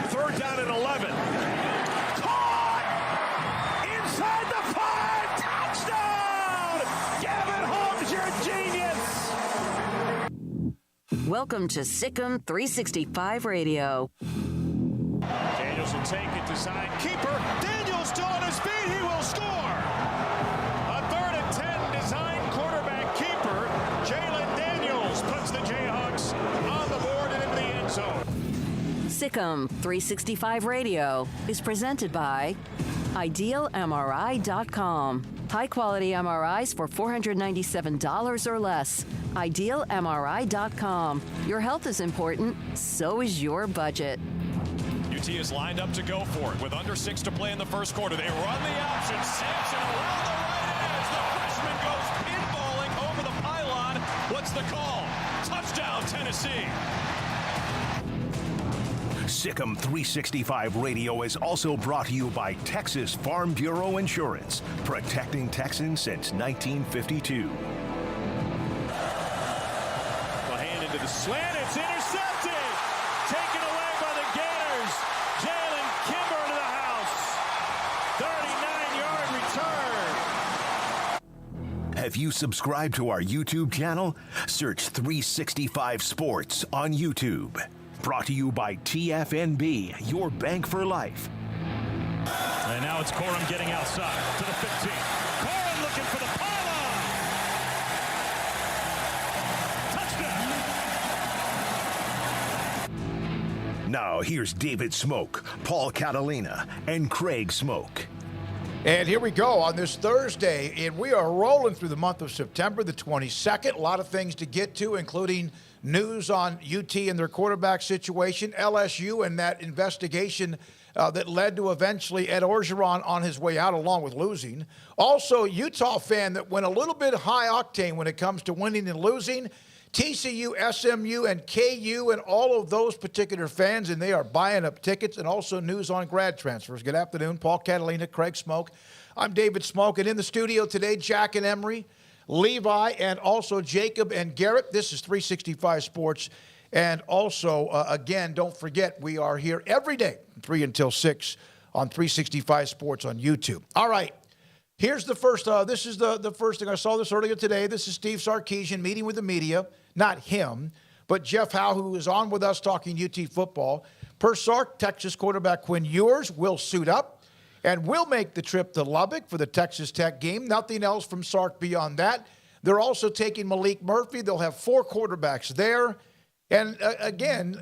Third down and 11. Caught! Inside the 5! Touchdown! Gavin Holmes, your genius! Welcome to Sikkim 365 Radio. Daniels will take it, design keeper. Daniels still on his feet, he will score! A 3rd and 10, design quarterback keeper. Jalen Daniels puts the Jayhawks on the board and into the end zone. Sikkim 365 Radio is presented by IdealMRI.com. High-quality MRIs for $497 or less. IdealMRI.com. Your health is important, so is your budget. UT is lined up to go for it with under 6 to play in the first quarter. They run the option. Sampson around the right edge. The freshman goes pinballing over the pylon. What's the call? Touchdown, Tennessee. Sikkim 365 Radio is also brought to you by Texas Farm Bureau Insurance, protecting Texans since 1952. The hand into the slant. It's intercepted. Taken away by the Gators. Jalen Kimber to the house. 39-yard return. Have you subscribed to our YouTube channel? Search 365 Sports on YouTube. Brought to you by TFNB, your bank for life. And now it's Corum getting outside to the 15. Corum looking for the pylon. Touchdown. Now here's David Smoak, Paul Catalina, and Craig Smoak. And here we go on this Thursday, and we are rolling through the month of September the 22nd. A lot of things to get to, including news on UT and their quarterback situation, LSU and that investigation that led to eventually Ed Orgeron on his way out along with losing. Also, Utah fan that went a little bit high octane when it comes to winning and losing. TCU, SMU, and KU, and all of those particular fans, and they are buying up tickets, and also news on grad transfers. Good afternoon, Paul Catalina, Craig Smoak. I'm David Smoak, and in the studio today, Jack and Emery, Levi, and also Jacob and Garrett. This is 365 Sports. And also, again, don't forget, we are here every day, 3 until 6 on 365 Sports on YouTube. All right. Here's the first, this is the first thing. I saw this earlier today. This is Steve Sarkisian meeting with the media. Not him, but Jeff Howe, who is on with us talking UT football. Per Sark, Texas quarterback Quinn Ewers will suit up and will make the trip to Lubbock for the Texas Tech game. Nothing else from Sark beyond that. They're also taking Malik Murphy. They'll have 4 quarterbacks there. And again,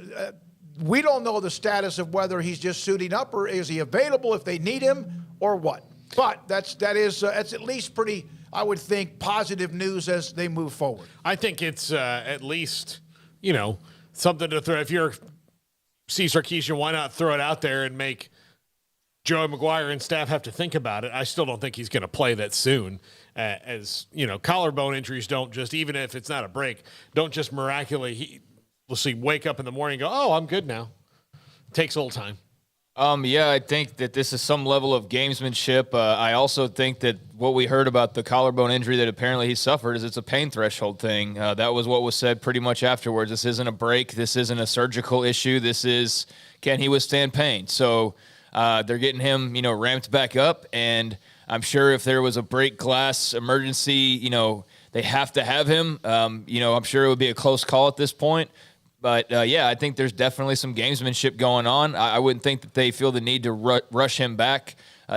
we don't know the status of whether he's just suiting up or is he available if they need him or what. But that's at least pretty, I would think, positive news as they move forward. I think it's at least, something to throw. If you're Steve Sarkisian, why not throw it out there and make Joey McGuire and staff have to think about it? I still don't think he's going to play that soon. As collarbone injuries don't just, even if it's not a break, don't just miraculously, wake up in the morning and go, oh, I'm good now. It takes a little time. Yeah, I think that this is some level of gamesmanship. I also think that what we heard about the collarbone injury that apparently he suffered is it's a pain threshold thing. That was what was said pretty much afterwards. This isn't a break. This isn't a surgical issue. This is, can he withstand pain? So they're getting him, ramped back up. And I'm sure if there was a break glass emergency, they have to have him. I'm sure it would be a close call at this point. But, I think there's definitely some gamesmanship going on. I wouldn't think that they feel the need to rush him back.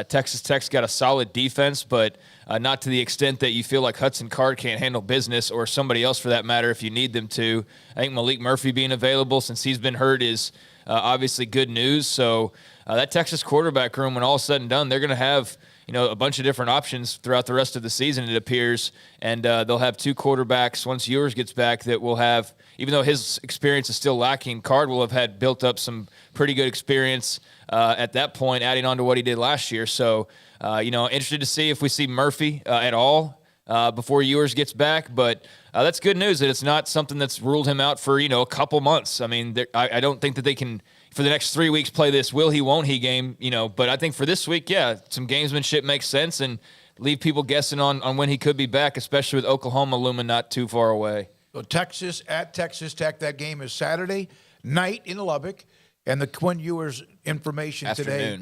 Texas Tech's got a solid defense, but not to the extent that you feel like Hudson Card can't handle business, or somebody else for that matter if you need them to. I think Malik Murphy being available since he's been hurt is obviously good news. So that Texas quarterback room, when all is said and done, they're going to have a bunch of different options throughout the rest of the season, it appears. And they'll have 2 quarterbacks once Ewers gets back that will have, even though his experience is still lacking, Card will have had built up some pretty good experience at that point, adding on to what he did last year. So, interested to see if we see Murphy at all before Ewers gets back. But that's good news that it's not something that's ruled him out for, a couple months. I mean, I don't think that they can, for the next 3 weeks, play this will he, won't he game, But I think for this week, some gamesmanship makes sense and leave people guessing on when he could be back, especially with Oklahoma looming not too far away. So Texas at Texas Tech, that game is Saturday night in Lubbock. And the Quinn Ewers information today.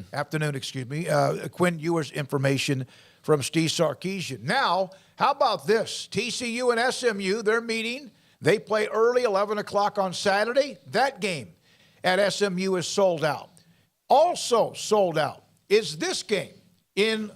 Quinn Ewers information from Steve Sarkisian. Now, how about this? TCU and SMU, they're meeting. They play early, 11 o'clock on Saturday. That game at SMU is sold out. Also sold out is this game in,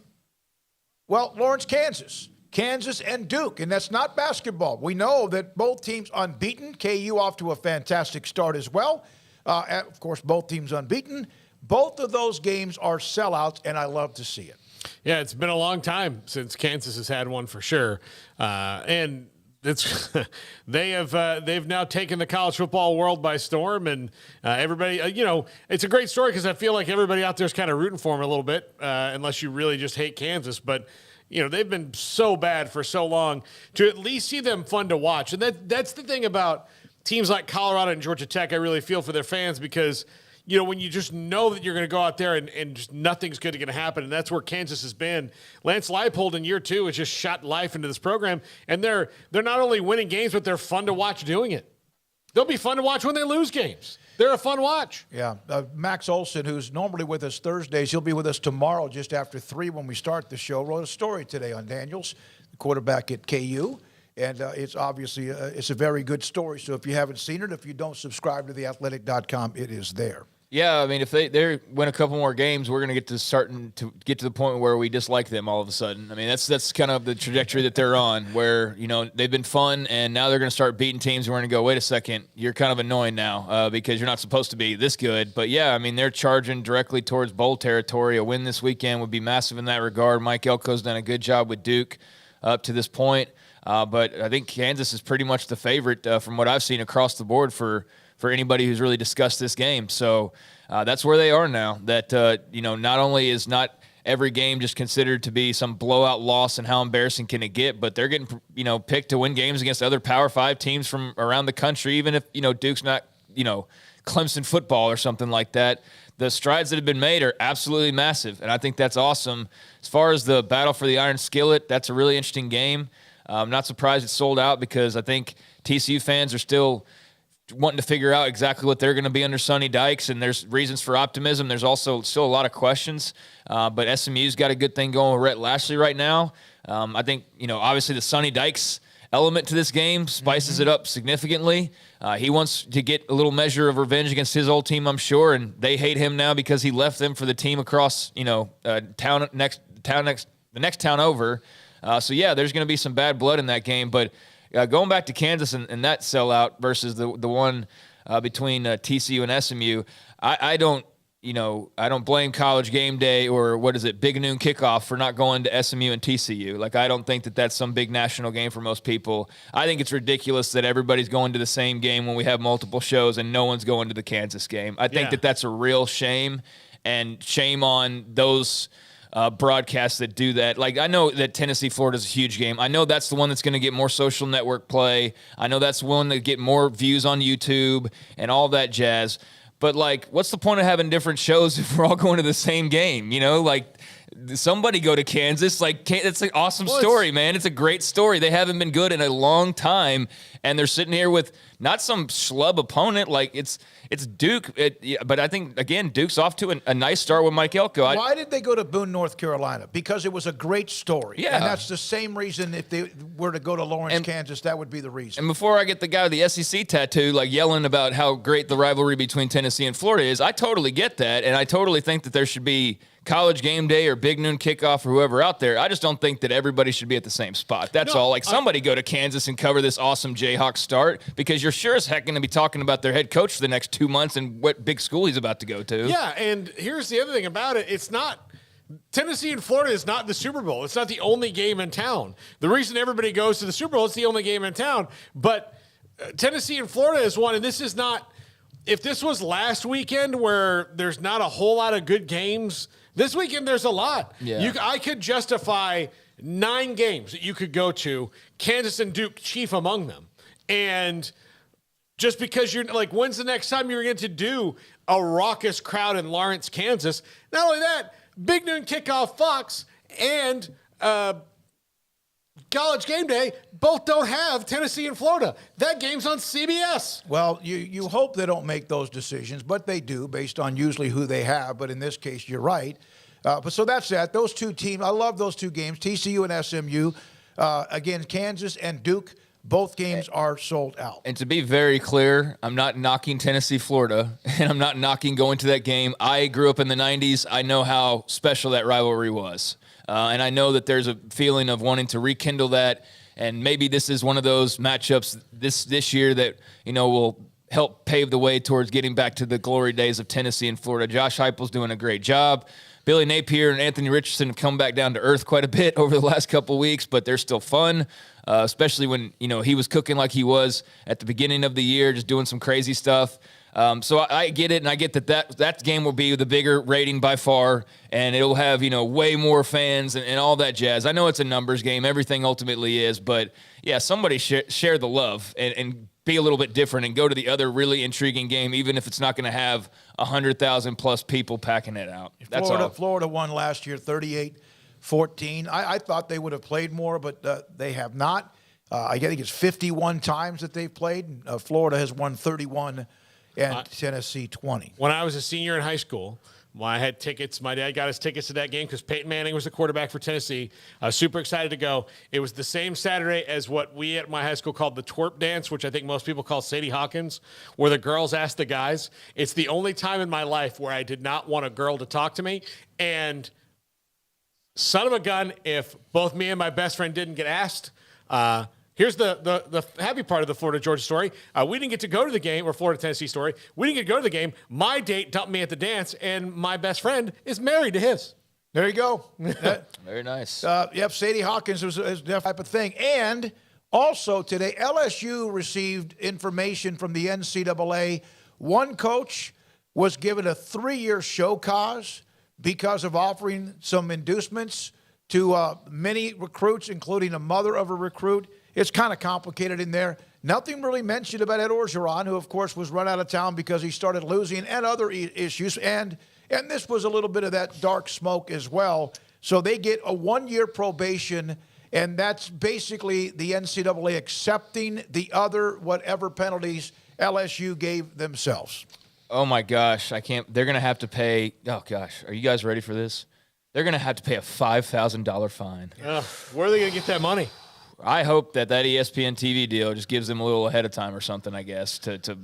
Lawrence, Kansas. Kansas and Duke, and that's not basketball. We know that both teams unbeaten. KU off to a fantastic start as well. Of course, both teams unbeaten. Both of those games are sellouts, and I love to see it. Yeah, it's been a long time since Kansas has had one for sure, and it's they've now taken the college football world by storm, and everybody, it's a great story because I feel like everybody out there is kind of rooting for them a little bit, unless you really just hate Kansas, but. They've been so bad for so long to at least see them fun to watch. And that's the thing about teams like Colorado and Georgia Tech. I really feel for their fans because, when you just know that you're going to go out there and just nothing's good going to happen. And that's where Kansas has been. Lance Leipold in year 2 has just shot life into this program. And they're not only winning games, but they're fun to watch doing it. They'll be fun to watch when they lose games. They're a fun watch. Yeah. Max Olson, who's normally with us Thursdays, he'll be with us tomorrow just after 3 when we start the show, wrote a story today on Daniels, the quarterback at KU. And it's obviously it's a very good story. So if you haven't seen it, if you don't subscribe to theathletic.com, it is there. Yeah, I mean, if they win a couple more games, we're going to get to the point where we dislike them all of a sudden. I mean, that's kind of the trajectory that they're on, where they've been fun, and now they're going to start beating teams. And we're going to go, wait a second, you're kind of annoying now because you're not supposed to be this good. But yeah, I mean, they're charging directly towards bowl territory. A win this weekend would be massive in that regard. Mike Elko's done a good job with Duke up to this point, but I think Kansas is pretty much the favorite from what I've seen across the board for anybody who's really discussed this game. So that's where they are now. That, not only is not every game just considered to be some blowout loss and how embarrassing can it get, but they're getting, picked to win games against other Power 5 teams from around the country, even if, Duke's not, Clemson football or something like that. The strides that have been made are absolutely massive, and I think that's awesome. As far as the battle for the Iron Skillet, that's a really interesting game. I'm not surprised it's sold out because I think TCU fans are still wanting to figure out exactly what they're going to be under Sonny Dykes, and there's reasons for optimism. There's also still a lot of questions, but SMU's got a good thing going with Rhett Lashley right now. I think, obviously the Sonny Dykes element to this game spices it up significantly. He wants to get a little measure of revenge against his old team, I'm sure, and they hate him now because he left them for the team across, the next town over. So yeah, there's going to be some bad blood in that game, but going back to Kansas and that sellout versus the one between TCU and SMU, I don't blame College Game Day or Big Noon Kickoff for not going to SMU and TCU. Like, I don't think that that's some big national game for most people. I think it's ridiculous that everybody's going to the same game when we have multiple shows and no one's going to the Kansas game. I think that that's a real shame, and shame on those broadcasts that do that. Like, I know that Tennessee-Florida is a huge game. I know that's the one that's going to get more social network play. I know that's one that get more views on YouTube and all that jazz. But, like, what's the point of having different shows if we're all going to the same game? Somebody go to Kansas. Like, it's an awesome story, man. It's a great story. They haven't been good in a long time, and they're sitting here with not some schlub opponent. Like, it's Duke. But I think, again, Duke's off to a nice start with Mike Elko. Why did they go to Boone, North Carolina? Because it was a great story. Yeah. And that's the same reason if they were to go to Lawrence, Kansas, that would be the reason. And before I get the guy with the SEC tattoo, like, yelling about how great the rivalry between Tennessee and Florida is, I totally get that, and I totally think that there should be College game day or big noon kickoff or whoever out there, I just don't think that everybody should be at the same spot. That's all. Like, somebody go to Kansas and cover this awesome Jayhawks start, because you're sure as heck going to be talking about their head coach for the next 2 months and what big school he's about to go to. Yeah, and here's the other thing about it. It's not – Tennessee and Florida is not the Super Bowl. It's not the only game in town. The reason everybody goes to the Super Bowl, it's the only game in town. But Tennessee and Florida is one, and this is not – if this was last weekend where there's not a whole lot of good games – this weekend, there's a lot. Yeah. I could justify 9 games that you could go to, Kansas and Duke chief among them. And just because you're like, when's the next time you're going to do a raucous crowd in Lawrence, Kansas? Not only that, big noon kickoff Fox and College Game Day both don't have Tennessee and Florida. That game's on CBS. Well, you hope they don't make those decisions, but they do based on usually who they have. But in this case, you're right. But so that's that. Those two teams, I love those two games, TCU and SMU. Again, Kansas and Duke, both games are sold out. And to be very clear, I'm not knocking Tennessee, Florida, and I'm not knocking going to that game. I grew up in the 90s. I know how special that rivalry was. And I know that there's a feeling of wanting to rekindle that. And maybe this is one of those matchups this year that, will help pave the way towards getting back to the glory days of Tennessee and Florida. Josh Heupel's doing a great job. Billy Napier and Anthony Richardson have come back down to earth quite a bit over the last couple of weeks, but they're still fun, especially when, he was cooking like he was at the beginning of the year, just doing some crazy stuff. So I get it, and I get that game will be the bigger rating by far, and it'll have, way more fans and all that jazz. I know it's a numbers game. Everything ultimately is, but, yeah, somebody share the love and be a little bit different and go to the other really intriguing game, even if it's not going to have 100,000-plus people packing it out. That's all. Florida won last year 38-14. I thought they would have played more, but they have not. I think it's 51 times that they've played. Florida has won 31 and Tennessee 20. When I was a senior in high school, I had tickets. My dad got us tickets to that game because Peyton Manning was the quarterback for Tennessee. I was super excited to go. It was the same Saturday as what we at my high school called the twerp dance, which I think most people call Sadie Hawkins, where the girls ask the guys. It's the only time in my life where I did not want a girl to talk to me. And son of a gun, if both me and my best friend didn't get asked, here's the happy part of the Florida-Georgia story. We didn't get to go to the game, or Florida-Tennessee story. We didn't get to go to the game. My date dumped me at the dance, and my best friend is married to his. There you go. Very nice. Yep, Sadie Hawkins is that type of thing. And also today, LSU received information from the NCAA. One coach was given a 3-year show cause because of offering some inducements to many recruits, including a mother of a recruit. It's kind of complicated in there. Nothing really mentioned about Ed Orgeron, who, of course, was run out of town because he started losing, and other issues. And this was a little bit of that dark smoke as well. So they get a 1-year probation, and that's basically the NCAA accepting the other whatever penalties LSU gave themselves. Oh, my gosh. I can't. They're going to have to pay. Oh, gosh. Are you guys ready for this? They're going to have to pay a $5,000 fine. Where are they going to get that money? I hope that ESPN TV deal just gives them a little ahead of time or something, I guess, to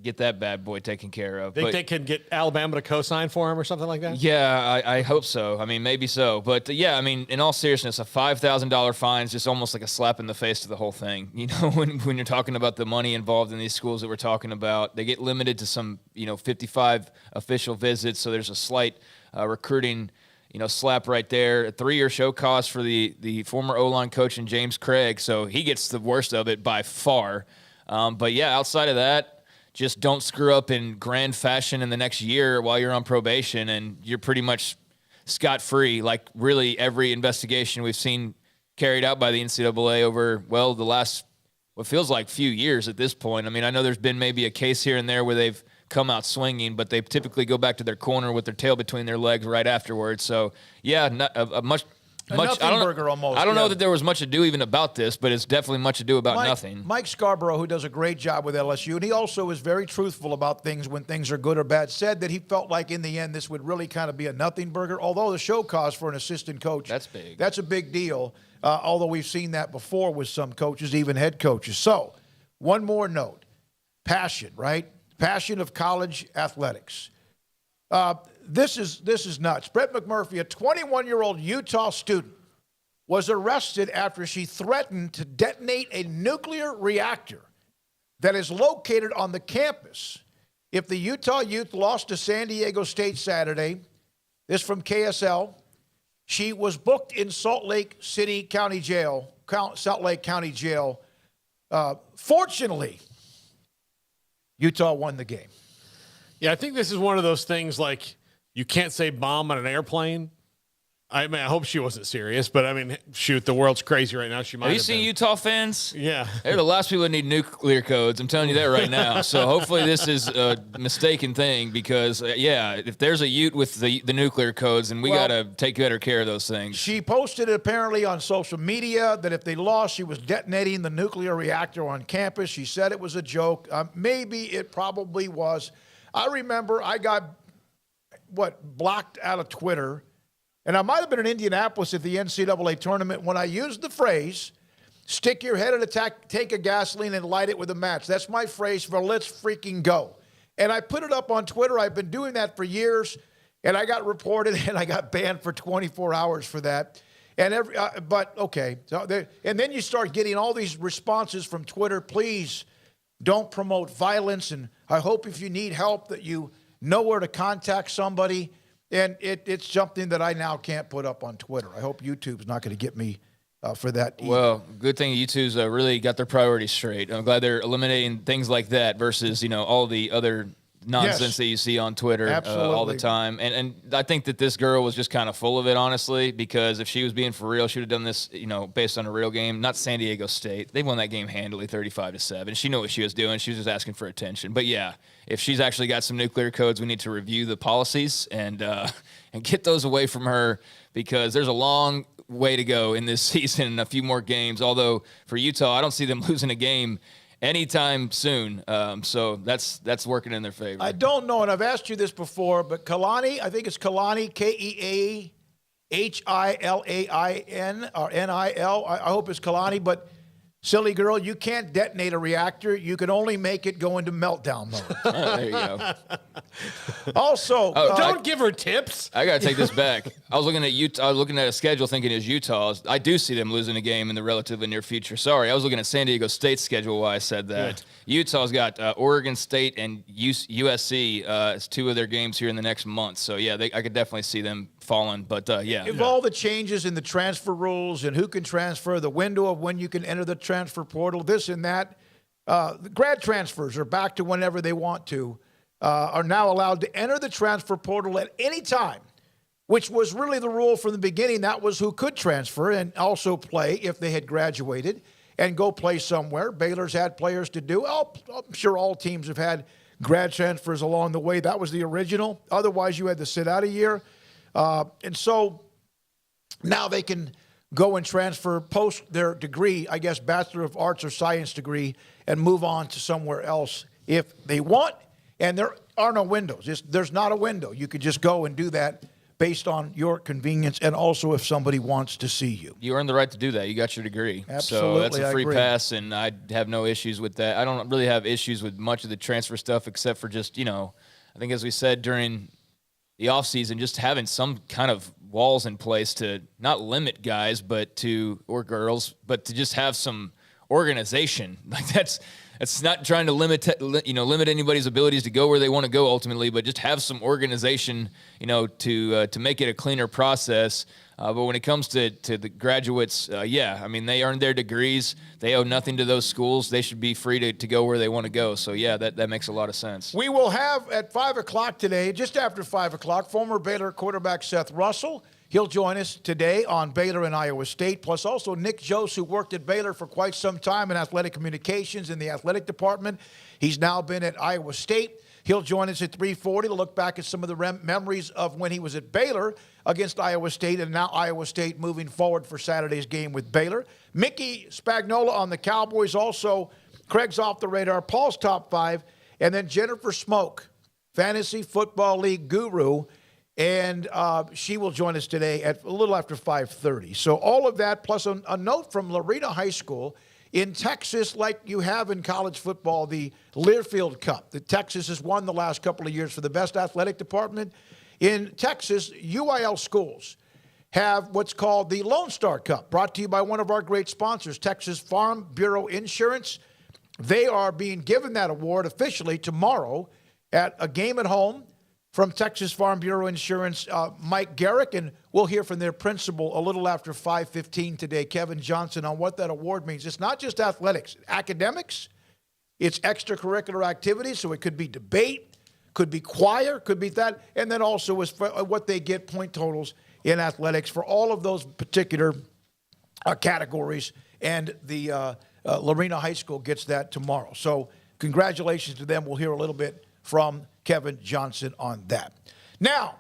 get that bad boy taken care of. Think they can get Alabama to co-sign for him or something like that? Yeah, I hope so. I mean, maybe so. But, yeah, I mean, in all seriousness, a $5,000 fine is just almost like a slap in the face to the whole thing. When you're talking about the money involved in these schools that we're talking about, they get limited to some, 55 official visits, so there's a slight recruiting slap right there. A 3-year show cost for the former O-line coach and James Craig, so he gets the worst of it by far. But, yeah, outside of that, just don't screw up in grand fashion in the next year while you're on probation, and you're pretty much scot-free, like really every investigation we've seen carried out by the NCAA over, the last what feels like few years at this point. I mean, I know there's been maybe a case here and there where they've come out swinging, but they typically go back to their corner with their tail between their legs right afterwards. So, yeah, much. Burger almost. I don't know that there was much ado even about this, but it's definitely much ado about nothing. Mike Scarborough, who does a great job with LSU, and he also is very truthful about things when things are good or bad, said that he felt like in the end this would really kind of be a nothing burger, although the show cost for an assistant coach. That's big. That's a big deal, although we've seen that before with some coaches, even head coaches. So, one more note. Passion, right? Passion of college athletics. this is nuts. Brett McMurphy, a 21-year-old Utah student, was arrested after she threatened to detonate a nuclear reactor that is located on the campus if the Utah Youth lost to San Diego State Saturday. This from KSL. She was booked in Salt Lake County Jail. Fortunately, Utah won the game. Yeah, I think this is one of those things like you can't say bomb on an airplane. I mean, I hope she wasn't serious, but I mean, shoot, the world's crazy right now. She might Have have you seen been. Utah fans? Yeah. They're the last people that need nuclear codes. I'm telling you that right now. So hopefully this is a mistaken thing because, if there's a Ute with the nuclear codes, then we got to take better care of those things. She posted apparently on social media that if they lost, she was detonating the nuclear reactor on campus. She said it was a joke. Maybe it probably was. I remember I got, blocked out of Twitter. And I might have been in Indianapolis at the NCAA tournament when I used the phrase, stick your head in a tank of gasoline and light it with a match. That's my phrase for let's freaking go. And I put it up on Twitter. I've been doing that for years. And I got reported and I got banned for 24 hours for that. And okay. So and then you start getting all these responses from Twitter. Please don't promote violence. And I hope if you need help that you know where to contact somebody. And it's something that I now can't put up on Twitter. I hope YouTube's not going to get me for that either. Well, good thing YouTube's really got their priorities straight. I'm glad they're eliminating things like that versus, all the other nonsense that you see on Twitter all the time. And I think that this girl was just kind of full of it, honestly, because if she was being for real, she would have done this, based on a real game. Not San Diego State. They won that game handily, 35-7. She knew what she was doing. She was just asking for attention. But, yeah, if she's actually got some nuclear codes, we need to review the policies and get those away from her because there's a long way to go in this season and a few more games. Although for Utah, I don't see them losing a game anytime soon. So that's working in their favor. I don't know, and I've asked you this before, but Kalani, I think it's Kalani, Keahilin, or Nil. I hope it's Kalani, but silly girl, you can't detonate a reactor. You can only make it go into meltdown mode. There you go. Also, don't give her tips. I got to take this back. I was looking at Utah. I was looking at a schedule thinking it was Utah. I do see them losing a game in the relatively near future. Sorry, I was looking at San Diego State's schedule while I said that. Good. Utah's got Oregon State and USC as two of their games here in the next month. So, yeah, I could definitely see them falling. But, If all the changes in the transfer rules and who can transfer, the window of when you can enter the transfer portal, this and that, the grad transfers are back to whenever they want to, are now allowed to enter the transfer portal at any time, which was really the rule from the beginning. That was who could transfer and also play if they had graduated and go play somewhere. Baylor's had players to do. I'm sure all teams have had grad transfers along the way. That was the original. Otherwise, you had to sit out a year. And so now they can go and transfer post their degree, I guess, Bachelor of Arts or Science degree, and move on to somewhere else if they want. And there are no windows. There's not a window. You could just go and do that based on your convenience and also if somebody wants to see you. You earned the right to do that. You got your degree. Absolutely, so that's a free agree. pass, and I have no issues with that. I don't really have issues with much of the transfer stuff except for just, I think as we said during the offseason, just having some kind of walls in place to not limit guys or girls, but to just have some organization. Like that's not trying to limit anybody's abilities to go where they want to go ultimately, but just have some organization, to make it a cleaner process. But when it comes to the graduates, they earned their degrees. They owe nothing to those schools. They should be free to go where they want to go. So, that makes a lot of sense. We will have at 5 o'clock today, just after 5 o'clock, former Baylor quarterback Seth Russell. He'll join us today on Baylor and Iowa State, plus also Nick Joos, who worked at Baylor for quite some time in athletic communications in the athletic department. He's now been at Iowa State. He'll join us at 3:40 to look back at some of the memories of when he was at Baylor against Iowa State, and now Iowa State moving forward for Saturday's game with Baylor. Mickey Spagnola on the Cowboys, also Craig's Off the Radar, Paul's Top 5, and then Jennifer Smoak, Fantasy Football League guru, and she will join us today at a little after 5:30. So all of that, plus a note from Loretta High School in Texas, like you have in college football, the Learfield Cup that Texas has won the last couple of years for the best athletic department. In Texas, UIL schools have what's called the Lone Star Cup, brought to you by one of our great sponsors, Texas Farm Bureau Insurance. They are being given that award officially tomorrow at a game at home from Texas Farm Bureau Insurance, Mike Garrick, and we'll hear from their principal a little after 5:15 today, Kevin Johnson, on what that award means. It's not just athletics, academics, it's extracurricular activities, so it could be debate, could be choir, could be that, and then also is for what they get point totals in athletics for all of those particular categories, and the Lorena High School gets that tomorrow. So congratulations to them. We'll hear a little bit from Kevin Johnson on that. Now,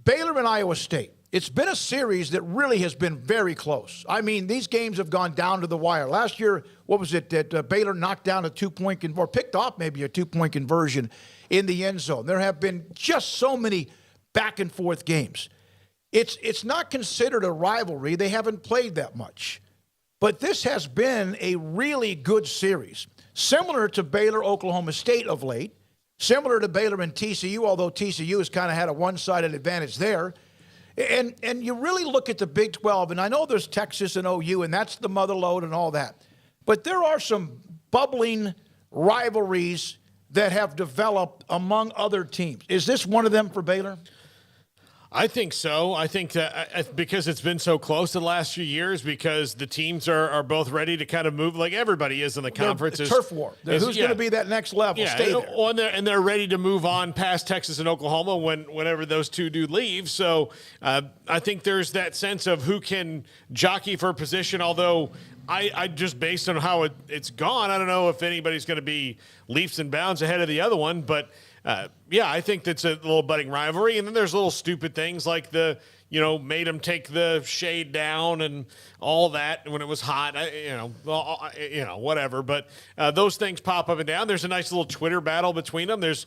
Baylor and Iowa State. It's been a series that really has been very close. I mean, these games have gone down to the wire. Last year, what was it, that Baylor knocked down a two-point or picked off maybe a two-point conversion in the end zone. There have been just so many back-and-forth games. It's not considered a rivalry. They haven't played that much. But this has been a really good series, similar to Baylor-Oklahoma State of late, similar to Baylor and TCU, although TCU has kind of had a one-sided advantage there. And you really look at the Big 12, and I know there's Texas and OU, and that's the mother lode and all that. But there are some bubbling rivalries that have developed among other teams. Is this one of them for Baylor? I think so. I think that because it's been so close the last few years, because the teams are both ready to kind of move like everybody is in the conference. It's turf war. Who's going to be that next level? Yeah, Stay there. And they're ready to move on past Texas and Oklahoma whenever those two do leave. So I think there's that sense of who can jockey for position, although I just based on how it's gone, I don't know if anybody's going to be leaps and bounds ahead of the other one, but yeah, I think that's a little budding rivalry. And then there's little stupid things like made them take the shade down and all that when it was hot, whatever. But those things pop up and down. There's a nice little Twitter battle between them. There's,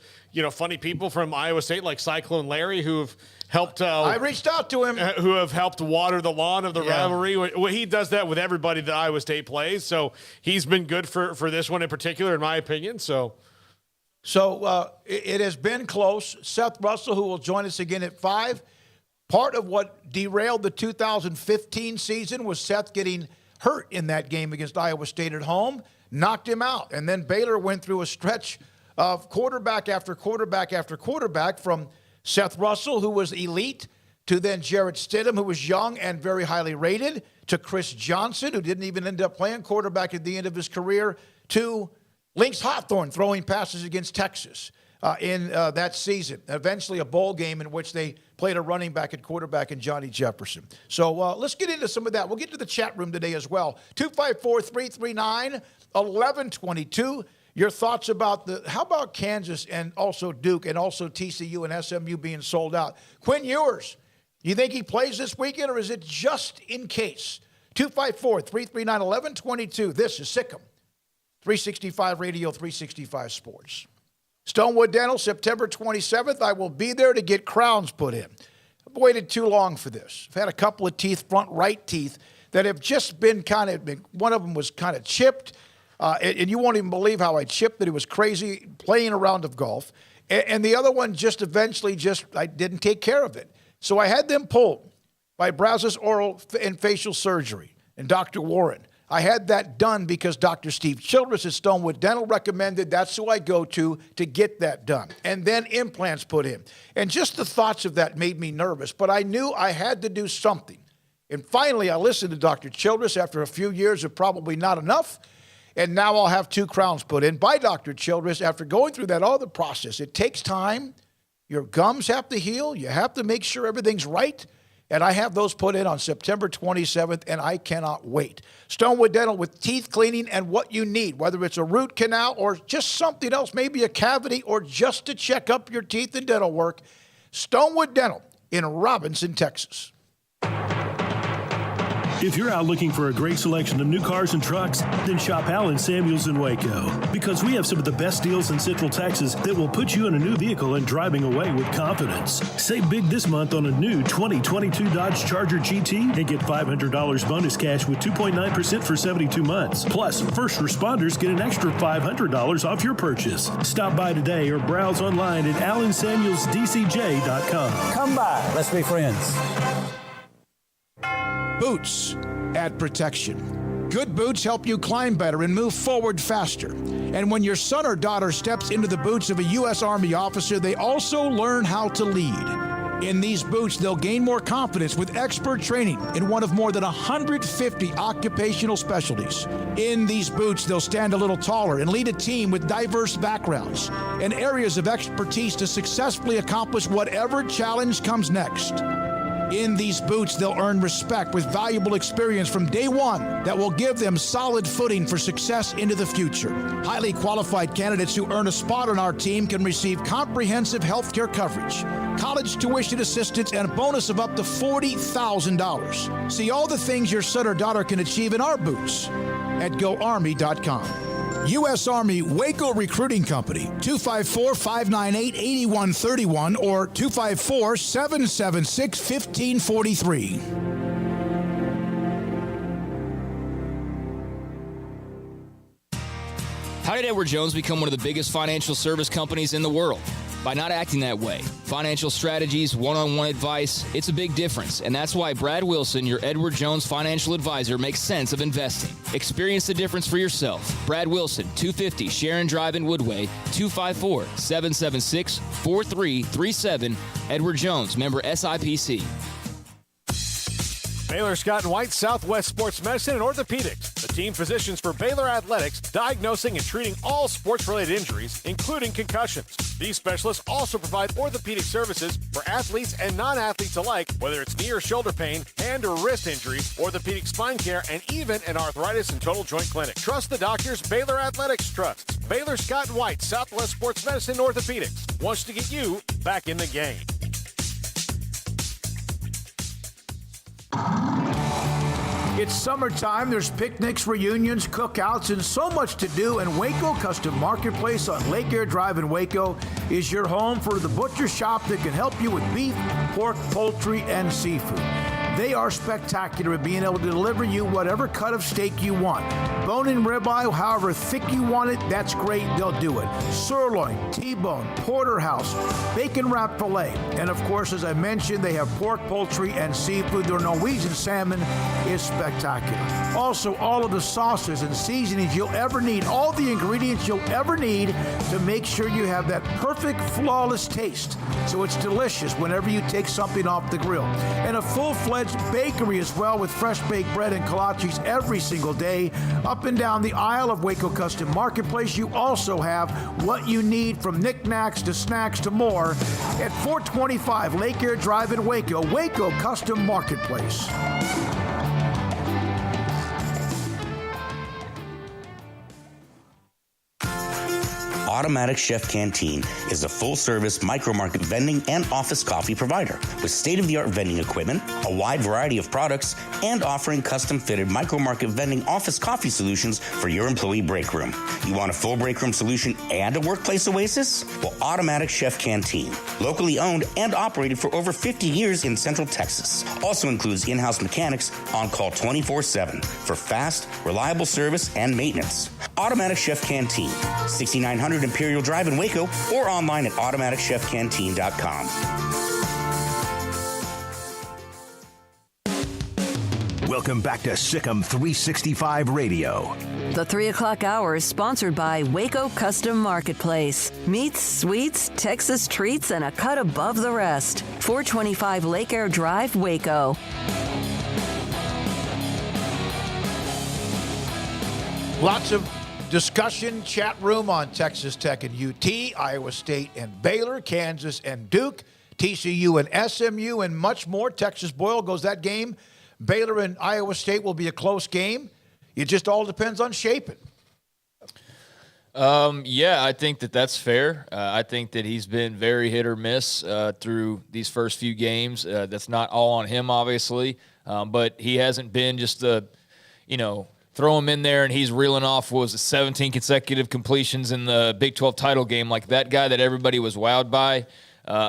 funny people from Iowa State like Cyclone Larry who have helped. I reached out to him. Who have helped water the lawn of the rivalry. Well, he does that with everybody that Iowa State plays. So he's been good for this one in particular, in my opinion. So it has been close. Seth Russell, who will join us again at 5. Part of what derailed the 2015 season was Seth getting hurt in that game against Iowa State at home, knocked him out. And then Baylor went through a stretch of quarterback after quarterback after quarterback, from Seth Russell, who was elite, to then Jarrett Stidham, who was young and very highly rated, to Chris Johnson, who didn't even end up playing quarterback at the end of his career, to Lynx Hawthorne throwing passes against Texas in that season. Eventually a bowl game in which they played a running back at quarterback in Johnny Jefferson. So let's get into some of that. We'll get to the chat room today as well. 254-339-1122. Your thoughts about how about Kansas and also Duke and also TCU and SMU being sold out? Quinn Ewers, you think he plays this weekend, or is it just in case? 254-339-1122. This is Sikkim. 365 Radio, 365 Sports. Stonewood Dental, September 27th. I will be there to get crowns put in. I've waited too long for this. I've had a couple of teeth, front right teeth, that have just been one of them was kind of chipped. And you won't even believe how I chipped it. It was crazy playing a round of golf. And the other one just eventually I didn't take care of it. So I had them pulled by Brazos Oral and Facial Surgery and Dr. Warren. I had that done because Dr. Steve Childress at Stonewood Dental recommended that's who I go to get that done. And then implants put in. And just the thoughts of that made me nervous, but I knew I had to do something. And finally, I listened to Dr. Childress after a few years of probably not enough, and now I'll have 2 crowns put in by Dr. Childress after going through that other process. It takes time. Your gums have to heal. You have to make sure everything's right. And I have those put in on September 27th, and I cannot wait. Stonewood Dental with teeth cleaning and what you need, whether it's a root canal or just something else, maybe a cavity, or just to check up your teeth and dental work. Stonewood Dental in Robinson, Texas. If you're out looking for a great selection of new cars and trucks, then shop Allen Samuels in Waco. Because we have some of the best deals in Central Texas that will put you in a new vehicle and driving away with confidence. Save big this month on a new 2022 Dodge Charger GT and get $500 bonus cash with 2.9% for 72 months. Plus, first responders get an extra $500 off your purchase. Stop by today or browse online at allensamuelsdcj.com. Come by. Let's be friends. Boots add protection. Good boots help you climb better and move forward faster. And when your son or daughter steps into the boots of a U.S. Army officer, they also learn how to lead. In these boots, they'll gain more confidence with expert training in one of more than 150 occupational specialties. In these boots, they'll stand a little taller and lead a team with diverse backgrounds and areas of expertise to successfully accomplish whatever challenge comes next. In these boots, they'll earn respect with valuable experience from day one that will give them solid footing for success into the future. Highly qualified candidates who earn a spot on our team can receive comprehensive health care coverage, college tuition assistance, and a bonus of up to $40,000. See all the things your son or daughter can achieve in our boots at GoArmy.com. U.S. Army Waco Recruiting Company, 254-598-8131 or 254-776-1543. How did Edward Jones become one of the biggest financial service companies in the world? By not acting that way. Financial strategies, one-on-one advice, it's a big difference. And that's why Brad Wilson, your Edward Jones financial advisor, makes sense of investing. Experience the difference for yourself. Brad Wilson, 250 Sharon Drive in Woodway, 254-776-4337. Edward Jones, member SIPC. Baylor Scott and White, Southwest Sports Medicine and Orthopedics, the team physicians for Baylor Athletics, diagnosing and treating all sports-related injuries, including concussions. These specialists also provide orthopedic services for athletes and non-athletes alike, whether it's knee or shoulder pain, hand or wrist injuries, orthopedic spine care, and even an arthritis and total joint clinic. Trust the doctors Baylor Athletics trusts. Baylor Scott and White, Southwest Sports Medicine and Orthopedics wants to get you back in the game. It's summertime. There's picnics, reunions, cookouts, and so much to do. And Waco Custom Marketplace on Lake Air Drive in Waco is your home for the butcher shop that can help you with beef, pork, poultry, and seafood. They are spectacular at being able to deliver you whatever cut of steak you want. Bone-in ribeye, however thick you want it, that's great. They'll do it. Sirloin, T-bone, porterhouse, bacon-wrapped filet. And, of course, as I mentioned, they have pork, poultry, and seafood. Their Norwegian salmon is spectacular. Also, all of the sauces and seasonings you'll ever need, all the ingredients you'll ever need to make sure you have that perfect, flawless taste. So it's delicious whenever you take something off the grill. And a full-fledged bakery as well with fresh baked bread and kolaches every single day. Up and down the aisle of Waco Custom Marketplace, you also have what you need from knickknacks to snacks to more at 425 Lake Air Drive in Waco, Waco Custom Marketplace. Automatic Chef Canteen is a full-service micro-market vending and office coffee provider with state-of-the-art vending equipment, a wide variety of products, and offering custom-fitted micro-market vending office coffee solutions for your employee break room. You want a full break room solution and a workplace oasis? Well, Automatic Chef Canteen, locally owned and operated for over 50 years in Central Texas, also includes in-house mechanics on call 24/7 for fast, reliable service and maintenance. Automatic Chef Canteen, 6900 Imperial Drive in Waco, or online at automaticchefcanteen.com. Welcome back to Sikkim 365 Radio. The 3 o'clock hour is sponsored by Waco Custom Marketplace. Meats, sweets, Texas treats, and a cut above the rest. 425 Lake Air Drive, Waco. Lots of discussion, chat room on Texas Tech and UT, Iowa State and Baylor, Kansas and Duke, TCU and SMU, and much more. Texas Boyle goes that game. Baylor and Iowa State will be a close game. It just all depends on shaping. Yeah, I think that's fair. I think that he's been very hit or miss through these first few games. That's not all on him, obviously, but he hasn't been just throw him in there and he's reeling off, 17 consecutive completions in the Big 12 title game, like that guy that everybody was wowed by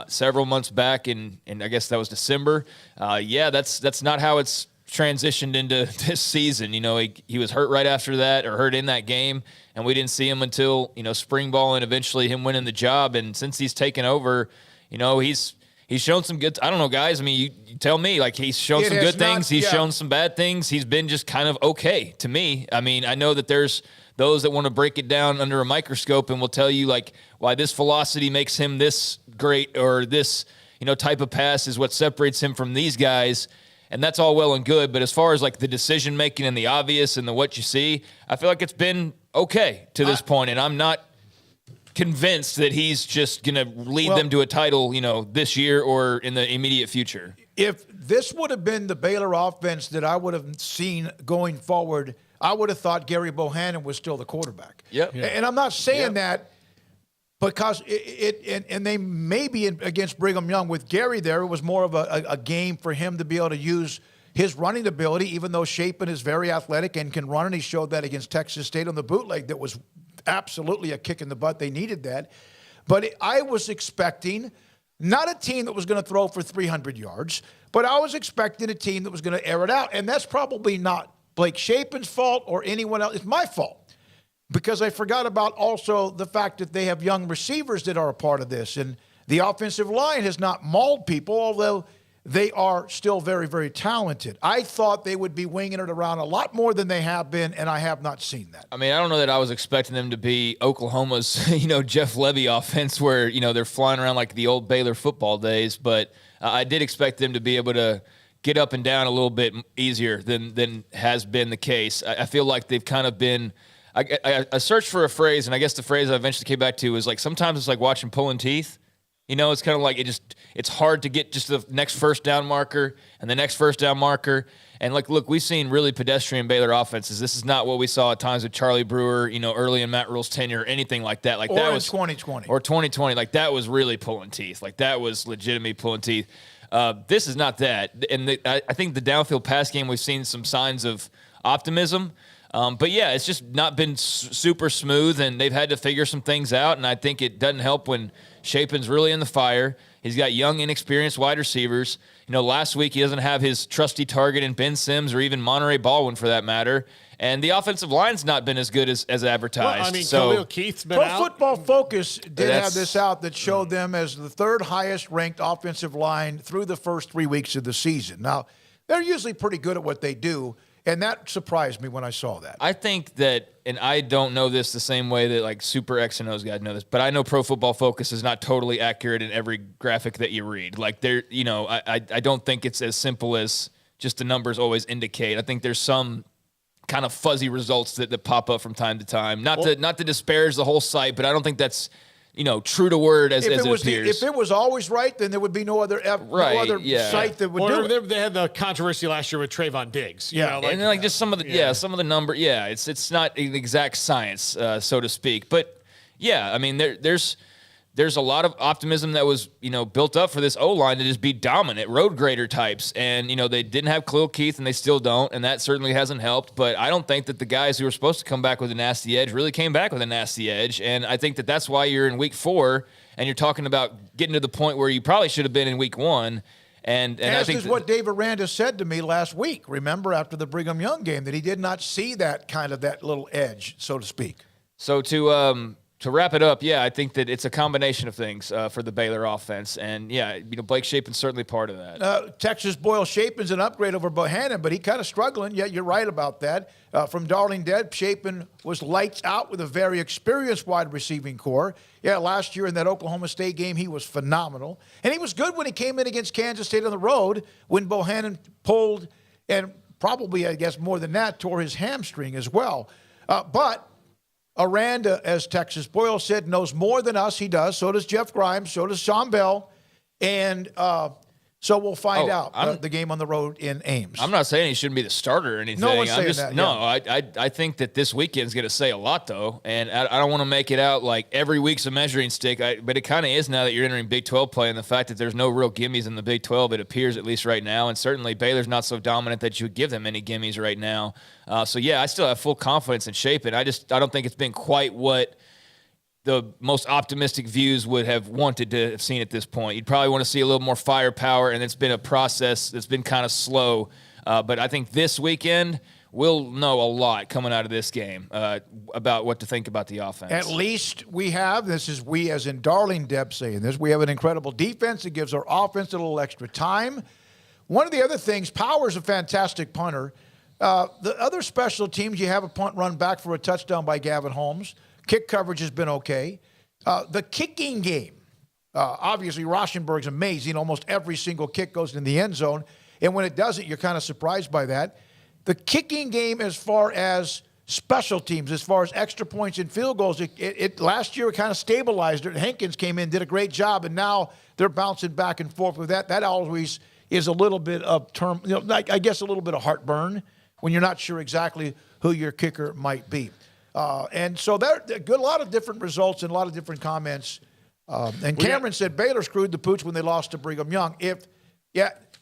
several months back, and I guess that was December. That's not how it's transitioned into this season. He was hurt right after that, or hurt in that game, and we didn't see him until spring ball and eventually him winning the job. And since he's taken over, he's shown some good. I don't know, guys. I mean, you tell me. Like, he's shown some good things. He's shown some bad things. He's been just kind of okay to me. I mean, I know that there's those that want to break it down under a microscope and will tell you like why this velocity makes him this great, or this type of pass is what separates him from these guys. And that's all well and good, but as far as like the decision making and the obvious and the what you see, I feel like it's been okay to this point, and I'm not convinced that he's just going to lead them to a title, this year or in the immediate future. If this would have been the Baylor offense that I would have seen going forward, I would have thought Gary Bohannon was still the quarterback. Yep. Yeah. And I'm not saying that because and they maybe against Brigham Young with Gary there, it was more of a game for him to be able to use his running ability, even though Chapin is very athletic and can run, and he showed that against Texas State on the bootleg. That was absolutely a kick in the butt. They needed that. But I was expecting not a team that was going to throw for 300 yards, but I was expecting a team that was going to air it out. And that's probably not Blake Chapin's fault or anyone else. It's my fault. Because I forgot about also the fact that they have young receivers that are a part of this. And the offensive line has not mauled people, although they are still very, very talented. I thought they would be winging it around a lot more than they have been, and I have not seen that. I mean, I don't know that I was expecting them to be Oklahoma's, Jeff Levy offense where, they're flying around like the old Baylor football days. But I did expect them to be able to get up and down a little bit easier than has been the case. I feel like they've kind of been – I searched for a phrase, and I guess the phrase I eventually came back to is like sometimes it's like watching pulling teeth. It's kind of like it's hard to get just the next first down marker and the next first down marker. And like, look, we've seen really pedestrian Baylor offenses. This is not what we saw at times with Charlie Brewer, early in Matt Rule's tenure or anything like that. Like, that was 2020 or 2020. Like, that was really pulling teeth. Like, that was legitimately pulling teeth. This is not that. And I think the downfield pass game, we've seen some signs of optimism. But yeah, it's just not been super smooth, and they've had to figure some things out. And I think it doesn't help when Chapin's really in the fire. He's got young, inexperienced wide receivers. Last week he doesn't have his trusty target in Ben Sims or even Monterey Baldwin for that matter. And the offensive line's not been as good as advertised. Well, I mean, so, Khalil Keith's been Pro out. Football Focus did have this out that showed them as the third highest ranked offensive line through the first 3 weeks of the season. Now, they're usually pretty good at what they do. And that surprised me when I saw that. I think that, and I don't know this the same way that like Super X and O's guys know this, but I know Pro Football Focus is not totally accurate in every graphic that you read. Like, I don't think it's as simple as just the numbers always indicate. I think there's some kind of fuzzy results that pop up from time to time. Not to disparage the whole site, but I don't think that's true to word as it appears. If it was always right, then there would be no other site that would do it. They had the controversy last year with Trayvon Diggs. And then just some of the number. Yeah, it's not an exact science, so to speak. But yeah, I mean there's a lot of optimism that was built up for this O-line to just be dominant, road grader types. And they didn't have Khalil Keith, and they still don't, and that certainly hasn't helped. But I don't think that the guys who were supposed to come back with a nasty edge really came back with a nasty edge. And I think that that's why you're in week 4 and you're talking about getting to the point where you probably should have been in week 1. And I think is what Dave Aranda said to me last week. Remember, after the Brigham Young game, that he did not see that little edge, so to speak. So to wrap it up, I think that it's a combination of things for the Baylor offense. And, Blake Chapin's certainly part of that. Texas Boyle Chapin's an upgrade over Bohannon, but he kind of struggling. Yeah, you're right about that. From Darling Dead, Chapin was lights out with a very experienced wide receiving core. Yeah, last year in that Oklahoma State game, he was phenomenal. And he was good when he came in against Kansas State on the road when Bohannon pulled and probably, I guess, more than that, tore his hamstring as well. But Aranda, as Texas Boyle said, knows more than us. He does. So does Jeff Grimes. So does Sean Bell. And So we'll find out the game on the road in Ames. I'm not saying he shouldn't be the starter or anything. No one's saying that. No, I think that this weekend's going to say a lot, though. And I don't want to make it out like every week's a measuring stick, but it kind of is now that you're entering Big 12 play, and the fact that there's no real gimmies in the Big 12, it appears at least right now. And certainly Baylor's not so dominant that you would give them any gimmies right now. So, yeah, I still have full confidence in Chapin. I don't think it's been quite what the most optimistic views would have wanted to have seen at this point. You'd probably want to see a little more firepower, and it's been a process that's been kind of slow. But I think this weekend we'll know a lot coming out of this game about what to think about the offense. At least we have, this is we as in Darling Deb saying this, we have an incredible defense that gives our offense a little extra time. One of the other things, Power's a fantastic punter. The other special teams, you have a punt run back for a touchdown by Gavin Holmes. Kick coverage has been okay. The kicking game, obviously Rauschenberg's amazing. Almost every single kick goes in the end zone. And when it doesn't, you're kind of surprised by that. The kicking game as far as special teams, as far as extra points and field goals, it last year it kind of stabilized it. Hankins came in, did a great job, and now they're bouncing back and forth with that. That always is a little bit of I guess a little bit of heartburn when you're not sure exactly who your kicker might be. And so there a lot of different results and a lot of different comments. And Cameron said Baylor screwed the pooch when they lost to Brigham Young.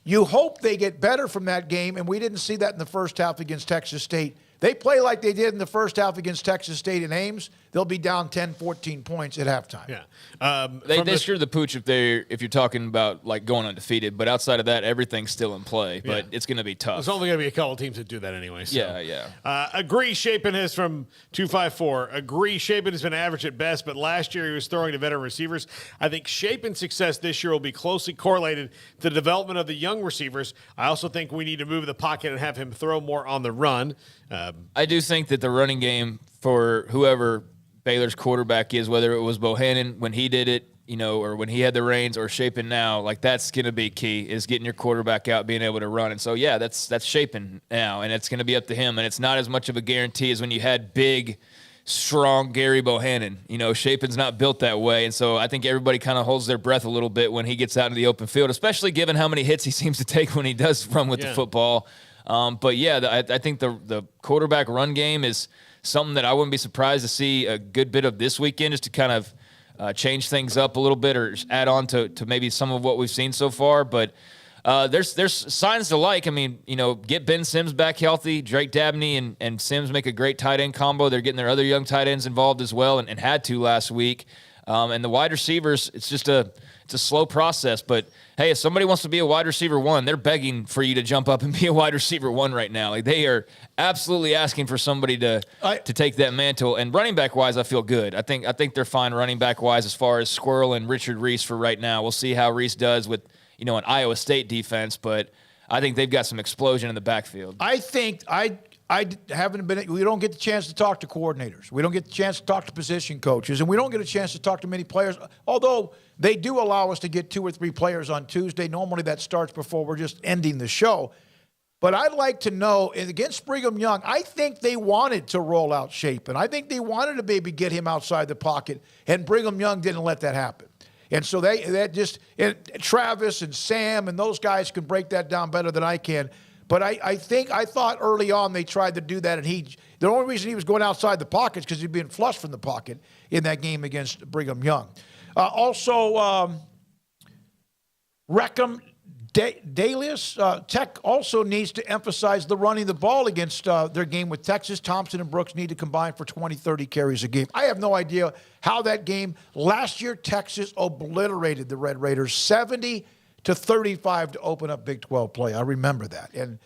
You hope they get better from that game, and we didn't see that in the first half against Texas State. They play like they did in the first half against Texas State in Ames, they'll be down 10, 14 points at halftime. Yeah. They screwed the pooch if you're talking about like going undefeated, but outside of that, everything's still in play. But it's going to be tough. There's only going to be a couple teams that do that anyway. So. Yeah. Agree Chapin has from 254. Agree Chapin has been average at best, but last year he was throwing to veteran receivers. I think Chapin's success this year will be closely correlated to the development of the young receivers. I also think we need to move the pocket and have him throw more on the run. I do think that the running game for whoever Baylor's quarterback is, whether it was Bohannon when he did it, or when he had the reins, or Chapin now, like that's going to be key, is getting your quarterback out, being able to run. And so, yeah, that's Chapin now, and it's going to be up to him. And it's not as much of a guarantee as when you had big, strong Gary Bohannon. Chapin's not built that way. And so I think everybody kind of holds their breath a little bit when he gets out into the open field, especially given how many hits he seems to take when he does run with the football. But yeah, I think the quarterback run game is something that I wouldn't be surprised to see a good bit of this weekend, just to kind of change things up a little bit, or add on to maybe some of what we've seen so far. But there's signs to like. I mean, get Ben Sims back healthy. Drake Dabney and Sims make a great tight end combo. They're getting their other young tight ends involved as well, and had to last week. And the wide receivers, it's a slow process, but hey, if somebody wants to be a wide receiver one, they're begging for you to jump up and be a wide receiver one right now. Like, they are absolutely asking for somebody to take that mantle. And running back wise, I feel good. I think they're fine running back wise as far as Squirrel and Richard Reese for right now. We'll see how Reese does with an Iowa State defense, but I think they've got some explosion in the backfield. I think we don't get the chance to talk to coordinators. We don't get the chance to talk to position coaches, and we don't get a chance to talk to many players, although they do allow us to get 2 or 3 players on Tuesday. Normally that starts before we're just ending the show. But I'd like to know, against Brigham Young, I think they wanted to roll out Chapin. I think they wanted to maybe get him outside the pocket, and Brigham Young didn't let that happen. And so Travis and Sam and those guys can break that down better than I can. But I thought early on they tried to do that, and the only reason he was going outside the pocket is because he'd been flushed from the pocket in that game against Brigham Young. Reckham Dalius, Tech also needs to emphasize the running the ball against their game with Texas. Thompson and Brooks need to combine for 20, 30 carries a game. I have no idea how that game, last year Texas obliterated the Red Raiders 70-35 to open up Big 12 play. I remember that. And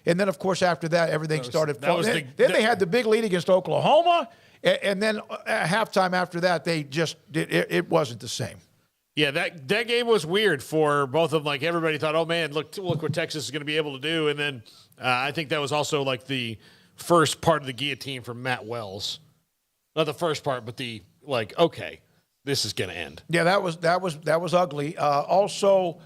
then, of course, after that, everything started. Then they had the big lead against Oklahoma, and then at halftime after that, it wasn't the same. Yeah, that game was weird for both of them. Like, everybody thought, oh, man, look what Texas is going to be able to do. And then I think that was also like the first part of the guillotine for Matt Wells. Not the first part, but okay, this is going to end. Yeah, that was ugly. Also,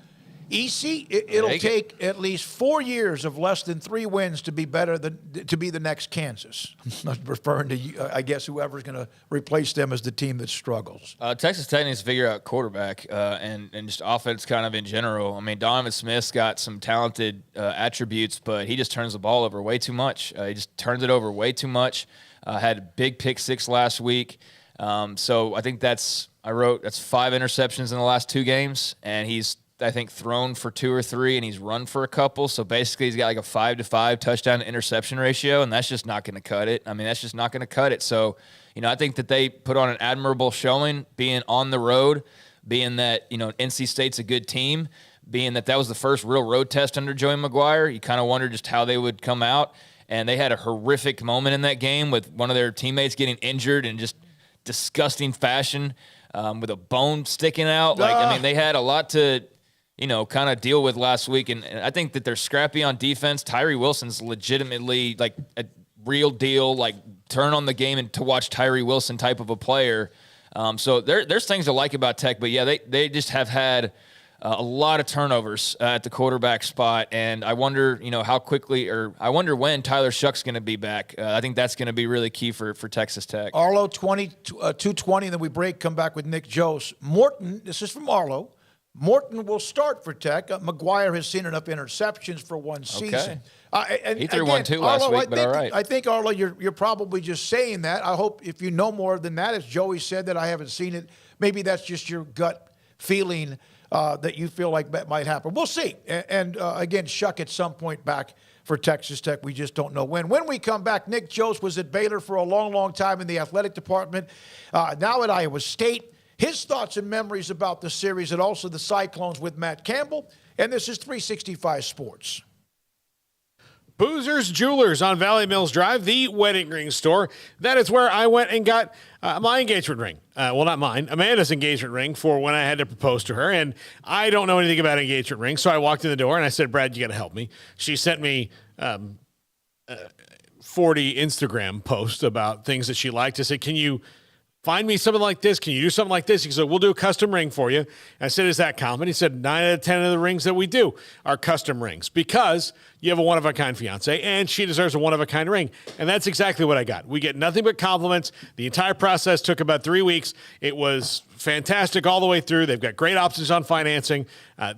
EC, it'll take at least 4 years of less than 3 wins to be the next Kansas. I'm not referring to, I guess, whoever's going to replace them as the team that struggles. Texas Tech needs to figure out quarterback and just offense kind of in general. I mean, Donovan Smith's got some talented attributes, but he just turns the ball over way too much. He just turns it over way too much. Had a big pick 6 last week. So I think that's 5 interceptions in the last 2 games, and he's, I think, thrown for 2 or 3, and he's run for a couple. So basically he's got like a 5-to-5 touchdown to interception ratio, and that's just not going to cut it. I mean, that's just not going to cut it. So, I think that they put on an admirable showing, being on the road, being that, NC State's a good team, being that was the first real road test under Joey McGuire. You kind of wondered just how they would come out, and they had a horrific moment in that game with one of their teammates getting injured in just disgusting fashion with a bone sticking out. They had a lot to kind of deal with last week. And I think that they're scrappy on defense. Tyree Wilson's legitimately like a real deal, like turn on the game and to watch Tyree Wilson type of a player. So there's things to like about Tech, but yeah, they just have had a lot of turnovers at the quarterback spot. And I wonder, how quickly, or I wonder when Tyler Shuck's going to be back. I think that's going to be really key for Texas Tech. Arlo 220, and then we break, come back with Nick Joos. Morton, this is from Arlo. Morton will start for Tech. McGuire has seen enough interceptions for one season. Okay. He threw one too last week, but all right. I think, Arlo, you're probably just saying that. I hope if you know more than that, as Joey said, that I haven't seen it, maybe that's just your gut feeling that you feel like that might happen. We'll see. And again, Shuck at some point back for Texas Tech. We just don't know when. When we come back, Nick Joos was at Baylor for a long, long time in the athletic department, now at Iowa State. His thoughts and memories about the series and also the Cyclones with Matt Campbell. And this is 365 Sports. Boozer's Jewelers on Valley Mills Drive, the wedding ring store. That is where I went and got my engagement ring. Well, not mine, Amanda's engagement ring for when I had to propose to her. And I don't know anything about engagement rings, so I walked in the door and I said, Brad, you got to help me. She sent me 40 Instagram posts about things that she liked. I said, can you find me something like this? Can you do something like this? He said, we'll do a custom ring for you. I said, is that common? He said, 9 out of 10 of the rings that we do are custom rings because you have a one-of-a-kind fiance and she deserves a one-of-a-kind ring. And that's exactly what I got. We get nothing but compliments. The entire process took about 3 weeks. It was fantastic all the way through. They've got great options on financing.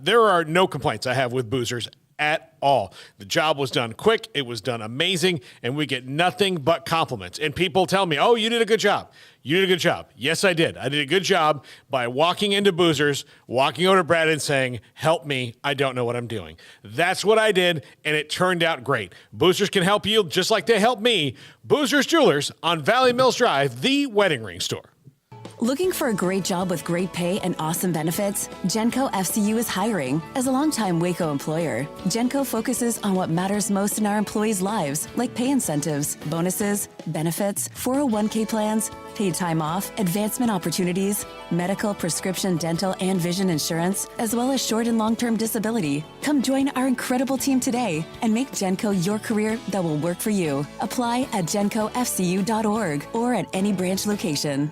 There are no complaints I have with Boozers at all. The job was done quick. It was done amazing. And we get nothing but compliments. And people tell me, oh, you did a good job. You did a good job. Yes, I did. I did a good job by walking into Boozers, walking over to Brad and saying, help me. I don't know what I'm doing. That's what I did. And it turned out great. Boozers can help you just like they helped me. Boozers Jewelers on Valley Mills Drive, the wedding ring store. Looking for a great job with great pay and awesome benefits? Genco FCU is hiring. As a longtime Waco employer, Genco focuses on what matters most in our employees' lives, like pay incentives, bonuses, benefits, 401k plans, paid time off, advancement opportunities, medical, prescription, dental, and vision insurance, as well as short and long-term disability. Come join our incredible team today and make Genco your career that will work for you. Apply at gencofcu.org or at any branch location.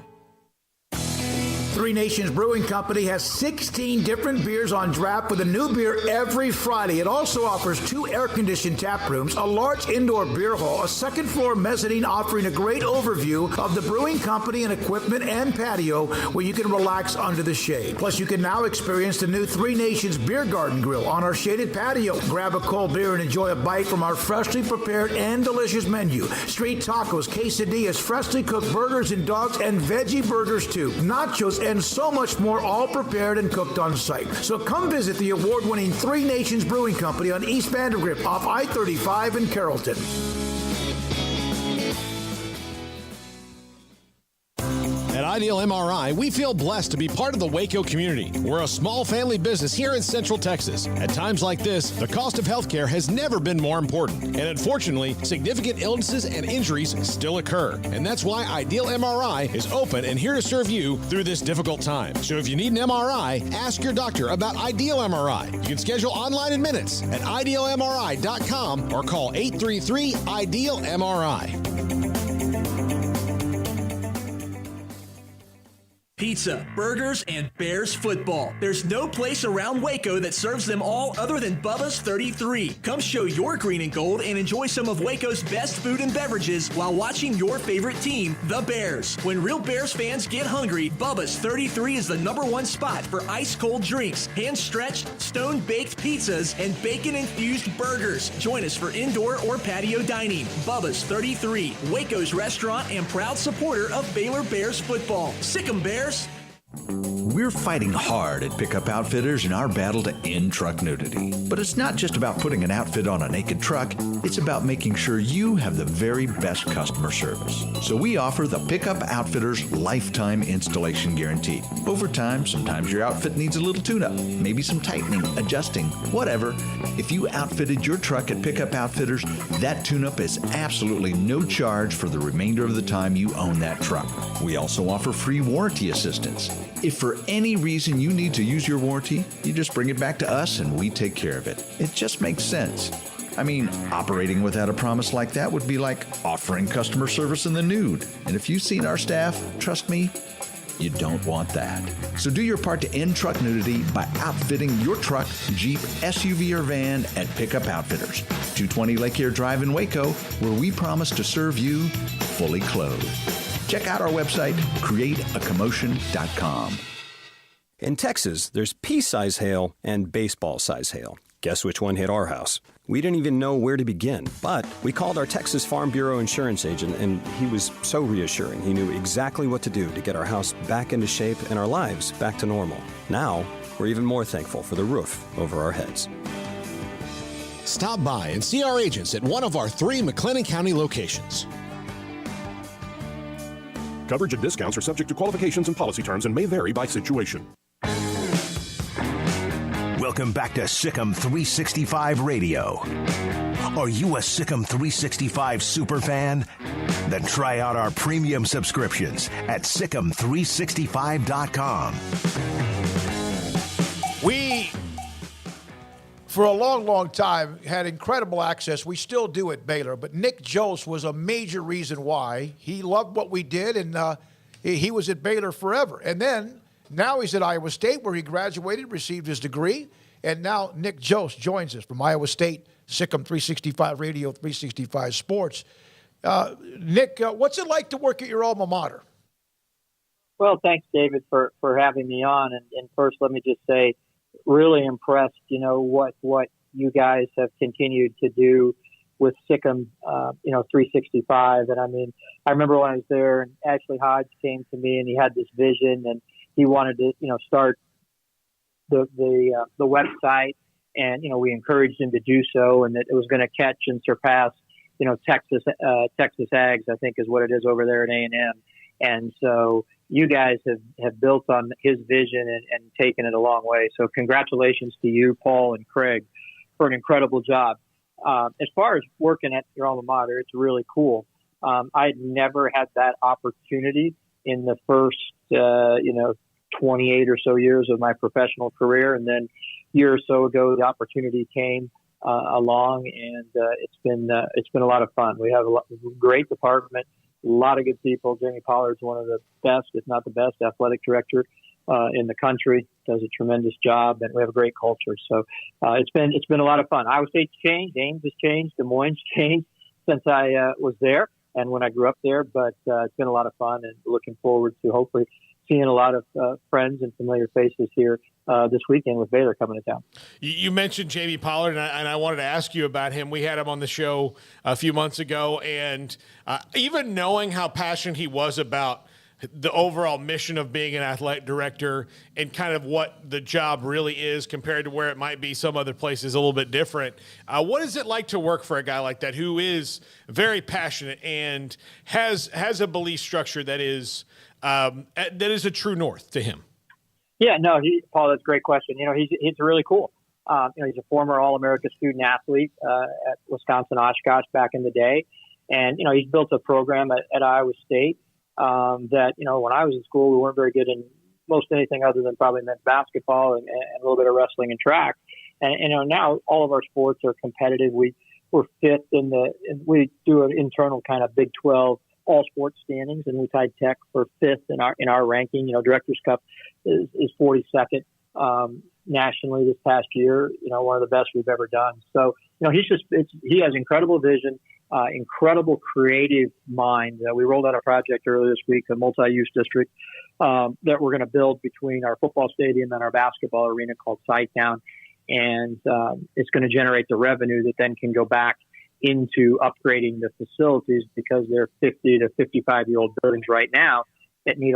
Three Nations Brewing Company has 16 different beers on draft with a new beer every Friday. It also offers 2 air-conditioned tap rooms, a large indoor beer hall, a second-floor mezzanine offering a great overview of the brewing company and equipment and patio where you can relax under the shade. Plus, you can now experience the new Three Nations Beer Garden Grill on our shaded patio. Grab a cold beer and enjoy a bite from our freshly prepared and delicious menu. Street tacos, quesadillas, freshly cooked burgers and dogs, and veggie burgers too. Nachos and so much more, all prepared and cooked on site. So come visit the award-winning Three Nations Brewing Company on East Vandergrift off I-35 in Carrollton. At Ideal MRI, we feel blessed to be part of the Waco community. We're a small family business here in Central Texas. At times like this, the cost of healthcare has never been more important. And unfortunately, significant illnesses and injuries still occur. And that's why Ideal MRI is open and here to serve you through this difficult time. So if you need an MRI, ask your doctor about Ideal MRI. You can schedule online in minutes at idealmri.com or call 833-IDEAL-MRI. pizza, burgers, and Bears football. There's no place around Waco that serves them all other than Bubba's 33. Come show your green and gold and enjoy some of Waco's best food and beverages while watching your favorite team, the Bears. When real Bears fans get hungry, Bubba's 33 is the #1 spot for ice-cold drinks, hand-stretched, stone-baked pizzas, and bacon-infused burgers. Join us for indoor or patio dining. Bubba's 33, Waco's restaurant and proud supporter of Baylor Bears football. Sick 'em, Bears! We're fighting hard at Pickup Outfitters in our battle to end truck nudity. But it's not just about putting an outfit on a naked truck, it's about making sure you have the very best customer service. So we offer the Pickup Outfitters Lifetime Installation Guarantee. Over time, sometimes your outfit needs a little tune-up, maybe some tightening, adjusting, whatever. If you outfitted your truck at Pickup Outfitters, that tune-up is absolutely no charge for the remainder of the time you own that truck. We also offer free warranty assistance. If for any reason you need to use your warranty, you just bring it back to us and we take care of it. It just makes sense. I mean, operating without a promise like that would be like offering customer service in the nude. And if you've seen our staff, trust me, you don't want that. So do your part to end truck nudity by outfitting your truck, Jeep, SUV, or van at Pickup Outfitters, 220 Lake Air Drive in Waco, where we promise to serve you fully clothed. Check out our website, createacommotion.com. In Texas, there's pea-size hail and baseball-size hail. Guess which one hit our house? We didn't even know where to begin, but we called our Texas Farm Bureau insurance agent, and he was so reassuring. He knew exactly what to do to get our house back into shape and our lives back to normal. Now, we're even more thankful for the roof over our heads. Stop by and see our agents at one of our 3 McLennan County locations. Coverage and discounts are subject to qualifications and policy terms and may vary by situation. Welcome back to Sikkim 365 Radio. Are you a Sikkim 365 super fan? Then try out our premium subscriptions at Sikkim365.com. We, for a long, long time, had incredible access. We still do at Baylor, but Nick Joos was a major reason why. He loved what we did, and he was at Baylor forever. And then now he's at Iowa State, where he graduated, received his degree, and now Nick Joos joins us from Iowa State, Sikkim 365 Radio, 365 Sports. Nick, what's it like to work at your alma mater? Well, thanks, David, for having me on. And first, let me just say, really impressed, what you guys have continued to do with Sikkim, 365. And I mean, I remember when I was there and Ashley Hodge came to me and he had this vision and he wanted to, start the website, and, we encouraged him to do so, and that it was going to catch and surpass, Texas Ags, I think is what it is over there at A&M. And so you guys have built on his vision and taken it a long way. So congratulations to you, Paul and Craig, for an incredible job. As far as working at your alma mater, it's really cool. I'd never had that opportunity in the first, 28 or so years of my professional career. And then a year or so ago, the opportunity came along, and it's been a lot of fun. We have a great department, a lot of good people. Jamie Pollard's one of the best, if not the best, athletic director in the country. Does a tremendous job, and we have a great culture. So it's been a lot of fun. Iowa State's changed, Ames has changed, Des Moines changed since I was there and when I grew up there. But it's been a lot of fun, and looking forward to hopefully seeing a lot of friends and familiar faces here this weekend with Baylor coming to town. You mentioned Jamie Pollard, and I wanted to ask you about him. We had him on the show a few months ago, and even knowing how passionate he was about the overall mission of being an athletic director and kind of what the job really is compared to where it might be some other places a little bit different. What is it like to work for a guy like that who is very passionate and has a belief structure that is a true north to him? Yeah, no, Paul, that's a great question. He's really cool. He's a former All-America student athlete at Wisconsin Oshkosh back in the day. And, he's built a program at Iowa State that, when I was in school, we weren't very good in most anything other than probably men's basketball and a little bit of wrestling and track. And now all of our sports are competitive. We're fifth we do an internal kind of Big 12 all sports standings, and we tied Tech for 5th in our ranking. Directors Cup is 42nd nationally this past year. One of the best we've ever done. So he has incredible vision, incredible creative mind. We rolled out a project earlier this week, a multi-use district that we're going to build between our football stadium and our basketball arena called Sidetown, and it's going to generate the revenue that then can go back into upgrading the facilities, because they're 50 to 55-year-old buildings right now that need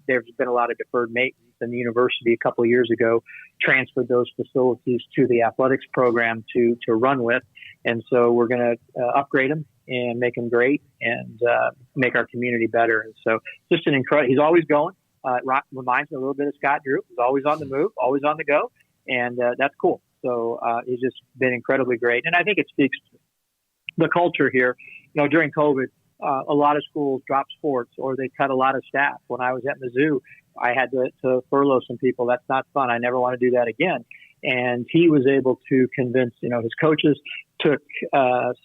there's been a lot of deferred maintenance, and the university a couple of years ago transferred those facilities to the athletics program to run with. And so we're going to upgrade them and make them great and make our community better. And so just an incredible, he's always going. Reminds me a little bit of Scott Drew. He's always on the move, always on the go. And that's cool. So he's just been incredibly great. And I think it speaks to the culture here. During COVID, a lot of schools dropped sports or they cut a lot of staff. When I was at Mizzou, I had to furlough some people. That's not fun. I never want to do that again. And he was able to convince, his coaches, took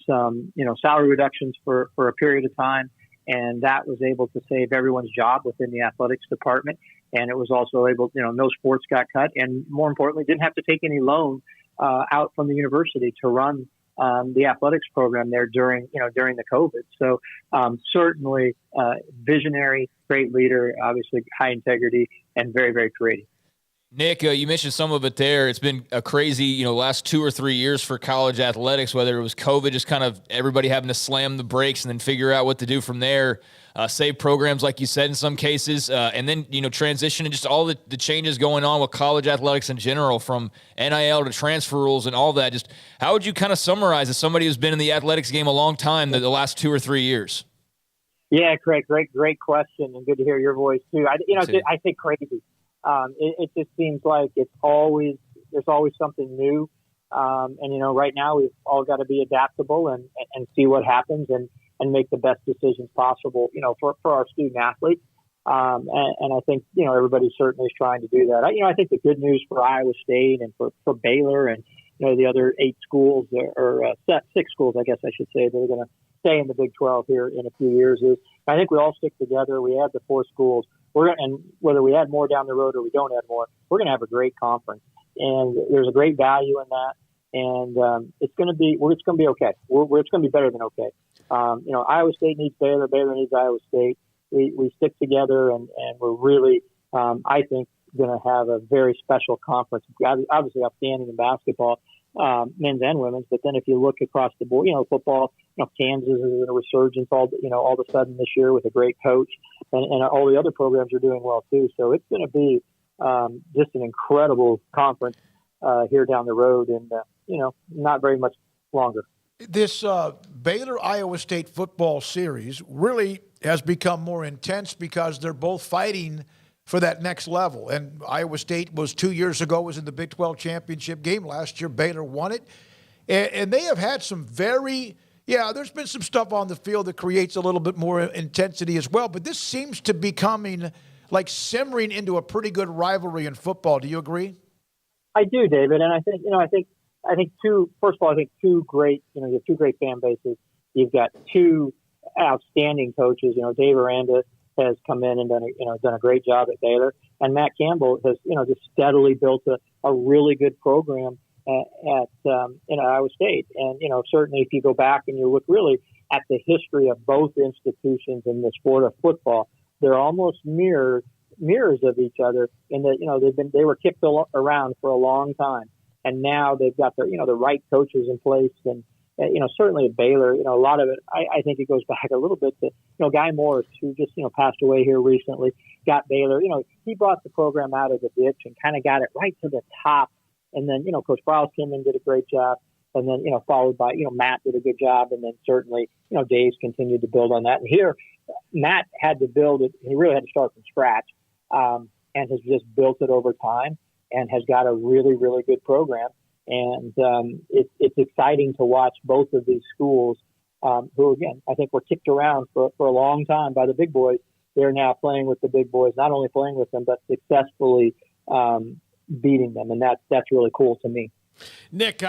some, salary reductions for a period of time. And that was able to save everyone's job within the athletics department. And it was also able, no sports got cut. And more importantly, didn't have to take any loan out from the university to run the athletics program there during the COVID. So certainly visionary, great leader, obviously high integrity, and very, very creative. Nick, you mentioned some of it there. It's been a crazy, last 2 or 3 years for college athletics, whether it was COVID, just kind of everybody having to slam the brakes and then figure out what to do from there, save programs, like you said, in some cases, and then, transition and just all the changes going on with college athletics in general, from NIL to transfer rules and all that. Just how would you kind of summarize, as somebody who's been in the athletics game a long time, the last 2 or 3 years? Yeah, Craig, great question, and good to hear your voice too. I think crazy. It just seems like there's always something new. And right now we've all got to be adaptable and see what happens and make the best decisions possible, for our student athletes. And I think, everybody certainly is trying to do that. I think the good news for Iowa State and for Baylor and, the other 8 schools or 6 schools, I guess I should say, that are going to stay in the Big 12 here in a few years is I think we all stick together. We add the 4 schools. And whether we add more down the road or we don't add more, we're going to have a great conference. And there's a great value in that. And it's going to be okay. It's going to be better than okay. Iowa State needs Baylor. Baylor needs Iowa State. We stick together, and we're really, I think, going to have a very special conference. Obviously, outstanding in basketball, men's and women's. But then if you look across the board, football, Kansas is in a resurgence all of a sudden this year with a great coach, and all the other programs are doing well too. So it's going to be just an incredible conference here down the road, and not very much longer. This Baylor-Iowa State football series really has become more intense because they're both fighting for that next level. And Iowa State was 2 years ago, was in the Big 12 championship game. Last year, Baylor won it. And they have had some there's been some stuff on the field that creates a little bit more intensity as well. But this seems to be coming, like simmering into a pretty good rivalry in football. Do you agree? I do, David. And I think, I think two great, you have 2 great fan bases. You've got 2 outstanding coaches. Dave Aranda has come in and done a great job at Baylor, and Matt Campbell has, just steadily built a really good program at Iowa State. And, certainly if you go back and you look really at the history of both institutions in the sport of football, they're almost mirrors of each other in that, they were kicked around for a long time. And now they've got the right coaches in place. And, certainly at Baylor, a lot of it, I think it goes back a little bit to, Guy Morris, who just, passed away here recently, got Baylor. He brought the program out of the ditch and kind of got it right to the top. And then, Coach Browse came in and did a great job. And then, followed by, Matt did a good job. And then certainly, Dave's continued to build on that. And here, Matt had to build it. He really had to start from scratch and has just built it over time and has got a really, really good program. And it's exciting to watch both of these schools who, again, I think were kicked around for a long time by the big boys. They're now playing with the big boys, not only playing with them, but successfully beating them. And that's really cool to me. Nick,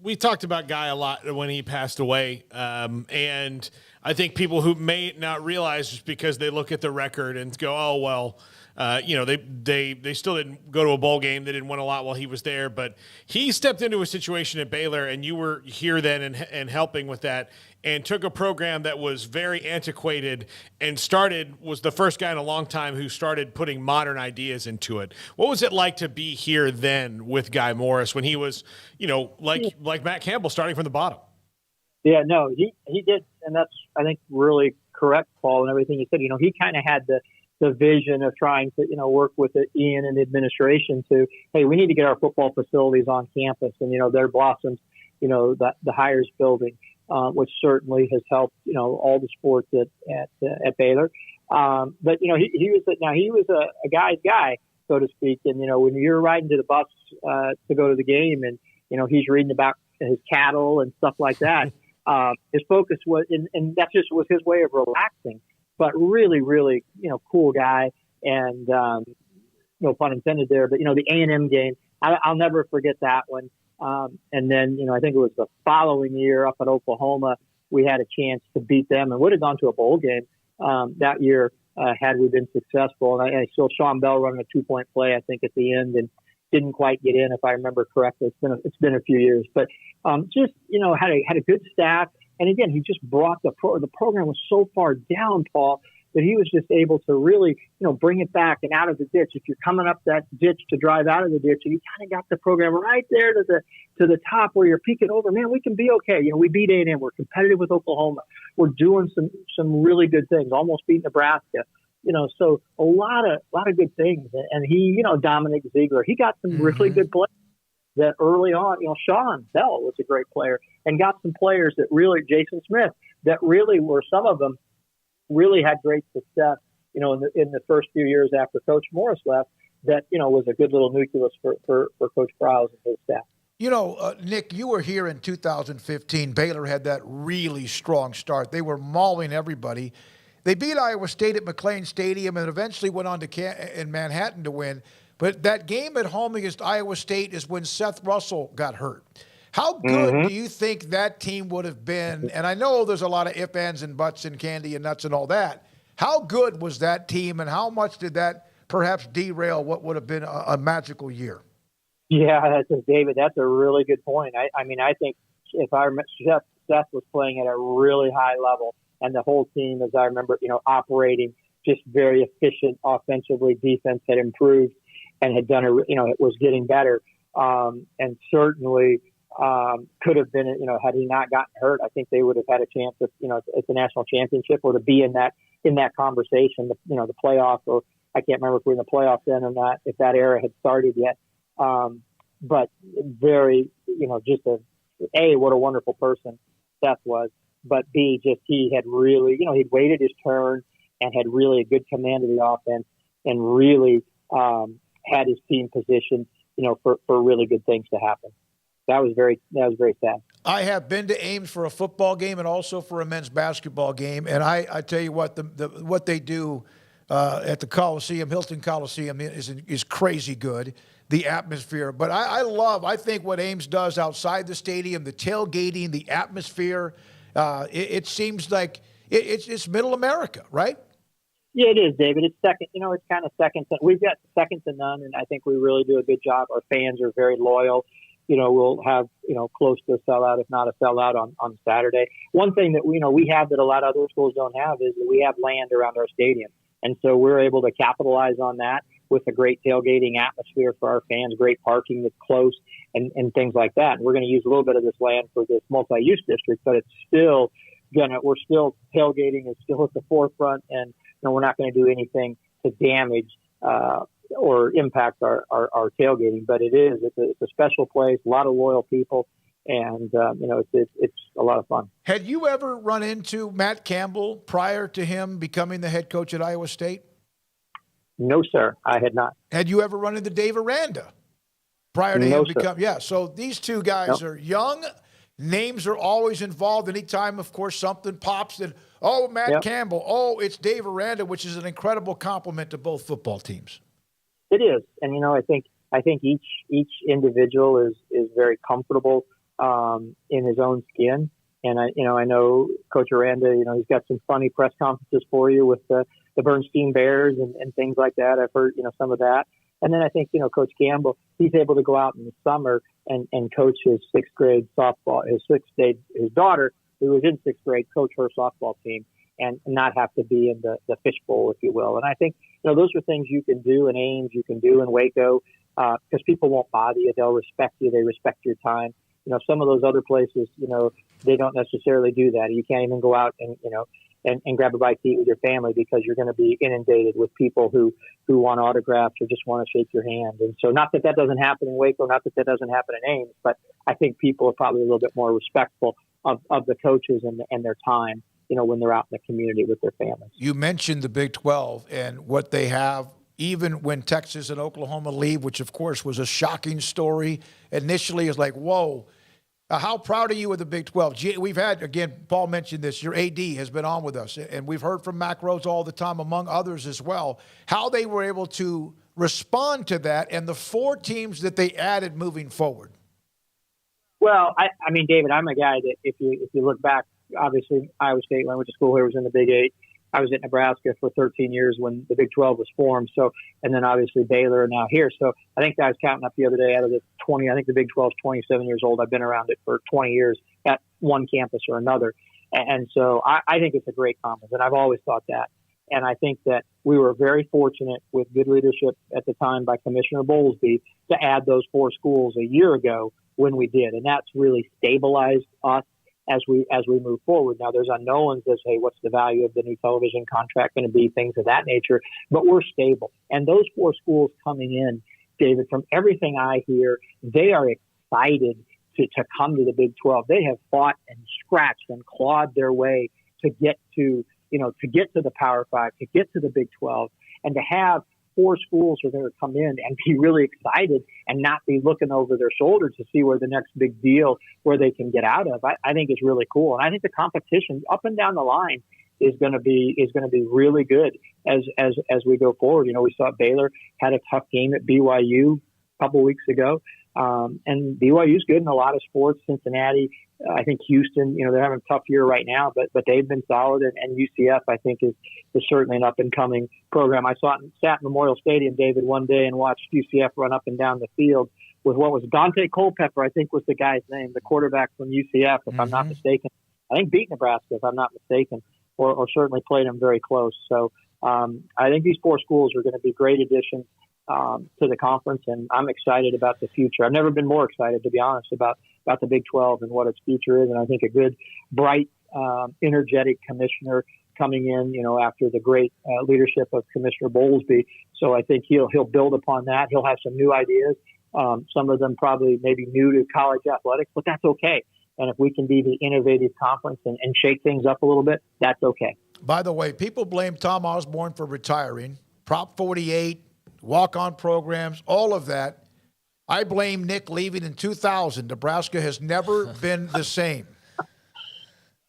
we talked about Guy a lot when he passed away, and I think people who may not realize just because they look at the record and go, oh well, they still didn't go to a bowl game, they didn't win a lot while he was there, but he stepped into a situation at Baylor, and you were here then and helping with that, and took a program that was very antiquated and was the first guy in a long time who started putting modern ideas into it. What was it like to be here then with Guy Morris when he was, like Matt Campbell, starting from the bottom? Yeah, no, he did, and that's, I think, really correct, Paul, and everything you said. He kind of had the vision of trying to, work with Ian and the administration to, hey, we need to get our football facilities on campus, and there blossomed, the Hires building, which certainly has helped, all the sports at Baylor. But he was a guy's guy, so to speak, and when you're riding to the bus to go to the game, and he's reading about his cattle and stuff like that. His focus was, and that just was his way of relaxing, but really, really, cool guy, and no pun intended there, but the A&M game, I'll never forget that one. And then, I think it was the following year up at Oklahoma, we had a chance to beat them and would have gone to a bowl game that year had we been successful. And I saw Sean Bell running a 2-point play, I think, at the end, and didn't quite get in, if I remember correctly. It's been a few years, but just had a good staff. And again, he just brought the program was so far down, Paul, that he was just able to really, bring it back and out of the ditch. If you're coming up that ditch to drive out of the ditch, and you kind of got the program right there to the top where you're peeking over, man, we can be okay. We beat A&M. We're competitive with Oklahoma. We're doing some really good things, almost beat Nebraska. So a lot of good things. And he, Dominic Ziegler, he got some really good players that early on, Sean Bell was a great player, and got some players that really, Jason Smith, that really were, some of them really had great success, in the first few years after Coach Morris left, that, was a good little nucleus for Coach Prowse and his staff. Nick, you were here in 2015. Baylor had that really strong start. They were mauling everybody. They beat Iowa State at McLean Stadium and eventually went on to in Manhattan to win. But that game at home against Iowa State is when Seth Russell got hurt. How good do you think that team would have been? And I know there's a lot of ifs, ands, and buts and candy and nuts and all that. How good was that team, and how much did that perhaps derail what would have been a magical year? Yeah, David, that's a really good point. I think if I remember, Seth was playing at a really high level, and the whole team, as I remember, operating just very efficient offensively. Defense had improved and had done it was getting better. And certainly could have been, had he not gotten hurt, I think they would have had a chance at the national championship, or to be in that conversation, the playoff, or I can't remember if we were in the playoff then or not, if that era had started yet. But very, just what a wonderful person Seth was, but B, just he had really, he'd waited his turn and had really a good command of the offense, and really had his team positioned, for really good things to happen. That was very sad. I have been to Ames for a football game and also for a men's basketball game, and I tell you what, what they do at the Coliseum, Hilton Coliseum, is crazy good. The atmosphere, but I think what Ames does outside the stadium, the tailgating, the atmosphere. It seems like it's Middle America, right? Yeah, it is, David. It's second. It's kind of second. We've got second to none, and I think we really do a good job. Our fans are very loyal. We'll have, close to a sellout, if not a sellout on Saturday. One thing that we have that a lot of other schools don't have is that we have land around our stadium. And so we're able to capitalize on that with a great tailgating atmosphere for our fans, great parking that's close, and things like that. And we're going to use a little bit of this land for this multi-use district, but it's still we're still tailgating is still at the forefront, and we're not going to do anything to damage or impact our tailgating. But it's a special place, a lot of loyal people, and it's a lot of fun. Had you ever run into Matt Campbell prior to him becoming the head coach at Iowa State? No, sir, I had not. Had you ever run into Dave Aranda prior to him becoming? Yeah, so these two guys are young. Names are always involved. Anytime, of course, something pops, that, Matt Campbell, it's Dave Aranda, which is an incredible compliment to both football teams. It is. And, I think I think each individual is very comfortable in his own skin. And I know Coach Aranda, he's got some funny press conferences for you with the Bernstein Bears and things like that. I've heard, some of that. And then I think, Coach Campbell, he's able to go out in the summer and coach his sixth grade softball, his daughter, who was in sixth grade, coach her softball team and not have to be in the fishbowl, if you will. And I think, those are things you can do in Ames, you can do in Waco, because people won't bother you. They'll respect you. They respect your time. Some of those other places, they don't necessarily do that. You can't even go out and grab a bite to eat with your family because you're going to be inundated with people who want autographs or just want to shake your hand. And so not that doesn't happen in Waco, not that doesn't happen in Ames, but I think people are probably a little bit more respectful of the coaches and their time, when they're out in the community with their families. You mentioned the Big 12 and what they have, even when Texas and Oklahoma leave, which of course was a shocking story. Initially, it's like, whoa. How proud are you of the Big 12? We've had, again, Paul mentioned this, your AD has been on with us, and we've heard from Mac Rhodes all the time, among others as well, how they were able to respond to that and the 4 teams that they added moving forward. Well, I mean, David, I'm a guy that if you look back, obviously Iowa State, when I went to school here, was in the Big 8. I was at Nebraska for 13 years when the Big 12 was formed. So, and then obviously Baylor and now here. So I think I was counting up the other day out of the 20, I think the Big 12 is 27 years old. I've been around it for 20 years at one campus or another. And so I think it's a great conference, and I've always thought that. And I think that we were very fortunate with good leadership at the time by Commissioner Bowlesby to add those 4 schools a year ago when we did. And that's really stabilized us as we move forward. Now there's unknowns as, hey, what's the value of the new television contract going to be, things of that nature, but we're stable. And those 4 schools coming in, David, from everything I hear, they are excited to come to the Big 12. They have fought and scratched and clawed their way to get to the Power 5, to get to the Big 12, and to have 4 schools are going to come in and be really excited and not be looking over their shoulder to see where the next big deal, where they can get out of. I think it's really cool. And I think the competition up and down the line is going to be really good as we go forward. We saw Baylor had a tough game at BYU a couple weeks ago. And BYU is good in a lot of sports. Cincinnati, I think Houston, they're having a tough year right now, but they've been solid. And UCF, I think, is certainly an up-and-coming program. I sat in Memorial Stadium, David, one day and watched UCF run up and down the field with what was Dante Culpepper, I think was the guy's name, the quarterback from UCF, if I'm not mistaken. I think beat Nebraska, if I'm not mistaken, or certainly played them very close. So I think these 4 schools are going to be great additions to the conference, and I'm excited about the future. I've never been more excited, to be honest, about the Big 12 and what its future is. And I think a good, bright, energetic commissioner coming in, after the great leadership of Commissioner Bowlesby. So I think he'll build upon that. He'll have some new ideas. Some of them probably maybe new to college athletics, but that's okay. And if we can be the innovative conference and shake things up a little bit, that's okay. By the way, people blame Tom Osborne for retiring. Prop 48, walk-on programs, all of that. I blame Nick leaving in 2000. Nebraska has never been the same.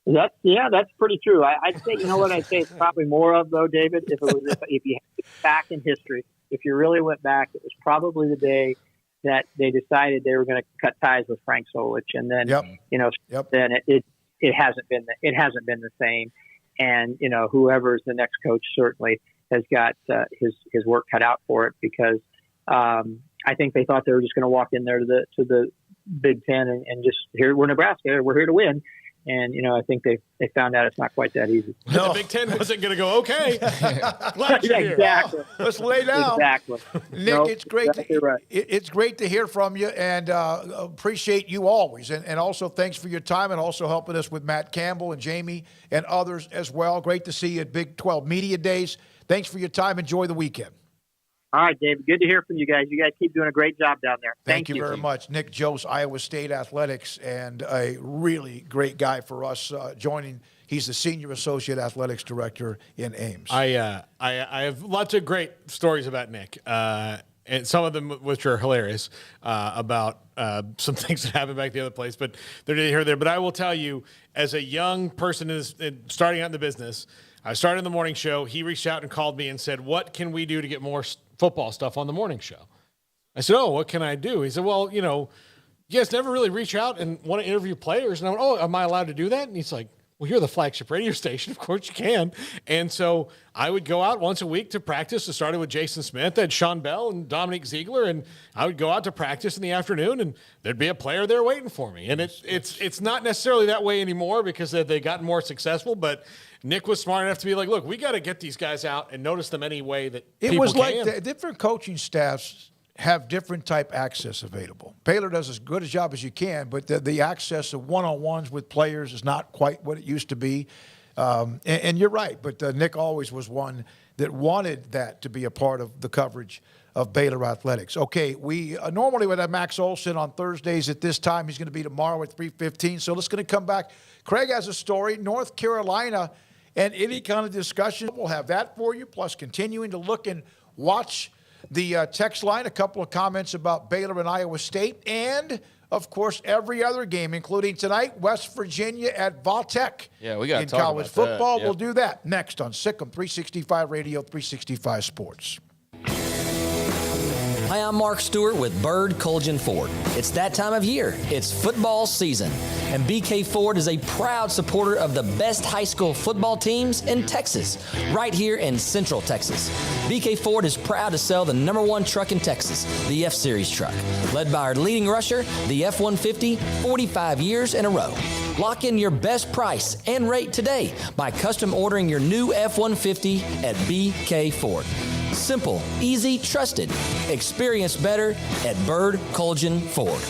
That's pretty true. I'd say, I'd say it's probably more of, though, David, if you back in history, if you really went back, it was probably the day that they decided they were going to cut ties with Frank Solich, and then then it hasn't been the same. And whoever's the next coach certainly has got his work cut out for it, because I think they thought they were just going to walk in there to the Big Ten and just, here we're Nebraska, we're here to win. And, I think they found out it's not quite that easy. No. The Big Ten wasn't going to go, okay. Glad you're here. Exactly. Let's lay down. Exactly. Nick, it's great. It's great to hear from you, and appreciate you always. And also thanks for your time, and also helping us with Matt Campbell and Jamie and others as well. Great to see you at Big 12 Media Days. Thanks for your time. Enjoy the weekend. All right, David. Good to hear from you guys. You guys keep doing a great job down there. Thank you very much. Nick Joos, Iowa State Athletics, and a really great guy for us joining. He's the Senior Associate Athletics Director in Ames. I have lots of great stories about Nick, and some of them which are hilarious about some things that happened back the other place, but they're neither here nor there. But I will tell you, as a young person starting out in the business, I started in the morning show. He reached out and called me and said, what can we do to get more football stuff on the morning show? I said, oh, what can I do? He said, well, you guys never really reach out and want to interview players. And I went, oh, am I allowed to do that? And he's like, well, you're the flagship radio station. Of course you can. And so I would go out once a week to practice. It started with Jason Smith and Sean Bell and Dominique Ziegler. And I would go out to practice in the afternoon, and there'd be a player there waiting for me. And it's not necessarily that way anymore because they gotten more successful. But Nick was smart enough to be like, look, we got to get these guys out and notice them any way that it was like the different coaching staffs have different type access available. Baylor does as good a job as you can, but the access of one-on-ones with players is not quite what it used to be. And you're right, but Nick always was one that wanted that to be a part of the coverage of Baylor athletics. Okay, we normally would have Max Olson on Thursdays at this time. He's going to be tomorrow at 3:15, so let's going to come back. Craig has a story, North Carolina, and any kind of discussion. We'll have that for you, plus continuing to look and watch the text line, a couple of comments about Baylor and Iowa State, and, of course, every other game, including tonight, West Virginia at Valtech. Yeah, we got to talk talk college about football. That. Yep. We'll do that next on Sikkim 365 Radio, 365 Sports. Hi, I'm Mark Stewart with Bird Colgan Ford. It's that time of year. It's football season. And BK Ford is a proud supporter of the best high school football teams in Texas, right here in Central Texas. BK Ford is proud to sell the #1 truck in Texas, the F-Series truck, led by our leading rusher, the F-150, 45 years in a row. Lock in your best price and rate today by custom ordering your new F-150 at BK Ford. Simple, easy, trusted. Experience better at Bird Colgan Ford.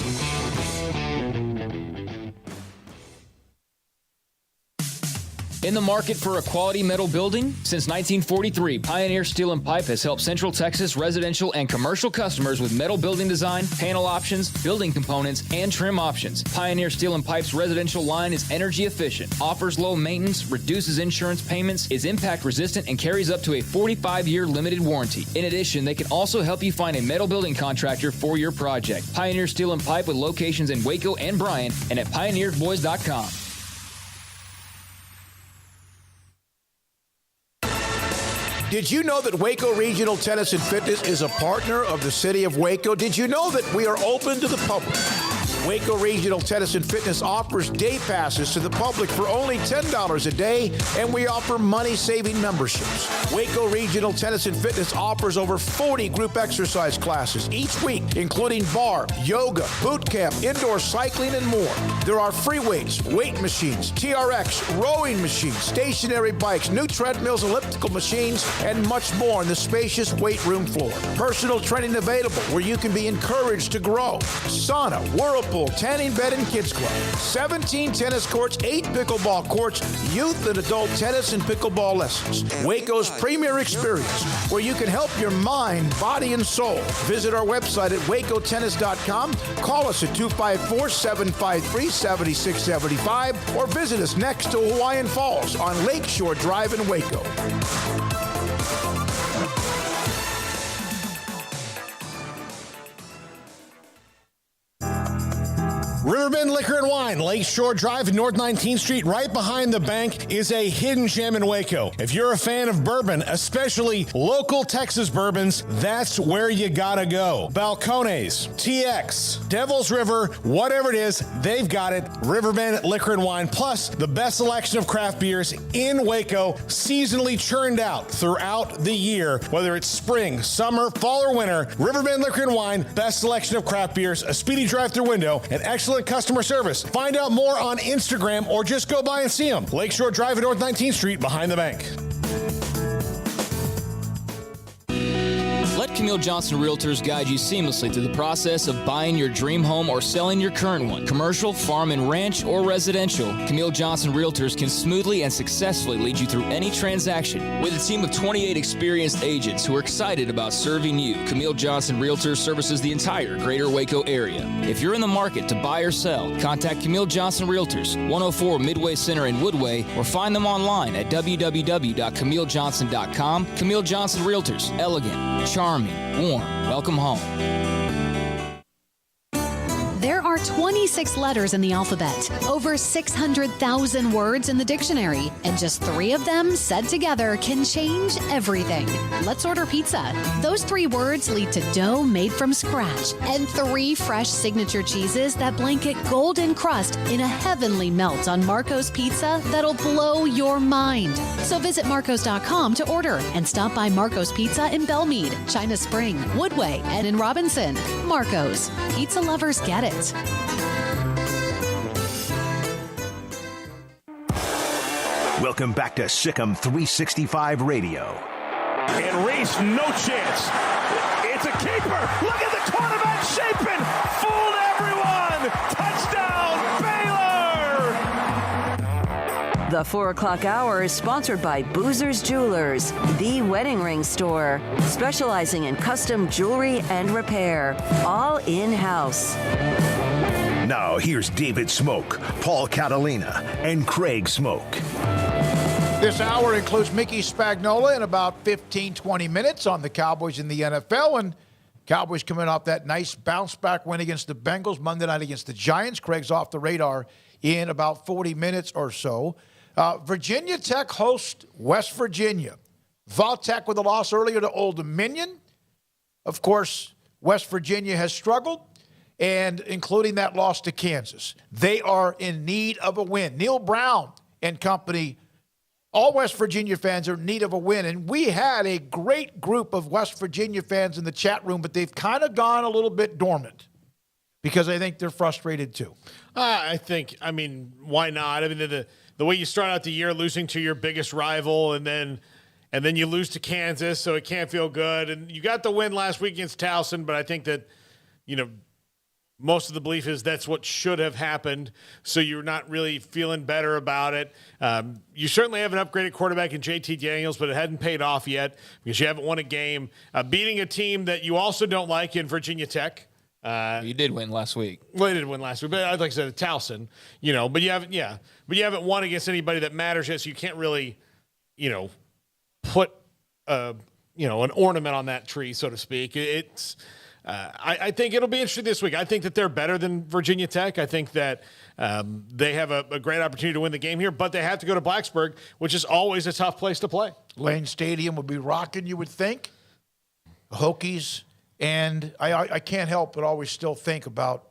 In the market for a quality metal building? Since 1943, Pioneer Steel & Pipe has helped Central Texas residential and commercial customers with metal building design, panel options, building components, and trim options. Pioneer Steel & Pipe's residential line is energy efficient, offers low maintenance, reduces insurance payments, is impact resistant, and carries up to a 45-year limited warranty. In addition, they can also help you find a metal building contractor for your project. Pioneer Steel & Pipe with locations in Waco and Bryan and at pioneersboys.com. Did you know that Waco Regional Tennis and Fitness is a partner of the City of Waco? Did you know that we are open to the public? Waco Regional Tennis and Fitness offers day passes to the public for only $10 a day, and we offer money-saving memberships. Waco Regional Tennis and Fitness offers over 40 group exercise classes each week, including bar, yoga, boot camp, indoor cycling, and more. There are free weights, weight machines, TRX, rowing machines, stationary bikes, new treadmills, elliptical machines, and much more on the spacious weight room floor. Personal training available where you can be encouraged to grow. Sauna, whirlpool, tanning bed and kids club, 17 tennis courts, 8 pickleball courts, youth and adult tennis and pickleball lessons. Waco's premier experience where you can help your mind, body, and soul. Visit our website at wacotennis.com. Call us at 254-753-7675 or visit us next to Hawaiian Falls on Lakeshore Drive in Waco. Riverbend Liquor and Wine, Lakeshore Drive and North 19th Street, right behind the bank, is a hidden gem in Waco. If you're a fan of bourbon, especially local Texas bourbons, that's where you gotta go. Balcones, TX, Devil's River, whatever it is, they've got it. Riverbend Liquor and Wine, plus the best selection of craft beers in Waco, seasonally churned out throughout the year. Whether it's spring, summer, fall, or winter, Riverbend Liquor and Wine, best selection of craft beers, a speedy drive-through window, and excellent customer service. Find out more on Instagram or just go by and see them. Lakeshore Drive at North 19th Street behind the bank. Let Camille Johnson Realtors guide you seamlessly through the process of buying your dream home or selling your current one. Commercial, farm and ranch, or residential, Camille Johnson Realtors can smoothly and successfully lead you through any transaction. With a team of 28 experienced agents who are excited about serving you, Camille Johnson Realtors services the entire greater Waco area. If you're in the market to buy or sell, contact Camille Johnson Realtors, 104 Midway Center in Woodway, or find them online at www.camillejohnson.com. Camille Johnson Realtors, elegant, charming, warm. Welcome home. There are 26 letters in the alphabet, over 600,000 words in the dictionary, and just 3 of them said together can change everything. Let's order pizza. Those 3 words lead to dough made from scratch and 3 fresh signature cheeses that blanket golden crust in a heavenly melt on Marco's Pizza that'll blow your mind. So visit marcos.com to order and stop by Marco's Pizza in Belmead, China Spring, Woodway, and in Robinson. Marco's. Pizza lovers get it. Welcome back to Sikkim 365 Radio. And Reese, no chance. It's a keeper. Look at the quarterback shaping. Fooled everyone. Touchdown, Baylor. The 4 o'clock hour is sponsored by Boozer's Jewelers, the wedding ring store, specializing in custom jewelry and repair, all in-house. Now here's David Smoak, Paul Catalina, and Craig Smoak. This hour includes Mickey Spagnola in about 15-20 minutes on the Cowboys in the NFL. And Cowboys coming off that nice bounce-back win against the Bengals Monday night against the Giants. Craig's off the radar in about 40 minutes or so. Virginia Tech hosts West Virginia. Val-Tech with a loss earlier to Old Dominion. Of course, West Virginia has struggled, and including that loss to Kansas. They are in need of a win. Neil Brown and company, all West Virginia fans are in need of a win. And we had a great group of West Virginia fans in the chat room, but they've kind of gone a little bit dormant because I think they're frustrated too. I mean, why not? I mean, the way you start out the year losing to your biggest rival and then you lose to Kansas, so it can't feel good. And you got the win last week against Towson, but I think that, most of the belief is that's what should have happened, so you're not really feeling better about it. You certainly have an upgraded quarterback in JT Daniels, but it hadn't paid off yet because you haven't won a game. Beating a team that you also don't like in Virginia Tech. You did win last week. Well, you did win last week, but like I said, at Towson, but you haven't won against anybody that matters yet, so you can't really, put, an ornament on that tree, so to speak. I think it'll be interesting this week. I think that they're better than Virginia Tech. I think that they have a great opportunity to win the game here, but they have to go to Blacksburg, which is always a tough place to play. Lane Stadium would be rocking, you would think. Hokies. And I can't help but always still think about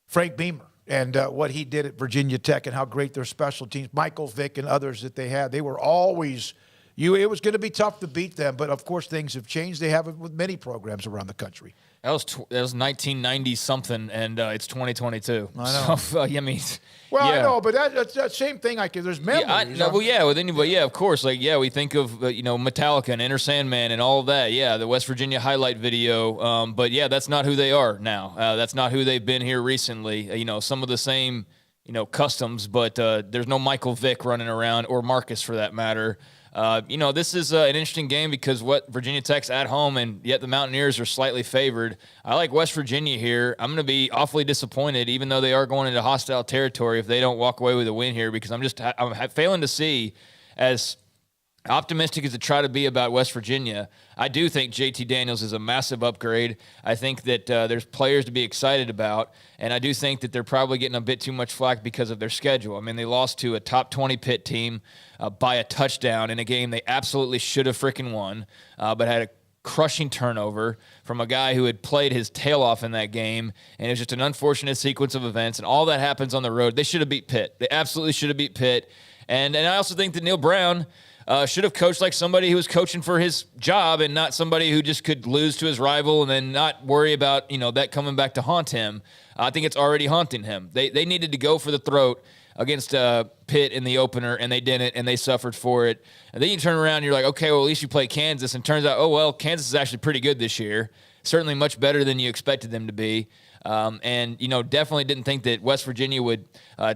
Frank Beamer and what he did at Virginia Tech and how great their special teams, Michael Vick and others that they had. They were always it was going to be tough to beat them, but of course things have changed. They have it with many programs around the country. That was 1990 something, and it's 2022. I know. So, I mean, I know, but that's that same thing. There's memories. Of course. We think of Metallica and Enter Sandman and all of that. Yeah, the West Virginia highlight video. But that's not who they are now. That's not who they've been here recently. Some of the same customs, but there's no Michael Vick running around, or Marcus for that matter. This is an interesting game because Virginia Tech's at home, and yet the Mountaineers are slightly favored. I like West Virginia here. I'm going to be awfully disappointed, even though they are going into hostile territory, if they don't walk away with a win here, because I'm failing to see, as optimistic as to try to be about West Virginia. I do think JT Daniels is a massive upgrade. I think that there's players to be excited about, and I do think that they're probably getting a bit too much flack because of their schedule. I mean, they lost to a top 20 Pitt team by a touchdown in a game they absolutely should have freaking won, but had a crushing turnover from a guy who had played his tail off in that game, and it was just an unfortunate sequence of events, and all that happens on the road. They should have beat Pitt. They absolutely should have beat Pitt, and I also think that Neil Brown should have coached like somebody who was coaching for his job and not somebody who just could lose to his rival and then not worry about, that coming back to haunt him. I think it's already haunting him. They needed to go for the throat against Pitt in the opener, and they didn't, and they suffered for it. And then you turn around and you're like, okay, well, at least you play Kansas. And turns out, Kansas is actually pretty good this year. Certainly much better than you expected them to be. And definitely didn't think that West Virginia would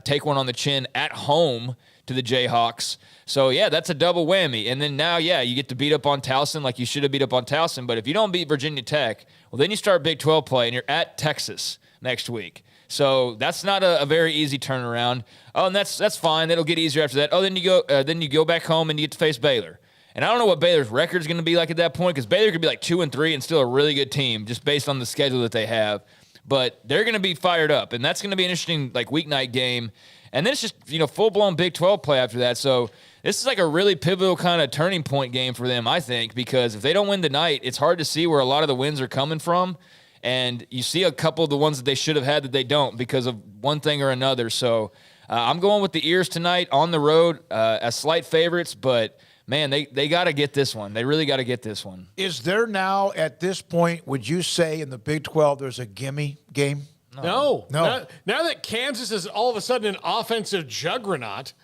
take one on the chin at home to the Jayhawks. So, that's a double whammy. And then now, you get to beat up on Towson like you should have beat up on Towson. But if you don't beat Virginia Tech, well, then you start Big 12 play, and you're at Texas next week. So that's not a very easy turnaround. Oh, and that's fine. That'll get easier after that. Oh, then you go back home and you get to face Baylor. And I don't know what Baylor's record is going to be like at that point, because Baylor could be like 2-3 and still a really good team just based on the schedule that they have. but they're going to be fired up, and that's going to be an interesting weeknight game. And then it's just full-blown Big 12 play after that. So this is a really pivotal kind of turning point game for them, I think, because if they don't win tonight, it's hard to see where a lot of the wins are coming from. And you see a couple of the ones that they should have had that they don't because of one thing or another. So I'm going with the Ears tonight on the road as slight favorites, but man, they got to get this one. They really got to get this one. Is there now, at this point, would you say in the Big 12 there's a gimme game? No. Now that Kansas is all of a sudden an offensive juggernaut,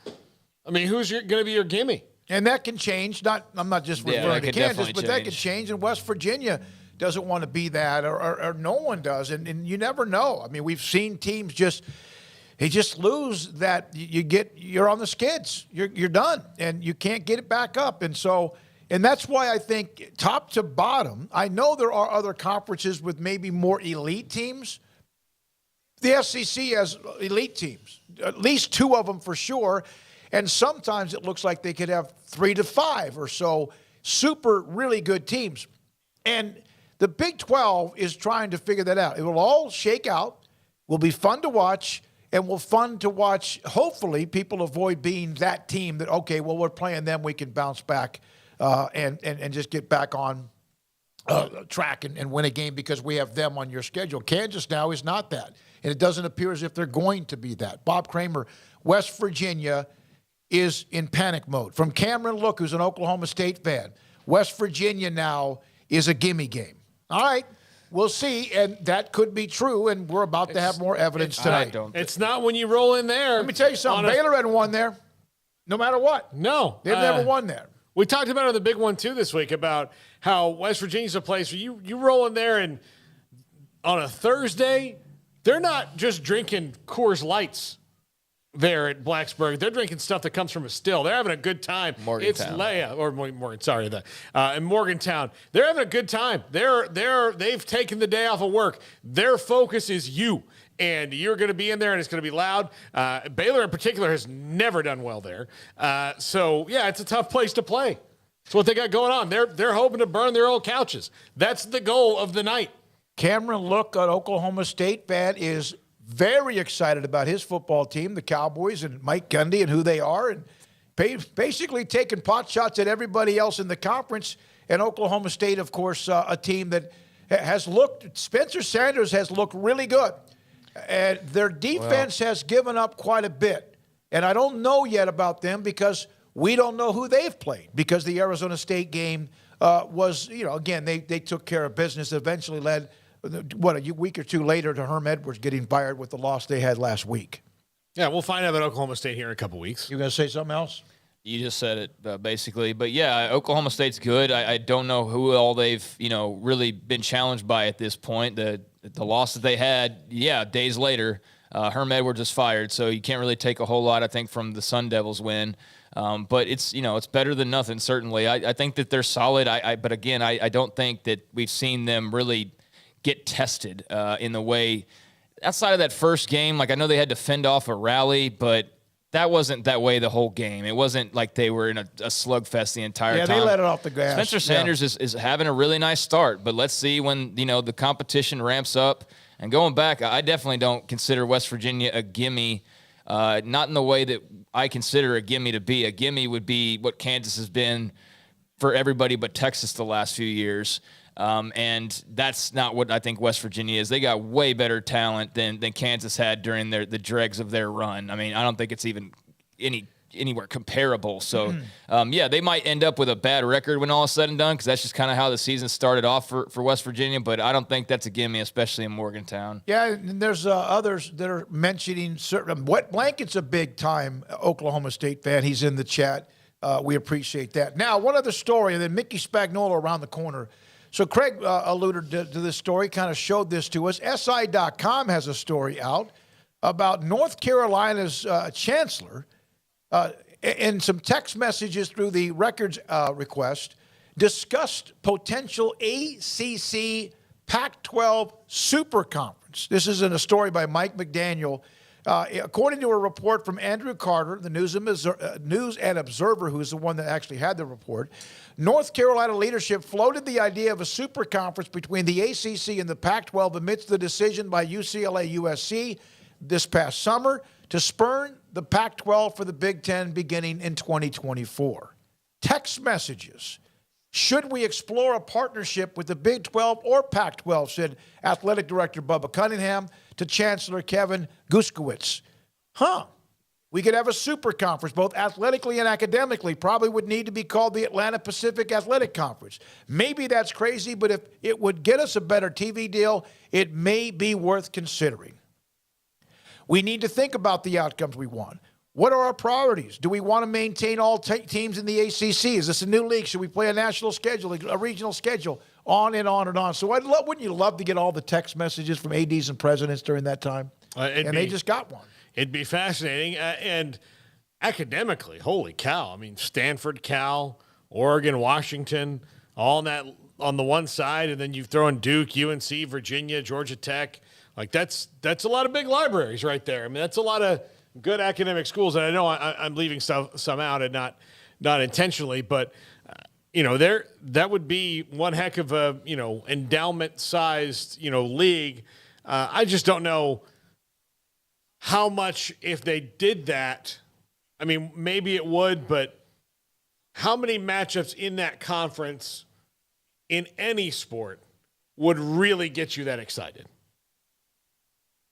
I mean, who's going to be your gimme? And that can change. I'm not just referring to Kansas, but that can change. And West Virginia doesn't want to be that, or no one does. And you never know. I mean, we've seen teams just lose that. You're on the skids. You're done, and you can't get it back up. And that's why I think top to bottom, I know there are other conferences with maybe more elite teams. The SEC has elite teams, at least 2 of them for sure. And sometimes it looks like they could have 3 to 5 or so super really good teams. And the Big 12 is trying to figure that out. It will all shake out, will be fun to watch, and will fun to watch. Hopefully people avoid being that team that, okay, well, we're playing them, we can bounce back and just get back on track and win a game because we have them on your schedule. Kansas now is not that. And it doesn't appear as if they're going to be that. Bob Kramer, West Virginia is in panic mode. From Cameron Look, who's an Oklahoma State fan, West Virginia now is a gimme game. All right, we'll see, and that could be true, and we're about to have more evidence tonight. It's not when you roll in there. Let me tell you something. Baylor hadn't won there, no matter what. No. They've never won there. We talked about it on the big one, too, this week, about how West Virginia's a place where you roll in there, and on a Thursday, they're not just drinking Coors Lights there at Blacksburg. They're drinking stuff that comes from a still. They're having a good time. Morgantown. In Morgantown. They're having a good time. They've taken the day off of work. Their focus is you. And you're going to be in there, and it's going to be loud. Baylor, in particular, has never done well there. It's a tough place to play. That's what they got going on. They're hoping to burn their old couches. That's the goal of the night. Cameron Look, an Oklahoma State fan, is very excited about his football team, the Cowboys, and Mike Gundy and who they are, and basically taking pot shots at everybody else in the conference. And Oklahoma State, of course, a team that has looked – Spencer Sanders has looked really good. And their defense has given up quite a bit. And I don't know yet about them because we don't know who they've played, because the Arizona State game was, again, they took care of business, eventually led – a week or two later to Herm Edwards getting fired with the loss they had last week. Yeah, we'll find out about Oklahoma State here in a couple weeks. You going to say something else? You just said it, basically. But, yeah, Oklahoma State's good. I don't know who all they've, really been challenged by at this point. The loss that they had, days later, Herm Edwards is fired, so you can't really take a whole lot, I think, from the Sun Devils win. But it's, it's better than nothing, certainly. I think that they're solid. But, again, I don't think that we've seen them really – get tested in the way outside of that first game. I know they had to fend off a rally, but that wasn't that way the whole game. It wasn't like they were in a slugfest the entire time. Yeah, they let it off the gas. Spencer Sanders is having a really nice start, but let's see when, the competition ramps up. And going back, I definitely don't consider West Virginia a gimme, not in the way that I consider a gimme to be. A gimme would be what Kansas has been for everybody but Texas the last few years. And that's not what I think West Virginia is. They got way better talent than Kansas had during the dregs of their run. I mean, I don't think it's even anywhere comparable. So, they might end up with a bad record when all is said and done, because that's just kind of how the season started off for West Virginia. But I don't think that's a gimme, especially in Morgantown. Yeah, and there's others that are mentioning certain. Wet Blanket's a big-time Oklahoma State fan. He's in the chat. We appreciate that. Now, one other story, and then Mickey Spagnola around the corner. So Craig alluded to this story, kind of showed this to us. SI.com has a story out about North Carolina's chancellor and some text messages through the records request discussed potential ACC Pac-12 Super Conference. This is in a story by Mike McDaniel According to a report from Andrew Carter, the News and Observer, who's the one that actually had the report, North Carolina leadership floated the idea of a super conference between the ACC and the Pac-12 amidst the decision by UCLA-USC this past summer to spurn the Pac-12 for the Big Ten beginning in 2024. Text messages. Should we explore a partnership with the Big 12 or Pac-12, said Athletic Director Bubba Cunningham to Chancellor Kevin Guskiewicz. We could have a super conference, both athletically and academically. Probably would need to be called the Atlanta Pacific Athletic Conference. Maybe that's crazy, but if it would get us a better TV deal, it may be worth considering. We need to think about the outcomes we want. What are our priorities? Do we want to maintain all teams in the ACC? Is this a new league? Should we play a national schedule, a regional schedule? On and on and on. So wouldn't you love to get all the text messages from ADs and presidents during that time? They just got one. It'd be fascinating. And academically, holy cow. I mean, Stanford, Cal, Oregon, Washington, all on the one side, and then you throw in Duke, UNC, Virginia, Georgia Tech. Like that's a lot of big libraries right there. I mean, that's a lot of good academic schools, and I know I'm leaving some out and not intentionally, but that would be one heck of a endowment-sized league. I just don't know how much if they did that. I mean, maybe it would, but how many matchups in that conference in any sport would really get you that excited?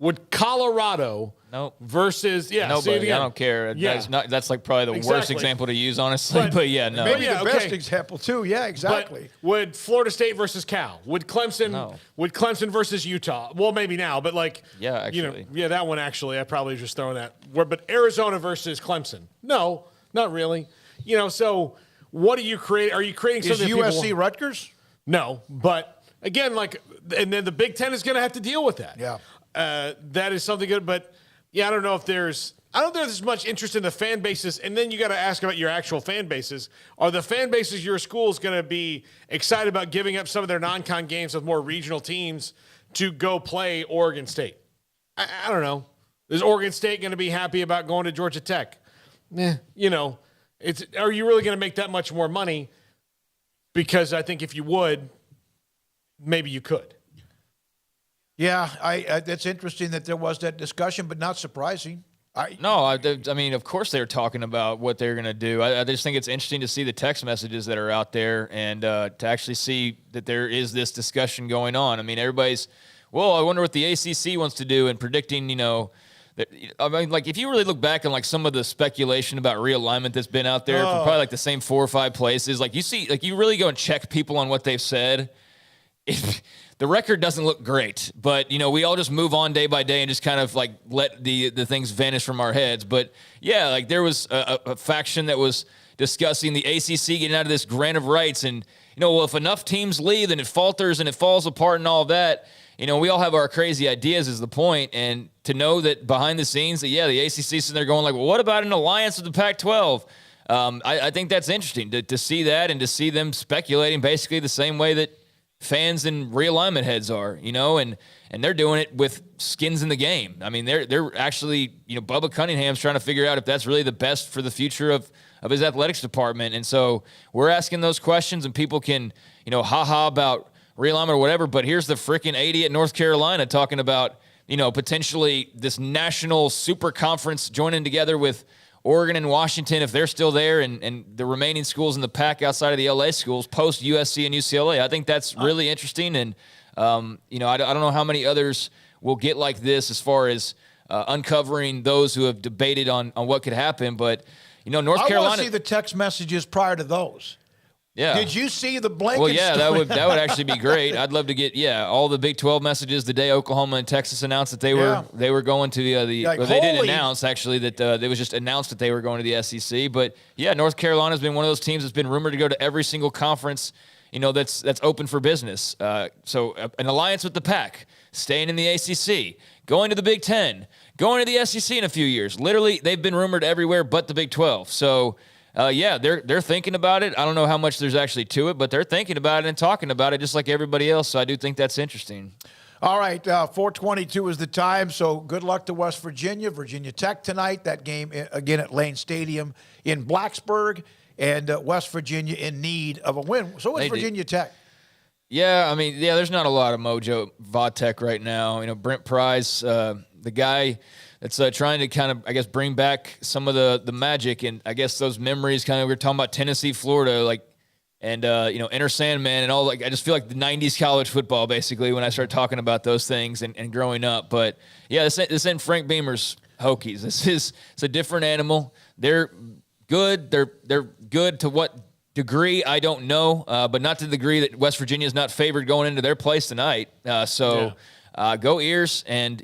Would Colorado versus nobody? I don't care. Yeah. That's like probably the worst example to use, honestly. But yeah, no. Maybe the best example too. Yeah, exactly. But would Florida State versus Cal? Would Clemson? No. Would Clemson versus Utah? Well, maybe now, but actually, that one actually, I probably just throwing that. But Arizona versus Clemson? No, not really. So what do you create? Are you creating something? Is USC Rutgers? No, but again, and then the Big Ten is going to have to deal with that. Yeah. That is something good, but I don't know if there's as much interest in the fan bases, and then you got to ask about your actual fan bases. Are the fan bases your schools going to be excited about giving up some of their non-con games with more regional teams to go play Oregon State? I don't know. Is Oregon State going to be happy about going to Georgia Tech? Are you really going to make that much more money? Because I think if you would, maybe you could. Yeah, that's interesting that there was that discussion, but not surprising. I mean, of course they're talking about what they're going to do. I just think it's interesting to see the text messages that are out there and to actually see that there is this discussion going on. I mean, everybody's, I wonder what the ACC wants to do and predicting, if you really look back on some of the speculation about realignment that's been out there from probably the same 4 or 5 places, you really go and check people on what they've said. The record doesn't look great, but, we all just move on day by day and just kind of let the things vanish from our heads. But yeah, there was a faction that was discussing the ACC getting out of this grant of rights. And, if enough teams leave, then it falters and it falls apart and all that. We all have our crazy ideas is the point. And to know that behind the scenes, the ACC sitting there going what about an alliance with the Pac-12? I think that's interesting to see that and to see them speculating basically the same way that fans and realignment heads are, and they're doing it with skins in the game. I mean, they're actually, Bubba Cunningham's trying to figure out if that's really the best for the future of his athletics department. And so we're asking those questions, and people can, ha-ha about realignment or whatever, but here's the freaking AD at North Carolina talking about, potentially this national super conference joining together with Oregon and Washington, if they're still there, and the remaining schools in the pack outside of the LA schools, post USC and UCLA. I think that's really interesting. And, I don't know how many others will get like this as far as uncovering those who have debated on what could happen. But, North Carolina. I want to see the text messages prior to those. Yeah. Did you see the blanket? Well, yeah, that would actually be great. I'd love to get all the Big 12 messages the day Oklahoma and Texas announced that they were going to they didn't announce actually that it was just announced that they were going to the SEC. But yeah, North Carolina has been one of those teams that's been rumored to go to every single conference that's open for business. So an alliance with the Pac, staying in the ACC, going to the Big 10, going to the SEC in a few years. Literally, they've been rumored everywhere but the Big 12. So. They're thinking about it. I don't know how much there's actually to it, but they're thinking about it and talking about it just like everybody else. So I do think that's interesting. All right, 4:22 is the time, so good luck to West Virginia. Virginia Tech tonight. That game, again, at Lane Stadium in Blacksburg, and West Virginia in need of a win. So is Virginia Tech. Yeah, I mean, there's not a lot of mojo Vodtech right now. You know, Brent Pryce, the guy that's trying to kind of, I guess, bring back some of the magic and I guess those memories. Kind of, we were talking about Tennessee, Florida, like, and Enter Sandman and all. Like, I just feel like the '90s college football basically when I start talking about those things and growing up. But yeah, this isn't Frank Beamer's Hokies. It's a different animal. They're good. They're good to what degree I don't know, but not to the degree that West Virginia is not favored going into their place tonight. Go Ears, and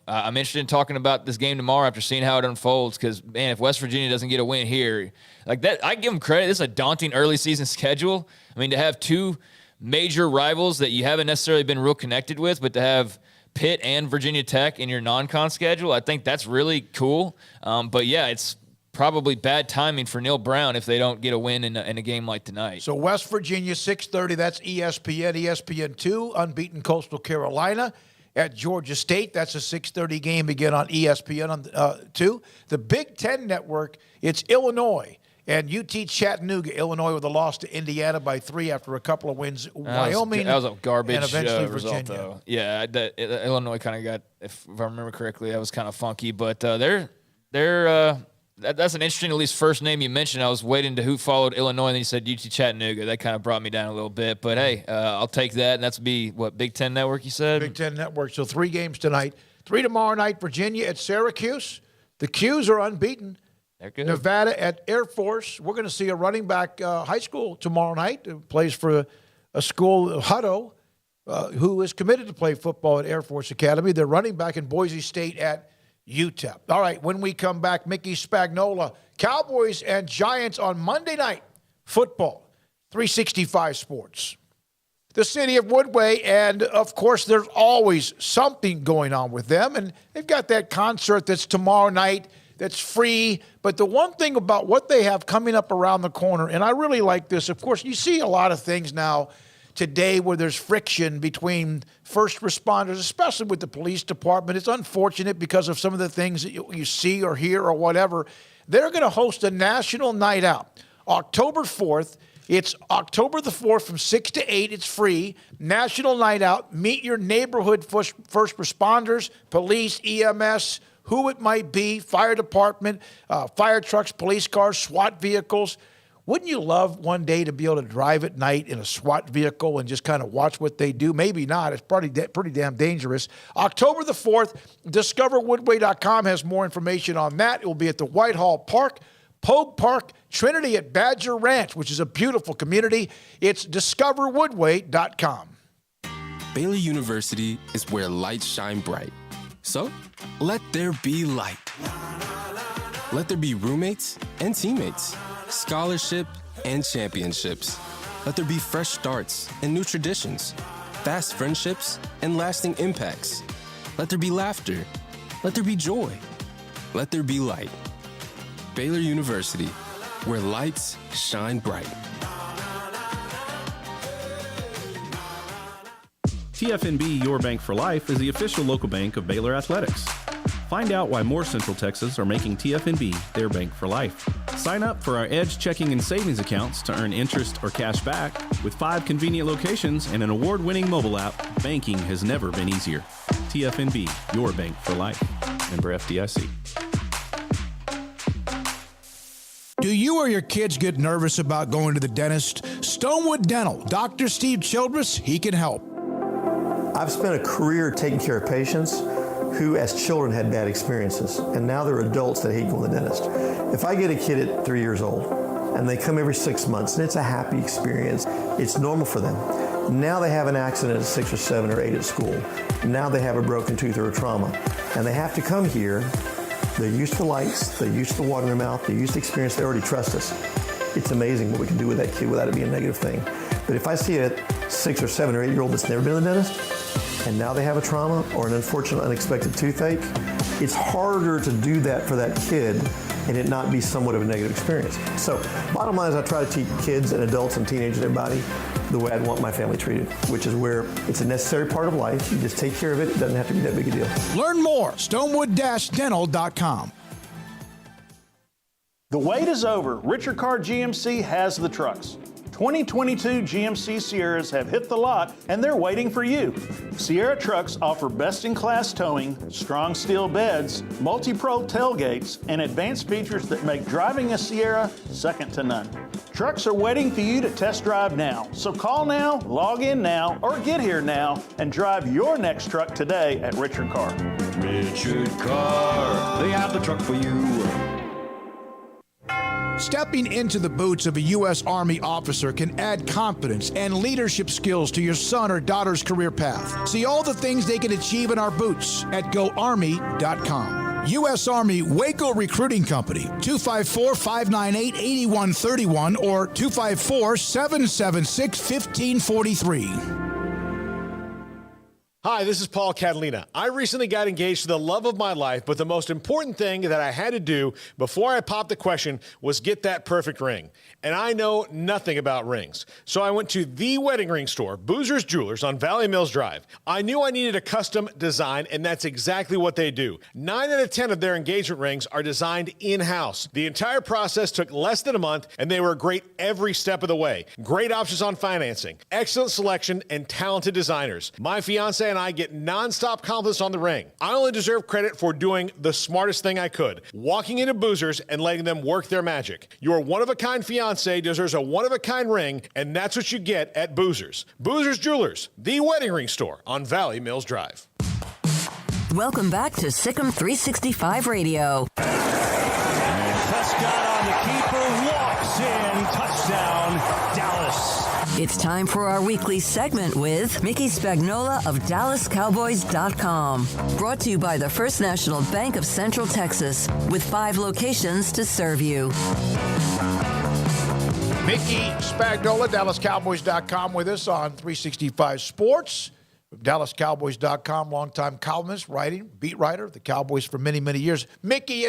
I'm interested in talking about this game tomorrow after seeing how it unfolds. Because man, if West Virginia doesn't get a win here, like that, I give them credit. This is a daunting early season schedule. I mean, to have two major rivals that you haven't necessarily been real connected with, but to have Pitt and Virginia Tech in your non-con schedule, I think that's really cool. But yeah, it's probably bad timing for Neil Brown if they don't get a win in a game like tonight. So West Virginia, 6:30, that's ESPN. ESPN2, unbeaten Coastal Carolina at Georgia State. That's a 6:30 game again on ESPN2. The Big Ten Network, it's Illinois and UT Chattanooga. Illinois with a loss to Indiana by 3 after a couple of wins. Wyoming. That was a garbage and eventually result, Virginia. though. Yeah, Illinois kind of got, if I remember correctly, that was kind of funky. But that's an interesting, at least, first name you mentioned. I was waiting to who followed Illinois, and then you said UT Chattanooga. That kind of brought me down a little bit. But, hey, I'll take that. And that's Big Ten Network, you said? Big Ten Network. So 3 games tonight. 3 tomorrow night, Virginia at Syracuse. The Qs are unbeaten. They're good. Nevada at Air Force. We're going to see a running back high school tomorrow night who plays for a school, Hutto, who is committed to play football at Air Force Academy. They're running back in Boise State at UTEP. All right, when we come back, Mickey Spagnola, Cowboys and Giants on Monday night football, 365 Sports. The city of Woodway, and of course, there's always something going on with them, and they've got that concert that's tomorrow night that's free. But the one thing about what they have coming up around the corner, and I really like this, of course, you see a lot of things now today where there's friction between first responders, especially with the police department. It's unfortunate because of some of the things that you see or hear or whatever. They're going to host a national night out October 4th. It's October the 4th from 6 to 8. It's free. National night out. Meet your neighborhood first responders, police, EMS, who it might be, fire department, fire trucks, police cars, SWAT vehicles. Wouldn't you love one day to be able to drive at night in a SWAT vehicle and just kind of watch what they do? Maybe not. It's pretty damn dangerous. October the 4th, DiscoverWoodway.com has more information on that. It will be at the Whitehall Park, Pogue Park, Trinity at Badger Ranch, which is a beautiful community. It's DiscoverWoodway.com. Baylor University is where lights shine bright. So, let there be light. Let there be roommates and teammates, scholarship and championships. Let there be fresh starts and new traditions, fast friendships and lasting impacts. Let there be laughter. Let there be joy. Let there be light. Baylor University, where lights shine bright. TFNB Your Bank for Life is the official local bank of Baylor Athletics. Find out why more Central Texas are making TFNB their bank for life. Sign up for our Edge checking and savings accounts to earn interest or cash back. With 5 convenient locations and an award-winning mobile app, banking has never been easier. TFNB, your bank for life. Member FDIC. Do you or your kids get nervous about going to the dentist? Stonewood Dental, Dr. Steve Childress, he can help. I've spent a career taking care of patients who as children had bad experiences, and now they're adults that hate going to the dentist. If I get a kid at 3 years old and they come every 6 months and it's a happy experience, it's normal for them. Now they have an accident at 6 or 7 or 8 at school. Now they have a broken tooth or a trauma, and they have to come here. They're used to lights, they're used to the water in their mouth, they're used to experience, they already trust us. It's amazing what we can do with that kid without it being a negative thing. But if I see a 6 or 7 or 8 year old that's never been to the dentist, and now they have a trauma or an unfortunate unexpected toothache, it's harder to do that for that kid and it not be somewhat of a negative experience. So bottom line is I try to teach kids and adults and teenagers and everybody the way I'd want my family treated, which is where it's a necessary part of life. You just take care of it. It doesn't have to be that big a deal. Learn more, stonewood-dental.com. The wait is over. Richard Carr GMC has the trucks. 2022 GMC Sierras have hit the lot, and they're waiting for you. Sierra trucks offer best-in-class towing, strong steel beds, multi-pro tailgates, and advanced features that make driving a Sierra second to none. Trucks are waiting for you to test drive now. So call now, log in now, or get here now and drive your next truck today at Richard Carr. Richard Carr, they have the truck for you. Stepping into the boots of a U.S. Army officer can add confidence and leadership skills to your son or daughter's career path. See all the things they can achieve in our boots at GoArmy.com. U.S. Army Waco Recruiting Company, 254-598-8131 or 254-776-1543. Hi, this is Paul Catalina. I recently got engaged to the love of my life, but the most important thing that I had to do before I popped the question was get that perfect ring. And I know nothing about rings. So I went to the wedding ring store, Boozer's Jewelers on Valley Mills Drive. I knew I needed a custom design, and that's exactly what they do. 9 out of 10 of their engagement rings are designed in-house. The entire process took less than a month, and they were great every step of the way. Great options on financing, excellent selection, and talented designers. My fiance and I get nonstop compliments on the ring. I only deserve credit for doing the smartest thing I could, walking into Boozer's and letting them work their magic. Your one-of-a-kind fiance deserves a one-of-a-kind ring, and that's what you get at Boozer's. Boozer's Jewelers, the wedding ring store on Valley Mills Drive. Welcome back to Sikkim 365 Radio. And Prescott on the keeper, walks in, touchdown, Dallas. It's time for our weekly segment with Mickey Spagnola of DallasCowboys.com. Brought to you by the First National Bank of Central Texas, with 5 locations to serve you. Mickey Spagnola, DallasCowboys.com, with us on 365 Sports. DallasCowboys.com, longtime columnist, beat writer of the Cowboys for many, many years. Mickey,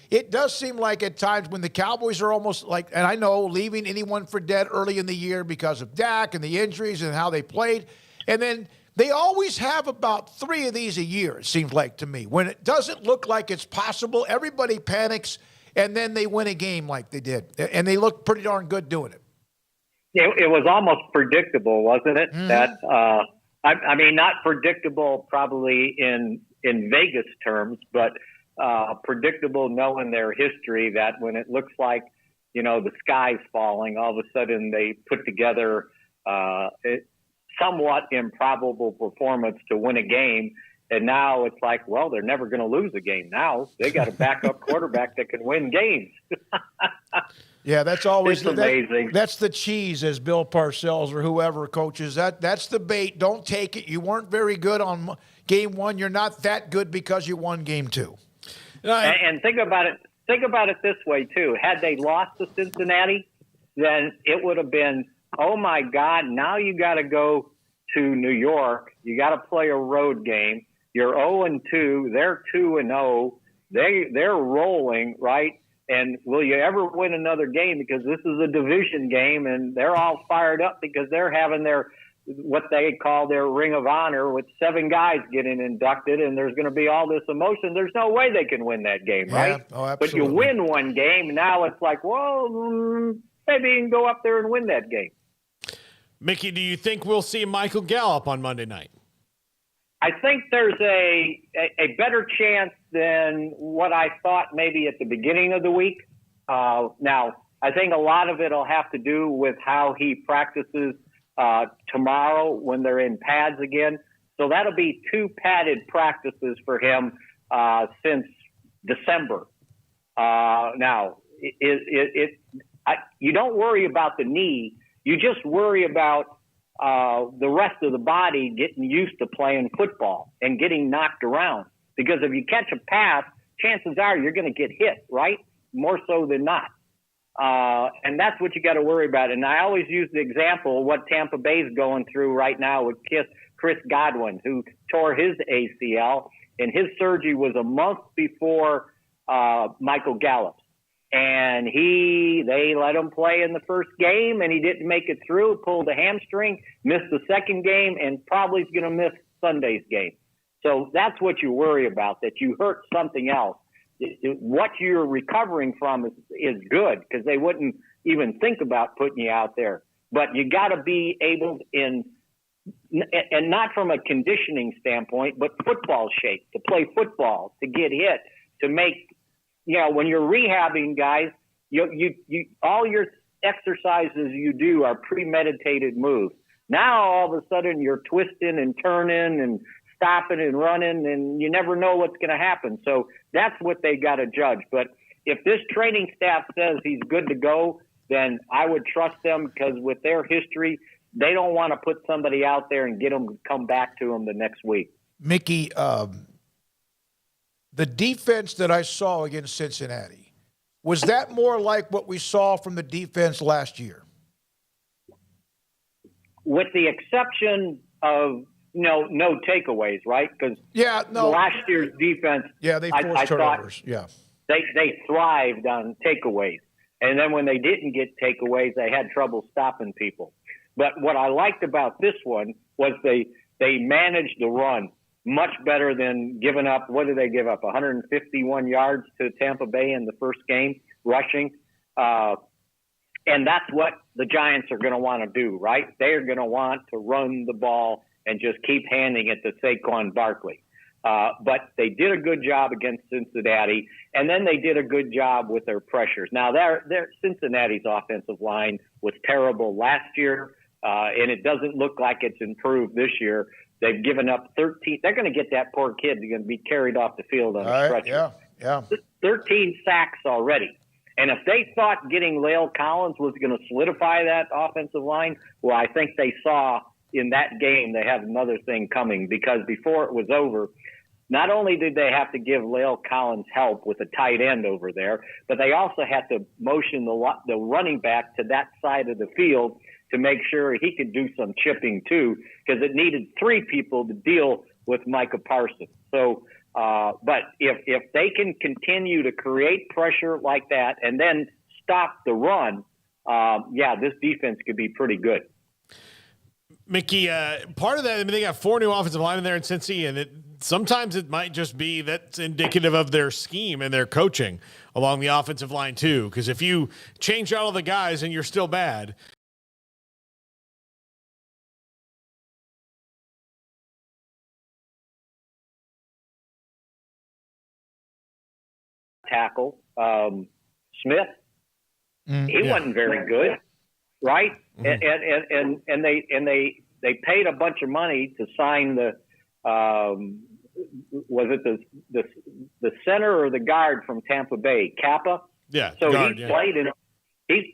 it does seem like at times when the Cowboys are almost like, and I know, leaving anyone for dead early in the year because of Dak and the injuries and how they played. And then they always have about 3 of these a year, it seems like to me. When it doesn't look like it's possible, everybody panics, and then they win a game like they did. And they look pretty darn good doing it. It was almost predictable, wasn't it? Mm-hmm. That I mean, not predictable probably in Vegas terms, but predictable knowing their history, that when it looks like, the sky's falling, all of a sudden they put together somewhat improbable performance to win a game. And now it's like, well, they're never going to lose a game. Now they got a backup quarterback that can win games. Yeah, that's always amazing. That's the cheese, as Bill Parcells or whoever coaches. That's the bait. Don't take it. You weren't very good on game 1. You're not that good because you won game 2. And think about it. Think about it this way too. Had they lost to Cincinnati, then it would have been, oh my God! Now you got to go to New York. You got to play a road game. You're 0-2. They're 2-0. They're rolling, right? And will you ever win another game? Because this is a division game, and they're all fired up because they're having their what they call their Ring of Honor with 7 guys getting inducted, and there's going to be all this emotion. There's no way they can win that game, right? Oh, absolutely. But you win one game, now it's like, well, maybe you can go up there and win that game. Mickey, do you think we'll see Michael Gallup on Monday night? I think there's a better chance than what I thought maybe at the beginning of the week. Now, I think a lot of it will have to do with how he practices tomorrow when they're in pads again. So that'll be 2 padded practices for him since December. Now, you don't worry about the knee. You just worry about the rest of the body getting used to playing football and getting knocked around. Because if you catch a pass, chances are you're going to get hit, right? More so than not. And that's what you got to worry about. And I always use the example of what Tampa Bay's going through right now with Chris Godwin, who tore his ACL, and his surgery was a month before Michael Gallup's. And they let him play in the first game, and he didn't make it through, pulled a hamstring, missed the second game, and probably is going to miss Sunday's game. So that's what you worry about, that you hurt something else. What you're recovering from is good, because they wouldn't even think about putting you out there. But you got to be able and not from a conditioning standpoint, but football shape, to play football, to get hit, to make, when you're rehabbing guys, you all your exercises you do are premeditated moves. Now all of a sudden you're twisting and turning and stopping and running, and you never know what's going to happen. So that's what they got to judge. But if this training staff says he's good to go, then I would trust them, because with their history, they don't want to put somebody out there and get them to come back to them the next week. Mickey, the defense that I saw against Cincinnati, was that more like what we saw from the defense last year? With the exception of no takeaways, right? Because last year's defense, they forced turnovers. They thrived on takeaways, and then when they didn't get takeaways, they had trouble stopping people. But what I liked about this one was they managed the run much better than giving up. What did they give up? 151 yards to Tampa Bay in the first game, rushing. And that's what the Giants are going to want to do, right? They're going to want to run the ball and just keep handing it to Saquon Barkley. But they did a good job against Cincinnati, and then they did a good job with their pressures. Now, Cincinnati's offensive line was terrible last year, and it doesn't look like it's improved this year. They've given up 13. They're going to get that poor kid. They're going to be carried off the field on a stretcher. 13 sacks already. And if they thought getting La'el Collins was going to solidify that offensive line, well, I think they saw in that game they have another thing coming, because before it was over, not only did they have to give La'el Collins help with a tight end over there, but they also had to motion the running back to that side of the field to make sure he could do some chipping too, because it needed 3 people to deal with Micah Parsons. So, but if they can continue to create pressure like that and then stop the run, this defense could be pretty good. Mickey, part of that, they got 4 new offensive linemen there in Cincy, and sometimes it might just be that's indicative of their scheme and their coaching along the offensive line too, because if you change all of the guys and you're still bad, tackle Smith, he wasn't very good, right? And they paid a bunch of money to sign the was it the center or the guard from Tampa Bay, Kappa? Yeah. So guard, he's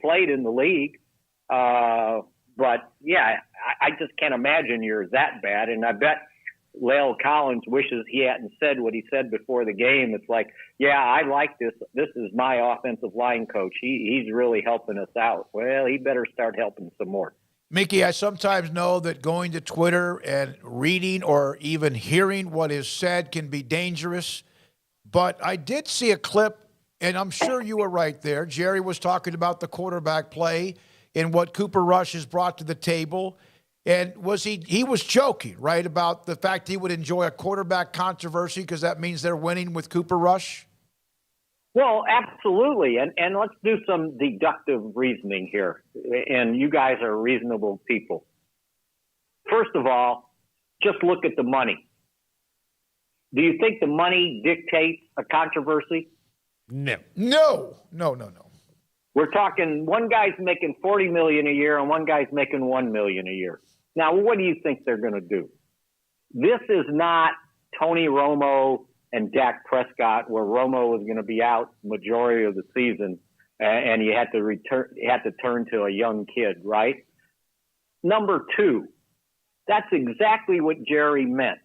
played in the league, but I just can't imagine you're that bad, and I bet La'el Collins wishes he hadn't said what he said before the game. It's like, I like this. This is my offensive line coach. He's really helping us out. Well, he better start helping some more. Mickey, I sometimes know that going to Twitter and reading or even hearing what is said can be dangerous, but I did see a clip, and I'm sure you were right there. Jerry was talking about the quarterback play and what Cooper Rush has brought to the table. And he was joking, right, about the fact he would enjoy a quarterback controversy because that means they're winning with Cooper Rush? Well, absolutely. And let's do some deductive reasoning here. And you guys are reasonable people. First of all, just look at the money. Do you think the money dictates a controversy? No. We're talking one guy's making $40 million a year and one guy's making $1 million a year. Now, what do you think they're going to do? This is not Tony Romo and Dak Prescott, where Romo was going to be out majority of the season, and you had to turn to a young kid, right? Number 2, that's exactly what Jerry meant.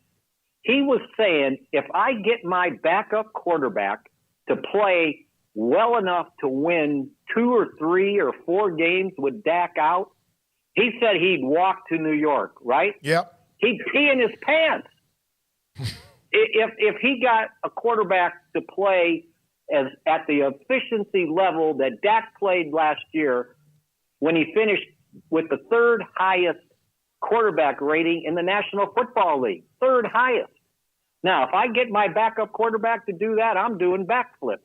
He was saying, if I get my backup quarterback to play well enough to win 2 or 3 or 4 games with Dak out, he said he'd walk to New York, right? Yep. He'd pee in his pants. If he got a quarterback to play as at the efficiency level that Dak played last year when he finished with the third highest quarterback rating in the National Football League. Third highest. Now, if I get my backup quarterback to do that, I'm doing backflips.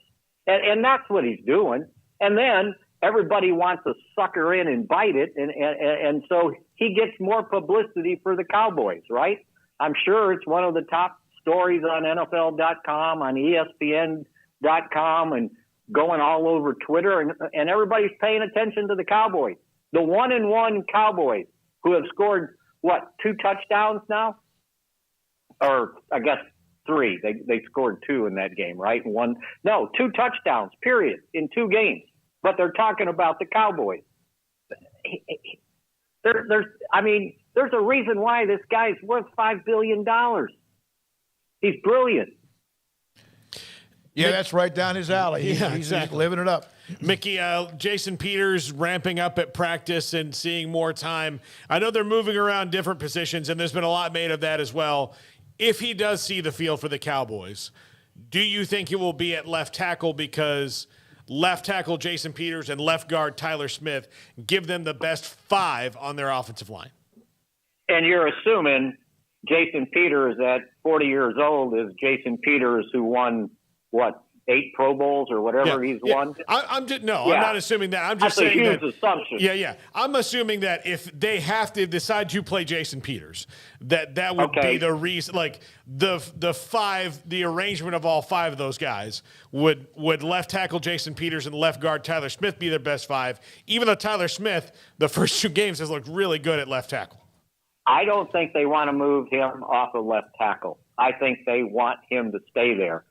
And that's what he's doing. And then everybody wants to sucker in and bite it. And so he gets more publicity for the Cowboys, right? I'm sure it's one of the top stories on NFL.com, on ESPN.com, and going all over Twitter. And everybody's paying attention to the Cowboys. The 1-1 Cowboys, who have scored, 2 touchdowns now? Or I guess 3. They scored 2 in that game, right? 2 touchdowns, period, in 2 games. But they're talking about the Cowboys. There's a reason why this guy's worth $5 billion. He's brilliant. Yeah, that's right down his alley. He's exactly. living it up. Mickey, Jason Peters ramping up at practice and seeing more time. I know they're moving around different positions, and there's been a lot made of that as well. If he does see the field for the Cowboys, do you think it will be at left tackle because left tackle Jason Peters and left guard Tyler Smith give them the best 5 on their offensive line? And you're assuming Jason Peters at 40 years old is Jason Peters who won, 8 Pro Bowls or whatever he's won? I'm not assuming that. I'm just saying that's a huge assumption. Yeah. I'm assuming that if they have to decide to play Jason Peters, that would be the reason. Like the 5, the arrangement of all 5 of those guys would left tackle Jason Peters and left guard Tyler Smith be their best 5. Even though Tyler Smith, the first 2 games, has looked really good at left tackle. I don't think they want to move him off of left tackle. I think they want him to stay there.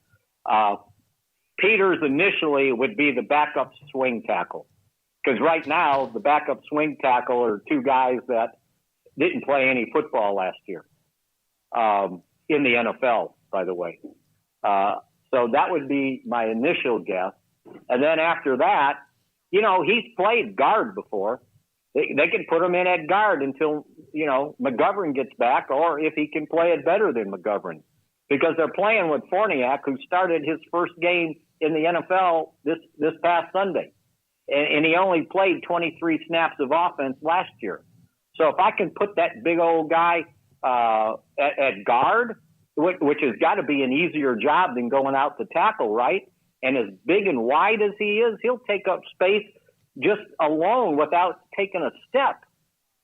Peters initially would be the backup swing tackle because right now the backup swing tackle are 2 guys that didn't play any football last year in the NFL, by the way. So that would be my initial guess. And then after that, he's played guard before. They can put him in at guard until, McGovern gets back, or if he can play it better than McGovern. Because they're playing with Forniak, who started his first game in the NFL this past Sunday. And he only played 23 snaps of offense last year. So if I can put that big old guy at guard, which has got to be an easier job than going out to tackle, right? And as big and wide as he is, he'll take up space just alone without taking a step.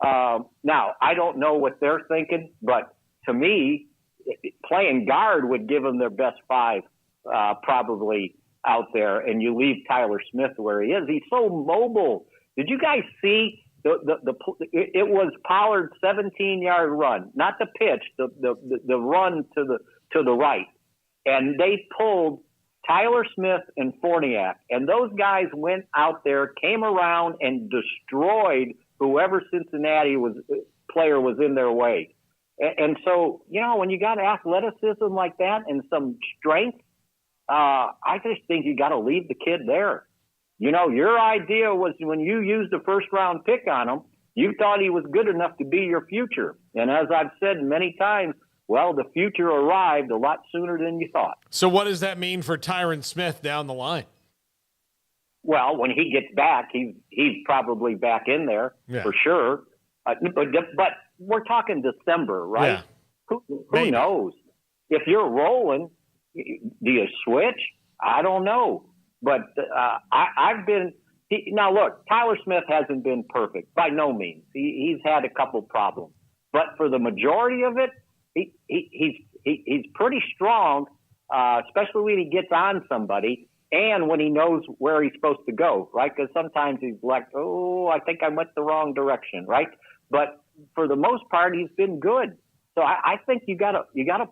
Now, I don't know what they're thinking, but to me, playing guard would give them their best 5 probably out there, and you leave Tyler Smith where he is. He's so mobile. Did you guys see it was Pollard's 17-yard run, not the pitch, the run to the right, and they pulled Tyler Smith and Forniak, and those guys went out there, came around, and destroyed whoever Cincinnati player was in their way. And so, when you got athleticism like that and some strength, I just think you got to leave the kid there. Your idea was when you used the first-round pick on him, you thought he was good enough to be your future. And as I've said many times, well, the future arrived a lot sooner than you thought. So what does that mean for Tyron Smith down the line? Well, when he gets back, he's probably back in there for sure. But we're talking December, right? Yeah. Who knows? If you're rolling, do you switch? I don't know. But I've been – now, look, Tyler Smith hasn't been perfect by no means. He's had a couple problems. But for the majority of it, he's pretty strong, especially when he gets on somebody and when he knows where he's supposed to go, right? Because sometimes he's like, I think I went the wrong direction, right? But for the most part, he's been good. So I think you gotta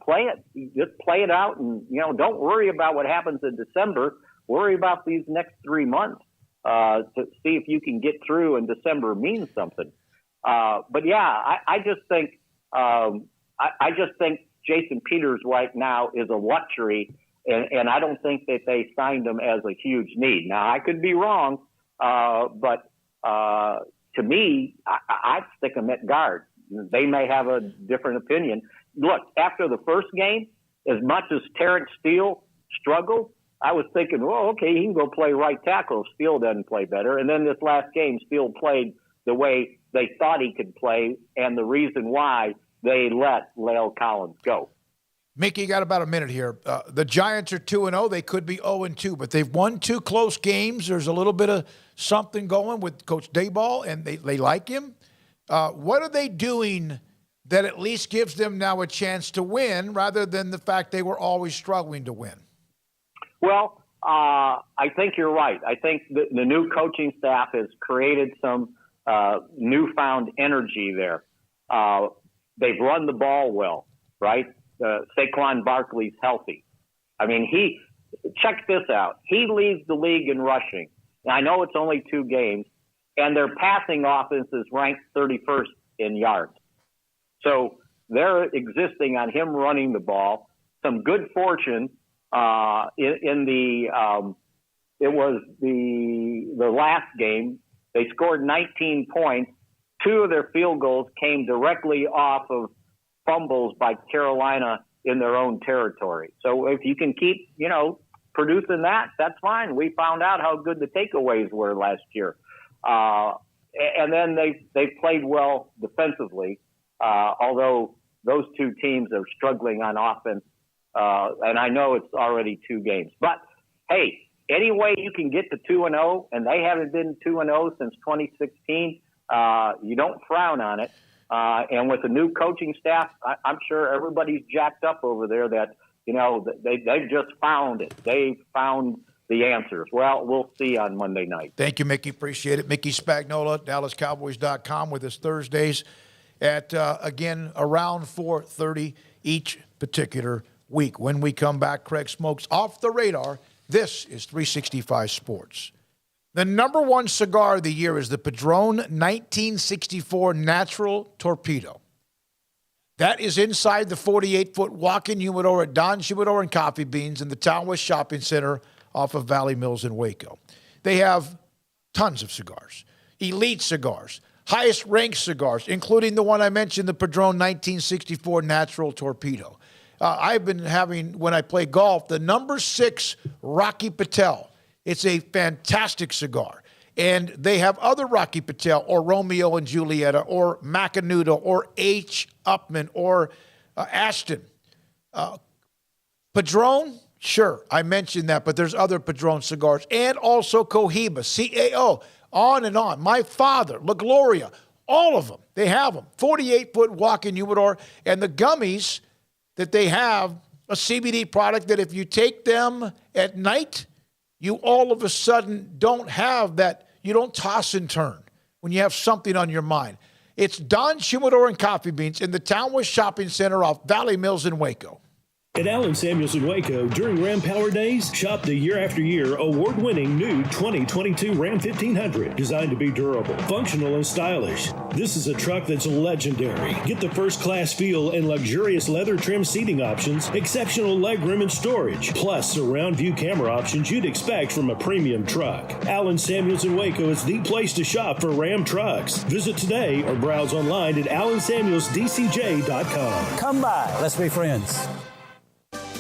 play it. You just play it out, and don't worry about what happens in December. Worry about these next 3 months to see if you can get through, and December means something. But yeah, I just think Jason Peters right now is a luxury, and I don't think that they signed him as a huge need. Now I could be wrong, but to me, I'd stick him at guard. They may have a different opinion. Look, after the first game, as much as Terrence Steele struggled, I was thinking, well, okay, he can go play right tackle if Steele doesn't play better. And then this last game, Steele played the way they thought he could play, and the reason why they let La'el Collins go. Mickey, you got about a minute here. The Giants are 2-0. They could be 0-2, but they've won 2 close games. There's a little bit of something going with Coach Dayball, and they like him. What are they doing that at least gives them now a chance to win rather than the fact they were always struggling to win? Well, I think you're right. I think the new coaching staff has created some newfound energy there. They've run the ball well, right? Saquon Barkley's healthy. I mean, check this out. He leads the league in rushing. And I know it's only 2 games, and their passing offense is ranked 31st in yards. So they're existing on him running the ball. Some good fortune in the it was the last game. They scored 19 points. 2 of their field goals came directly off of fumbles by Carolina in their own territory. So if you can keep, producing that, that's fine. We found out how good the takeaways were last year. And then they played well defensively, although those 2 teams are struggling on offense. And I know it's already 2 games. But, hey, any way you can get to 2-0, and they haven't been 2-0 since 2016, you don't frown on it. And with the new coaching staff, I'm sure everybody's jacked up over there that, they've just found it. They've found the answers. Well, we'll see on Monday night. Thank you, Mickey. Appreciate it. Mickey Spagnola, DallasCowboys.com with us Thursdays at, again, around 4:30 each particular week. When we come back, Craig Smoak's Off the Radar. This is 365 Sports. The number 1 cigar of the year is the Padron 1964 Natural Torpedo. That is inside the 48-foot walk-in humidor at Don's Humidor and Coffee Beans in the Town West Shopping Center off of Valley Mills in Waco. They have tons of cigars, elite cigars, highest-ranked cigars, including the one I mentioned, the Padron 1964 Natural Torpedo. I've been having, when I play golf, the number 6 Rocky Patel. It's a fantastic cigar. And they have other Rocky Patel or Romeo and Julieta or Macanudo or H. Upman or Ashton. Padron, sure, I mentioned that, but there's other Padron cigars. And also Cohiba, CAO, on and on. My Father, La Gloria, all of them. They have them. 48-foot walk-in humidor. And the gummies that they have, a CBD product that if you take them at night, you all of a sudden don't have that, you don't toss and turn when you have something on your mind. It's Don's Humidor and Coffee Beans in the Town West Shopping Center off Valley Mills in Waco. At Allen Samuels in Waco, during Ram Power Days, shop the year-after-year award-winning new 2022 Ram 1500, designed to be durable, functional, and stylish. This is a truck that's legendary. Get the first-class feel and luxurious leather trim seating options, exceptional legroom and storage, plus surround view camera options you'd expect from a premium truck. Allen Samuels in Waco is the place to shop for Ram trucks. Visit today or browse online at allensamuelsdcj.com. Come by. Let's be friends.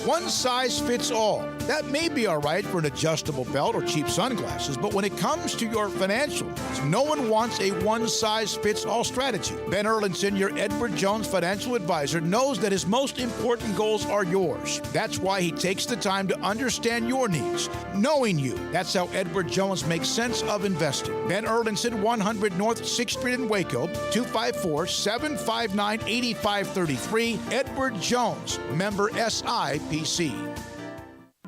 One size fits all. That may be all right for an adjustable belt or cheap sunglasses, but when it comes to your financial needs, no one wants a one-size-fits-all strategy. Ben Erlinson, your Edward Jones financial advisor, knows that his most important goals are yours. That's why he takes the time to understand your needs, knowing you. That's how Edward Jones makes sense of investing. Ben Erlinson, 100 North 6th Street in Waco, 254-759-8533. Edward Jones, member SIPC.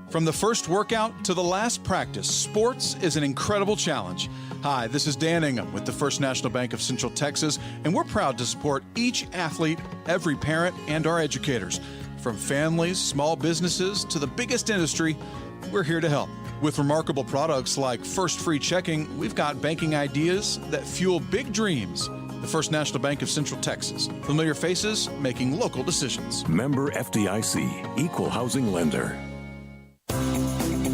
From the first workout to the last practice, sports is an incredible challenge. Hi, this is Dan Ingham with the First National Bank of Central Texas, and we're proud to support each athlete, every parent, and our educators. From families, small businesses, to the biggest industry, we're here to help. With remarkable products like First Free Checking, we've got banking ideas that fuel big dreams. The First National Bank of Central Texas. Familiar faces making local decisions. Member FDIC, Equal Housing Lender.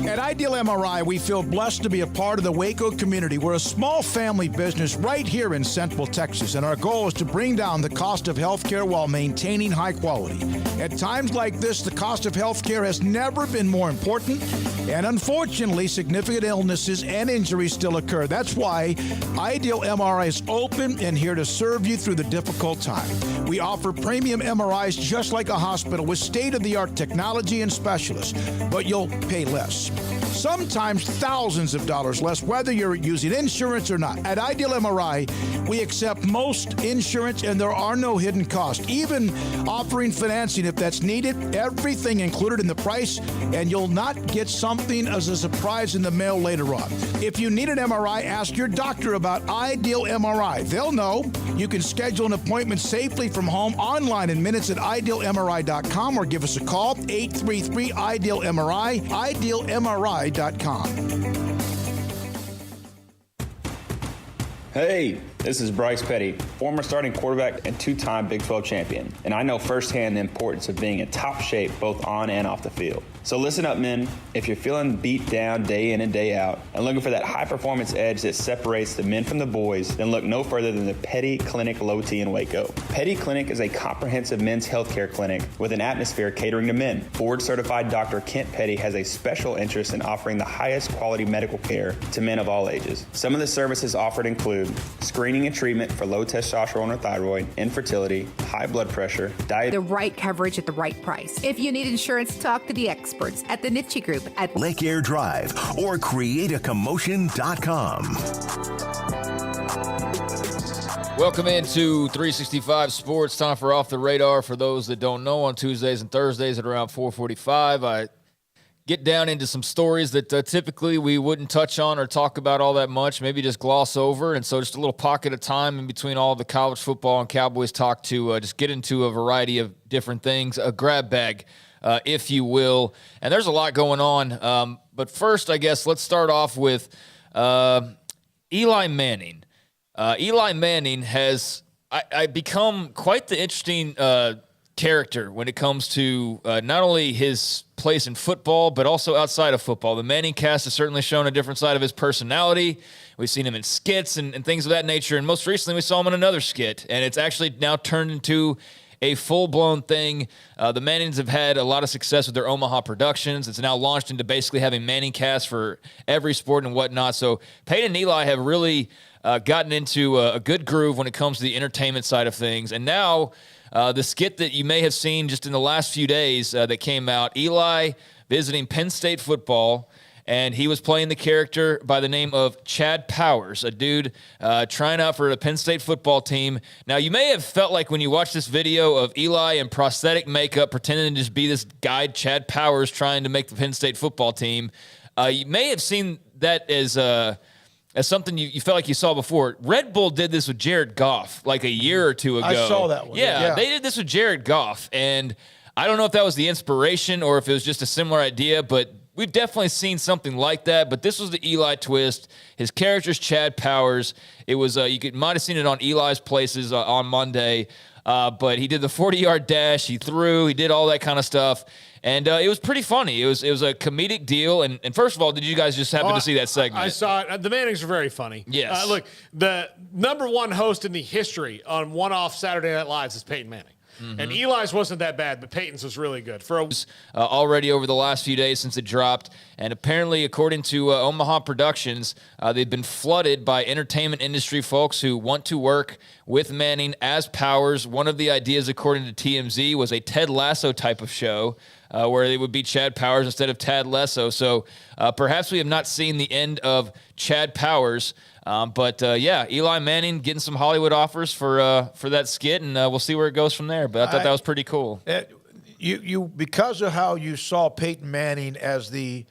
At Ideal MRI, we feel blessed to be a part of the Waco community. We're a small family business right here in Central Texas, and our goal is to bring down the cost of health care while maintaining high quality. At times like this, the cost of health care has never been more important, and unfortunately, significant illnesses and injuries still occur. That's why Ideal MRI is open and here to serve you through the difficult time. We offer premium MRIs just like a hospital with state-of-the-art technology and specialists, but you'll pay less. Sometimes thousands of dollars less, whether you're using insurance or not. At Ideal MRI, we accept most insurance and there are no hidden costs, even offering financing if that's needed. Everything included in the price, and you'll not get something as a surprise in the mail later on. If you need an MRI, ask your doctor about Ideal MRI. They'll know. You can schedule an appointment safely from home online in minutes at idealmri.com or give us a call, 833-IDEAL-MRI, idealmri.com. Hey, this is Bryce Petty, former starting quarterback and two-time Big 12 champion, and I know firsthand the importance of being in top shape both on and off the field. So listen up, men. If you're feeling beat down day in and day out and looking for that high-performance edge that separates the men from the boys, then look no further than the Petty Clinic Low T in Waco. Petty Clinic is a comprehensive men's healthcare clinic with an atmosphere catering to men. Board-certified Dr. Kent Petty has a special interest in offering the highest quality medical care to men of all ages. Some of the services offered include screening and treatment for low testosterone or thyroid, infertility, high blood pressure, diabetes. The right coverage at the right price. If you need insurance, talk to the experts at the Niche Group at Lake Air Drive or createacommotion.com. Welcome into 365 Sports. Time for Off the Radar. For those that don't know, on Tuesdays and Thursdays at around 4:45, I get down into some stories that typically we wouldn't touch on or talk about all that much, maybe just gloss over. And so just a little pocket of time in between all the college football and Cowboys talk to just get into a variety of different things, a grab bag, if you will. And there's a lot going on. But first, I guess, let's start off with Eli Manning. Eli Manning has become quite the interesting character when it comes to not only his place in football, but also outside of football. The Manning cast has certainly shown a different side of his personality. We've seen him in skits and things of that nature. And most recently, we saw him in another skit. And it's actually now turned into a full-blown thing. The Mannings have had a lot of success with their Omaha productions. It's now launched into basically having Manning cast for every sport and whatnot. So Payton and Eli have really gotten into a good groove when it comes to the entertainment side of things. And now the skit that you may have seen just in the last few days that came out, Eli visiting Penn State football, and he was playing the character by the name of Chad Powers, a dude trying out for the Penn State football team. Now, you may have felt like when you watched this video of Eli in prosthetic makeup pretending to just be this guy, Chad Powers, trying to make the Penn State football team, you may have seen that as something you felt like you saw before. Red Bull did this with Jared Goff like a year or two ago. I saw that one. Yeah, they did this with Jared Goff, and I don't know if that was the inspiration or if it was just a similar idea, but we've definitely seen something like that. But this was the Eli twist. His character's Chad Powers. It was might have seen it on Eli's Places on Monday, but he did the 40-yard dash. He threw. He did all that kind of stuff. And it was pretty funny. It was a comedic deal. And first of all, did you guys just happen to see that segment? I saw it. The Mannings are very funny. Yes. Look, the number one host in the history on one-off Saturday Night Lives is Peyton Manning. Mm-hmm. And Eli's wasn't that bad, but Peyton's was really good. Already over the last few days since it dropped. And apparently, according to Omaha Productions, they've been flooded by entertainment industry folks who want to work with Manning as Powers. One of the ideas, according to TMZ, was a Ted Lasso type of show where it would be Chad Powers instead of Tad Lasso. So perhaps we have not seen the end of Chad Powers. But Eli Manning getting some Hollywood offers for that skit, and we'll see where it goes from there. But I thought that was pretty cool. You because of how you saw Peyton Manning as the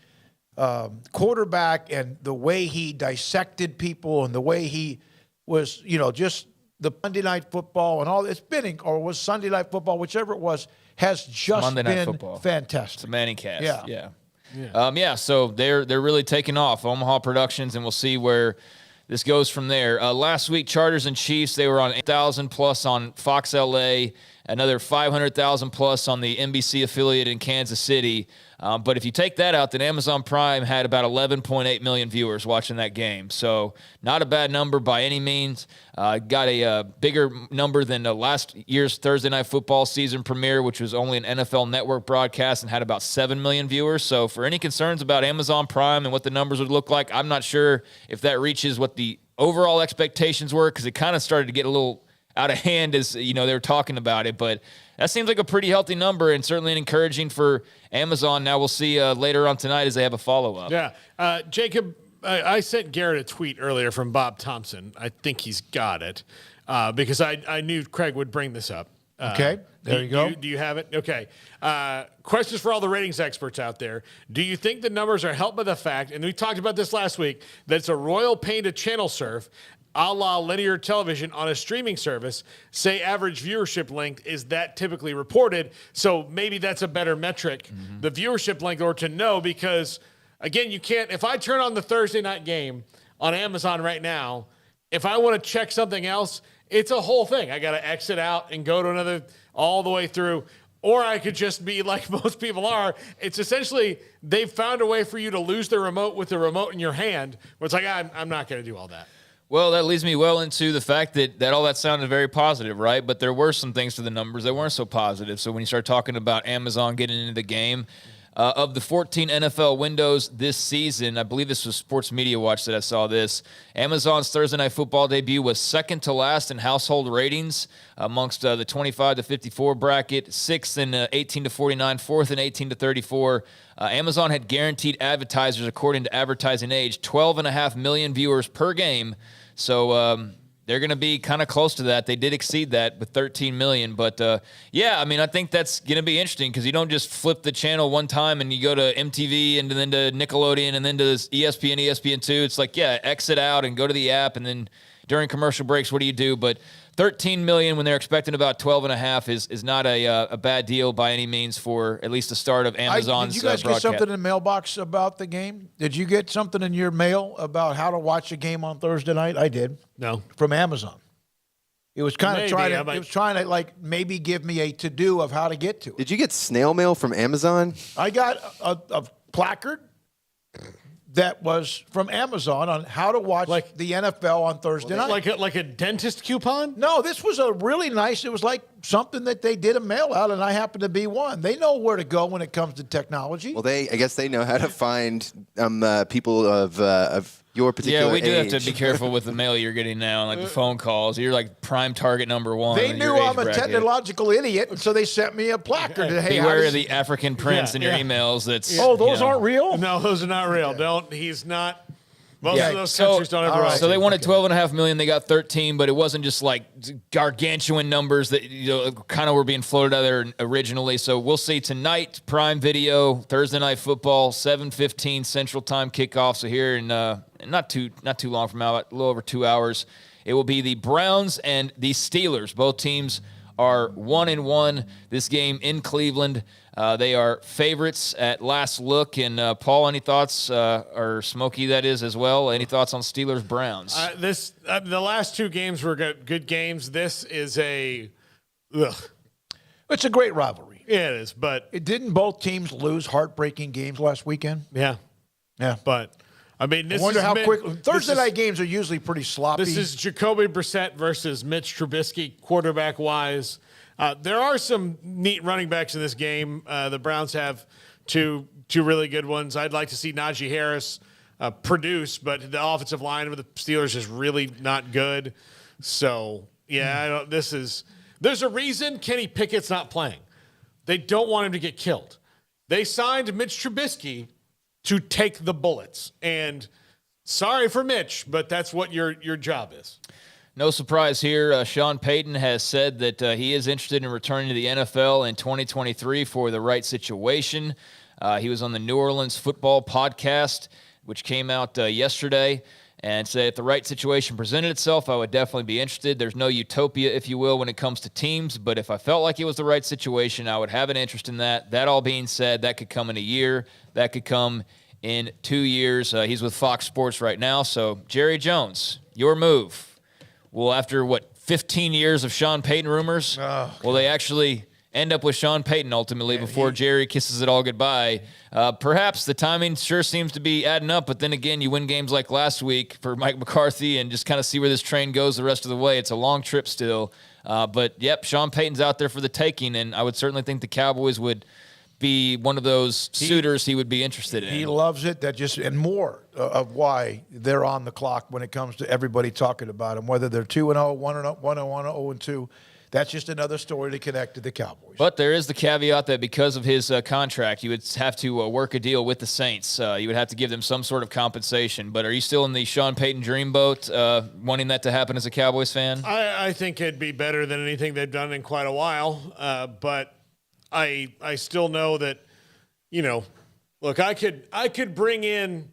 quarterback and the way he dissected people and the way he was, just the Monday Night Football and all. It's been, or was Sunday Night Football, whichever it was, has just Monday Night been Football. Fantastic. It's a Manning cast. Yeah. So they're really taking off, Omaha Productions, and we'll see where this goes from there. Last week, Chargers and Chiefs, they were on 8,000 plus on Fox LA. another 500,000 plus on the NBC affiliate in Kansas City. But if you take that out, then Amazon Prime had about 11.8 million viewers watching that game. So not a bad number by any means. Got a bigger number than last year's Thursday Night Football season premiere, which was only an NFL Network broadcast and had about 7 million viewers. So for any concerns about Amazon Prime and what the numbers would look like, I'm not sure if that reaches what the overall expectations were, because it kind of started to get a little out of hand as, they were talking about it. But that seems like a pretty healthy number and certainly encouraging for Amazon. Now we'll see later on tonight as they have a follow-up. Yeah. Jacob, I sent Garrett a tweet earlier from Bob Thompson. I think he's got it because I knew Craig would bring this up. Okay, there you go. Do you have it? Okay. Questions for all the ratings experts out there. Do you think the numbers are helped by the fact, and we talked about this last week, that it's a royal pain to channel surf, a la linear television on a streaming service? Say average viewership length is that typically reported, so maybe that's a better metric, the viewership length, or to know, because, again, you can't – if I turn on the Thursday night game on Amazon right now, if I want to check something else – it's a whole thing. I got to exit out and go to another all the way through. Or I could just be like most people are. It's essentially they've found a way for you to lose the remote with the remote in your hand, where it's like, I'm not going to do all that. Well, that leads me well into the fact that all that sounded very positive, right? But there were some things to the numbers that weren't so positive. So when you start talking about Amazon getting into the game, of the 14 NFL windows this season, I believe this was Sports Media Watch that I saw this, Amazon's Thursday Night Football debut was second to last in household ratings amongst the 25 to 54 bracket, sixth in 18 to 49, fourth in 18 to 34. Amazon had guaranteed advertisers, according to Advertising Age, 12.5 million viewers per game. So they're going to be kind of close to that. They did exceed that with 13 million. But, I think that's going to be interesting because you don't just flip the channel one time and you go to MTV and then to Nickelodeon and then to ESPN, ESPN2. It's like, exit out and go to the app. And then during commercial breaks, what do you do? But 13 million when they're expecting about 12.5 is not a bad deal by any means for at least the start of Amazon's Did you guys broadcast. get something in the mailbox about the game? Did you get something in your mail about how to watch a game on Thursday night? I did. No. From Amazon. It was kind of trying to like maybe give me a to-do of how to get to it. Did you get snail mail from Amazon? I got a placard that was from Amazon on how to watch the NFL on Thursday night. Like a dentist coupon? No, this was a really nice, it was like something that they did a mail out, and I happen to be one. They know where to go when it comes to technology. Well, I guess they know how to find people of your particular we do age. have to be careful with the mail you're getting now, like the phone calls. You're like prime target number one. They knew I'm a technological idiot, and so they sent me a placard. Hey, beware of the African prince in your emails. That's those aren't real? No, those are not real. He's not. Most of those countries don't ever. So they wanted 12.5 million. They got 13, but it wasn't just like gargantuan numbers that kind of were being floated out there originally. So we'll see tonight. Prime Video, Thursday Night Football, 7:15 Central Time kickoff. So here in not too long from now, a little over 2 hours, it will be the Browns and the Steelers. Both teams are 1-1. This game in Cleveland. They are favorites at last look. And Paul, any thoughts, or Smokey that is as well? Any thoughts on Steelers Browns? The last two games were good games. This is it's a great rivalry. Yeah, it is. But didn't both teams lose heartbreaking games last weekend? Yeah. But I wonder how quick. Thursday night games are usually pretty sloppy. This is Jacoby Brissett versus Mitch Trubisky, quarterback wise. There are some neat running backs in this game. The Browns have two really good ones. I'd like to see Najee Harris produce, but the offensive line of the Steelers is really not good. So, there's a reason Kenny Pickett's not playing. They don't want him to get killed. They signed Mitch Trubisky to take the bullets. And sorry for Mitch, but that's what your job is. No surprise here. Sean Payton has said that he is interested in returning to the NFL in 2023 for the right situation. He was on the New Orleans Football Podcast, which came out yesterday, and said if the right situation presented itself, I would definitely be interested. There's no utopia, if you will, when it comes to teams, but if I felt like it was the right situation, I would have an interest in that. That all being said, that could come in a year. That could come in 2 years. He's with Fox Sports right now. So, Jerry Jones, your move. Well, after, 15 15 years of Sean Payton rumors? Will they actually end up with Sean Payton ultimately before Jerry kisses it all goodbye? Perhaps the timing sure seems to be adding up, but then again, you win games like last week for Mike McCarthy and just kind of see where this train goes the rest of the way. It's a long trip still. But, yep, Sean Payton's out there for the taking, and I would certainly think the Cowboys would be one of those suitors he would be interested in. He loves it. And more of why they're on the clock when it comes to everybody talking about him, whether they're 2-0, 1-0, 0-2. That's just another story to connect to the Cowboys. But there is the caveat that because of his contract, you would have to work a deal with the Saints. You would have to give them some sort of compensation. But are you still in the Sean Payton dreamboat, wanting that to happen as a Cowboys fan? I think it'd be better than anything they've done in quite a while. But I still know that, look, I could bring in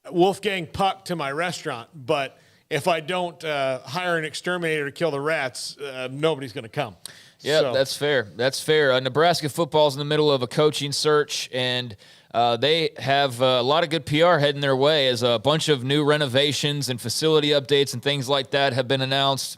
Wolfgang Puck to my restaurant, but if I don't hire an exterminator to kill the rats, nobody's going to come. Yeah, So. That's fair. That's fair. Nebraska football's in the middle of a coaching search, and they have a lot of good PR heading their way as a bunch of new renovations and facility updates and things like that have been announced.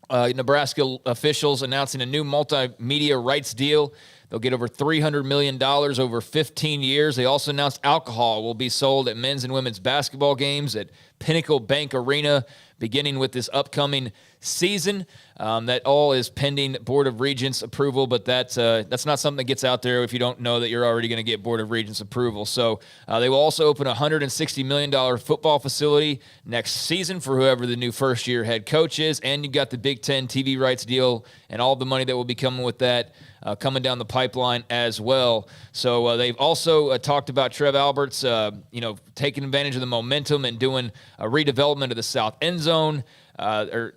Nebraska officials announcing a new multimedia rights deal. They'll get over $300 million over 15 years. They also announced alcohol will be sold at men's and women's basketball games at Pinnacle Bank Arena, beginning with this upcoming season. That all is pending Board of Regents approval, but that's not something that gets out there if you don't know that you're already going to get Board of Regents approval. So they will also open a $160 million football facility next season for whoever the new first-year head coach is, and you've got the Big Ten TV rights deal and all the money that will be coming with that coming down the pipeline as well. So they've also talked about Trev Alberts, taking advantage of the momentum and doing a redevelopment of the south end zone, the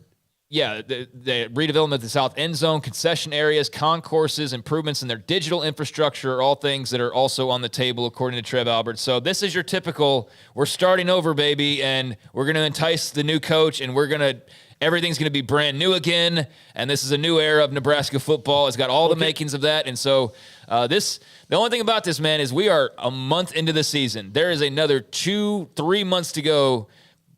redevelopment of the south end zone, concession areas, concourses, improvements in their digital infrastructure are all things that are also on the table, according to Trev Alberts. So this is your typical, we're starting over, baby, and we're going to entice the new coach, and everything's going to be brand new again, and this is a new era of Nebraska football. It's got all the makings of that, and so the only thing about this, man, is we are a month into the season. There is another 2-3 months to go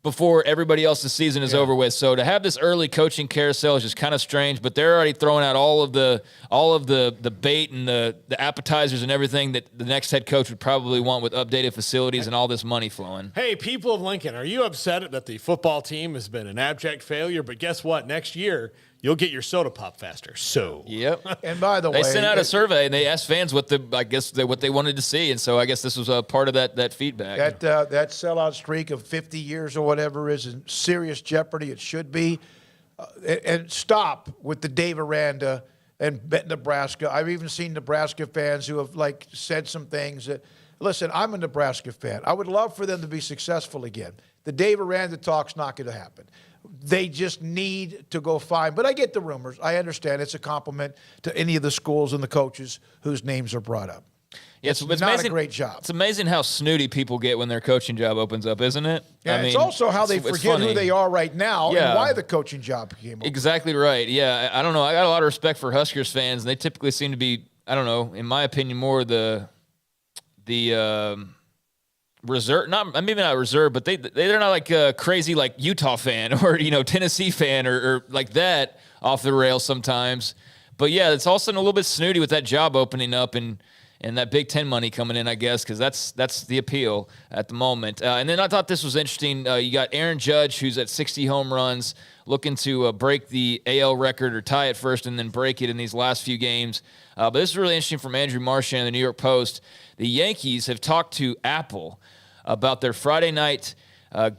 before everybody else's season is over with. So to have this early coaching carousel is just kind of strange, but they're already throwing out all of the bait and the appetizers and everything that the next head coach would probably want with updated facilities and all this money flowing. Hey, people of Lincoln, are you upset that the football team has been an abject failure? But guess what? Next year, you'll get your soda pop faster. So, yep. And by the way, they sent out a survey and they asked fans what they wanted to see, and so I guess this was a part of that feedback. That sellout streak of 50 years or whatever is in serious jeopardy. It should be. And stop with the Dave Aranda and Bet Nebraska. I've even seen Nebraska fans who have said some things that. Listen, I'm a Nebraska fan. I would love for them to be successful again. The Dave Aranda talk's not going to happen. They just need to go find. But I get the rumors. I understand it's a compliment to any of the schools and the coaches whose names are brought up. Yeah, it's not amazing, a great job. It's amazing how snooty people get when their coaching job opens up, isn't it? Yeah, it's also how they forget who they are right now and why the coaching job came up. Exactly right. Yeah, I don't know. I got a lot of respect for Huskers fans, and they typically seem to be, I don't know, in my opinion, more the reserve, maybe not reserve, but they're not like a crazy like Utah fan or Tennessee fan or like that off the rails sometimes. But yeah, it's also a little bit snooty with that job opening up and that Big Ten money coming in, I guess, because that's the appeal at the moment. And then I thought this was interesting. You got Aaron Judge, who's at 60 home runs, looking to break the AL record or tie it first and then break it in these last few games. But this is really interesting from Andrew Marchand in the New York Post. The Yankees have talked to Apple about their Friday night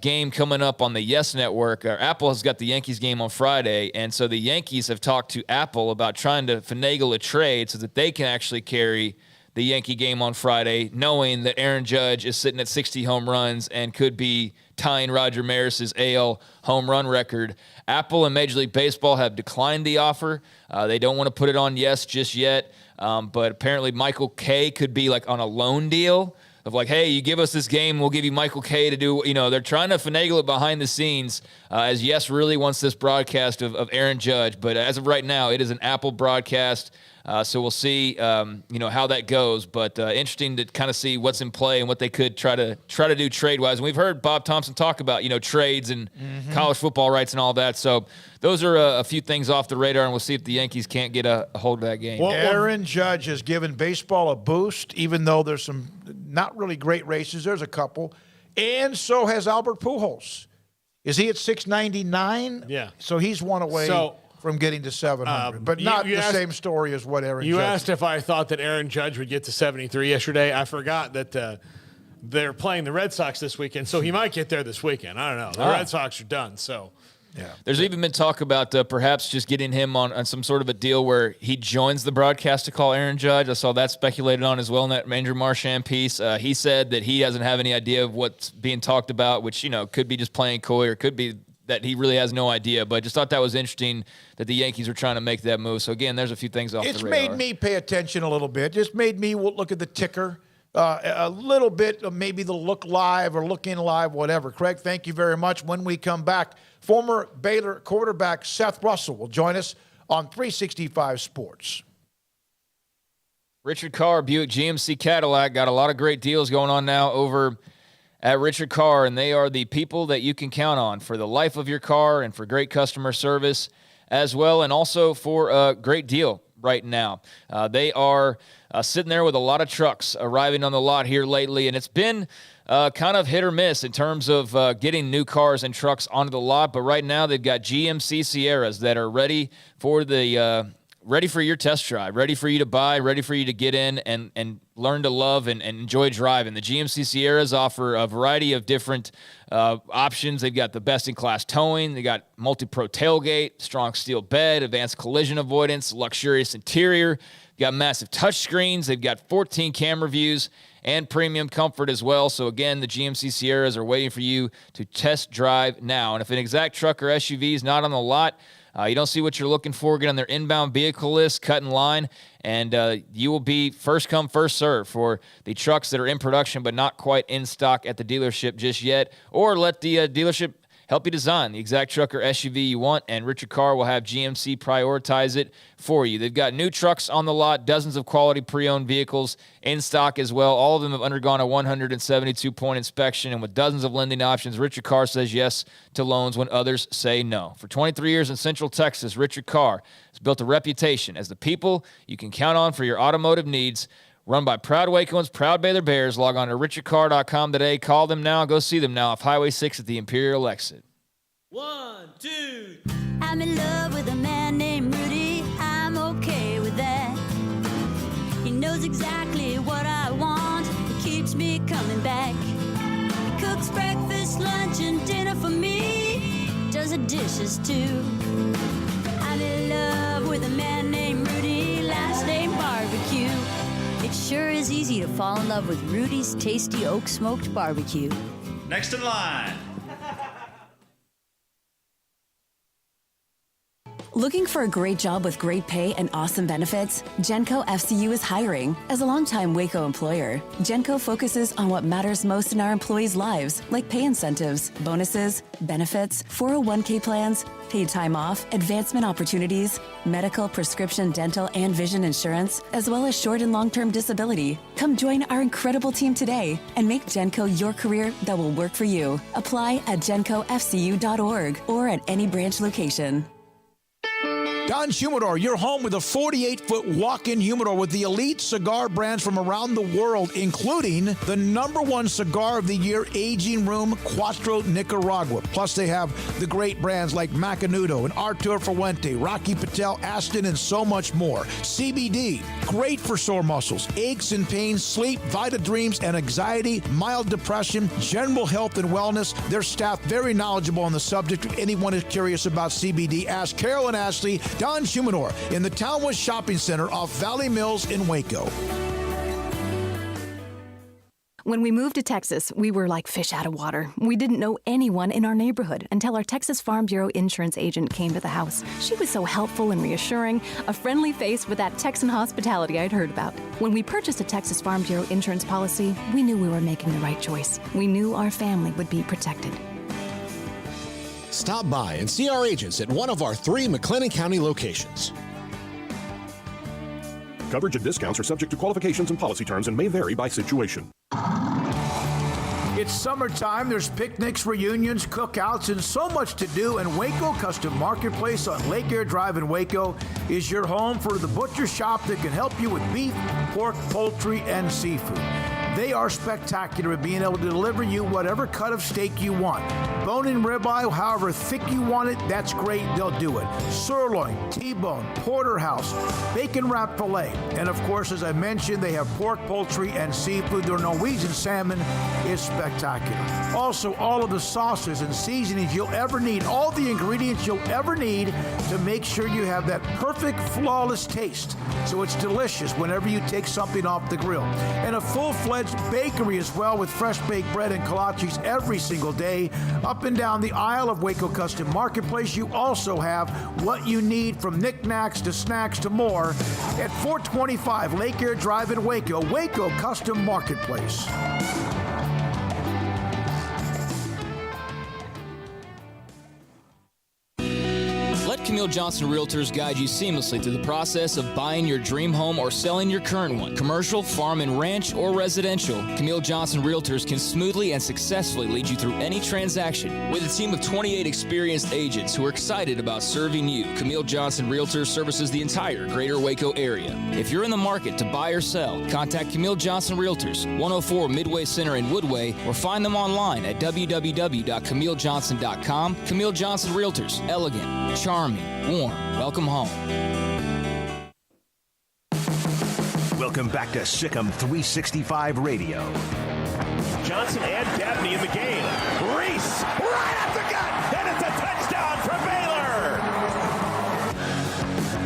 game coming up on the Yes Network. Apple has got the Yankees game on Friday, and so the Yankees have talked to Apple about trying to finagle a trade so that they can actually carry the Yankee game on Friday, knowing that Aaron Judge is sitting at 60 home runs and could be tying Roger Maris's AL home run record. Apple and Major League Baseball have declined the offer. They don't want to put it on Yes just yet, but apparently Michael Kay could be like on a loan deal. of like, hey, you give us this game, we'll give you Michael Kay to do, they're trying to finagle it behind the scenes as Yes really wants this broadcast of Aaron Judge. But as of right now, it is an Apple broadcast. So we'll see, how that goes. But interesting to kind of see what's in play and what they could try to do trade-wise. And we've heard Bob Thompson talk about, trades and college football rights and all that. So those are a few things off the radar, and we'll see if the Yankees can't get a hold of that game. Well, Aaron Judge has given baseball a boost, even though there's some not really great races. There's a couple. And so has Albert Pujols. Is he at 699? Yeah. So he's one away from getting to 700, but not the same story as what Aaron Judge. You asked if I thought that Aaron Judge would get to 73 yesterday. I forgot that they're playing the Red Sox this weekend, so he might get there this weekend. I don't know. The Red Sox are done, so. Yeah. There's even been talk about perhaps just getting him on some sort of a deal where he joins the broadcast to call Aaron Judge. I saw that speculated on as well in that Andrew Marchand piece. He said that he doesn't have any idea of what's being talked about, which, could be just playing coy or could be that he really has no idea. But I just thought that was interesting that the Yankees are trying to make that move. So, again, there's a few things off the radar. It's made me pay attention a little bit. Just made me look at the ticker a little bit, of maybe the look live or look in live, whatever. Craig, thank you very much. When we come back, former Baylor quarterback Seth Russell will join us on 365 Sports. Richard Carr, Buick GMC Cadillac, got a lot of great deals going on now over at Richard Carr, and they are the people that you can count on for the life of your car and for great customer service as well, and also for a great deal right now. They are sitting there with a lot of trucks arriving on the lot here lately, and it's been kind of hit or miss in terms of getting new cars and trucks onto the lot, but right now they've got GMC Sierras that are ready for your test drive, ready for you to buy, ready for you to get in and learn to love and enjoy driving. The GMC Sierras offer a variety of different options. They've got the best-in-class towing. They got multi-pro tailgate, strong steel bed, advanced collision avoidance, luxurious interior. They've got massive touchscreens. They've got 14 camera views and premium comfort as well. So, again, the GMC Sierras are waiting for you to test drive now. And if an exact truck or SUV is not on the lot, you don't see what you're looking for, get on their inbound vehicle list, cut in line, and you will be first come, first serve for the trucks that are in production but not quite in stock at the dealership just yet. Or let the dealership help you design the exact truck or SUV you want, and Richard Carr will have GMC prioritize it for you. They've got new trucks on the lot, dozens of quality pre-owned vehicles in stock as well. All of them have undergone a 172-point inspection, and with dozens of lending options, Richard Carr says yes to loans when others say no. For 23 years in Central Texas, Richard Carr has built a reputation as the people you can count on for your automotive needs. Run by proud Wacoans, proud Baylor Bears. Log on to richardcarr.com today. Call them now. Go see them now off Highway 6 at the Imperial exit. 1, 2. I'm in love with a man named Rudy. I'm okay with that. He knows exactly what I want. He keeps me coming back. He cooks breakfast, lunch, and dinner for me. Does the dishes too. I'm in love with a man named Rudy. Last name Barbecue. It sure is easy to fall in love with Rudy's tasty oak smoked barbecue. Next in line. Looking for a great job with great pay and awesome benefits? Genco FCU is hiring. As a longtime Waco employer, Genco focuses on what matters most in our employees' lives, like pay incentives, bonuses, benefits, 401k plans, paid time off, advancement opportunities, medical, prescription, dental, and vision insurance, as well as short and long-term disability. Come join our incredible team today and make Genco your career that will work for you. Apply at gencofcu.org or at any branch location. Don Humidor, your home with a 48-foot walk-in humidor with the elite cigar brands from around the world, including the #1 cigar of the year, Aging Room Cuatro Nicaragua. Plus, they have the great brands like Macanudo and Artur Fuente, Rocky Patel, Aston, and so much more. CBD, great for sore muscles, aches and pains, sleep, Vita Dreams, and anxiety, mild depression, general health and wellness. Their staff very knowledgeable on the subject. If anyone is curious about CBD, ask Carol and Ashley. Don Humidor in the Townwest Shopping Center off Valley Mills in Waco. When we moved to Texas, we were like fish out of water. We didn't know anyone in our neighborhood until our Texas Farm Bureau insurance agent came to the house. She was so helpful and reassuring, a friendly face with that Texan hospitality I'd heard about. When we purchased a Texas Farm Bureau insurance policy, we knew we were making the right choice. We knew our family would be protected. Stop by and see our agents at one of our 3 McLennan County locations. Coverage and discounts are subject to qualifications and policy terms and may vary by situation. It's summertime. There's picnics, reunions, cookouts, and so much to do. And Waco Custom Marketplace on Lake Air Drive in Waco is your home for the butcher shop that can help you with beef, pork, poultry, and seafood. They are spectacular at being able to deliver you whatever cut of steak you want. Bone-in ribeye, however thick you want it, that's great. They'll do it. Sirloin, T-bone, porterhouse, bacon wrap filet. And of course, as I mentioned, they have pork, poultry, and seafood. Their Norwegian salmon is spectacular. Also, all of the sauces and seasonings you'll ever need, all the ingredients you'll ever need to make sure you have that perfect, flawless taste. So it's delicious whenever you take something off the grill. And a full-fledged bakery as well, with fresh baked bread and kolaches every single day. Up and down the aisle of Waco Custom Marketplace, you also have what you need, from knickknacks to snacks to more, at 425 Lake Air Drive in Waco, Waco Custom Marketplace. Let Camille Johnson Realtors guide you seamlessly through the process of buying your dream home or selling your current one. Commercial, farm and ranch, or residential, Camille Johnson Realtors can smoothly and successfully lead you through any transaction. With a team of 28 experienced agents who are excited about serving you, Camille Johnson Realtors services the entire greater Waco area. If you're in the market to buy or sell, contact Camille Johnson Realtors, 104 Midway Center in Woodway, or find them online at www.camillejohnson.com. Camille Johnson Realtors, elegant, charming, warm. Welcome home. Welcome back to Sikkim 365 Radio. Johnson and Dabney in the game. Reese right up the gut, and it's a touchdown for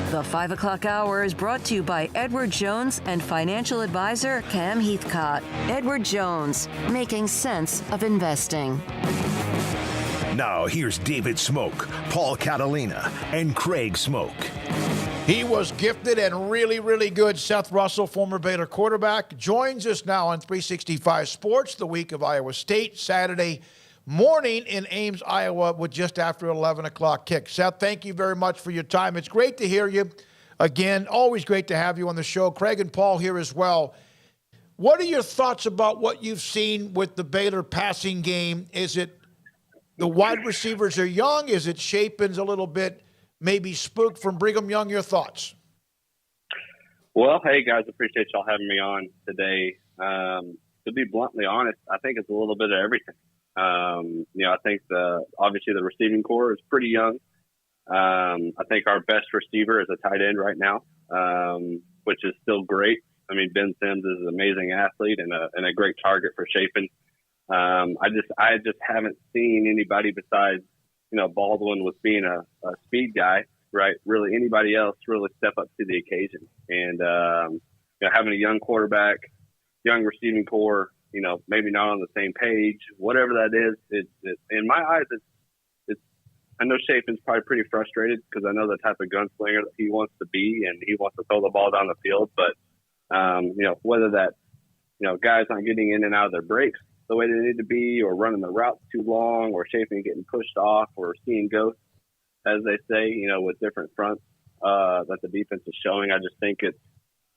Baylor. The 5 o'clock hour is brought to you by Edward Jones and financial advisor Cam Heathcott. Edward Jones, making sense of investing. Now, here's David Smoak, Paul Catalina, and Craig Smoak. He was gifted and really, really good. Seth Russell, former Baylor quarterback, joins us now on 365 Sports, the week of Iowa State, Saturday morning in Ames, Iowa, with just after 11 o'clock kick. Seth, thank you very much for your time. It's great to hear you again. Always great to have you on the show. Craig and Paul here as well. What are your thoughts about what you've seen with the Baylor passing game? Is it the wide receivers are young? Is it Chapin's a little bit maybe spooked from Brigham Young? Your thoughts? Well, hey, guys, appreciate y'all having me on today. To be bluntly honest, I think it's a little bit of everything. I think obviously the receiving core is pretty young. I think our best receiver is a tight end right now, which is still great. I mean, Ben Sims is an amazing athlete and a great target for Chapin. I just haven't seen anybody besides, Baldwin with being a speed guy, right? Really anybody else really step up to the occasion. And, having a young quarterback, young receiving core, maybe not on the same page, whatever that is, it's in my eyes, I know Chapin's probably pretty frustrated because I know the type of gunslinger that he wants to be, and he wants to throw the ball down the field. But, whether that, guys aren't getting in and out of their breaks the way they need to be, or running the routes too long, or Chapin getting pushed off, or seeing ghosts, as they say, with different fronts that the defense is showing. I just think it's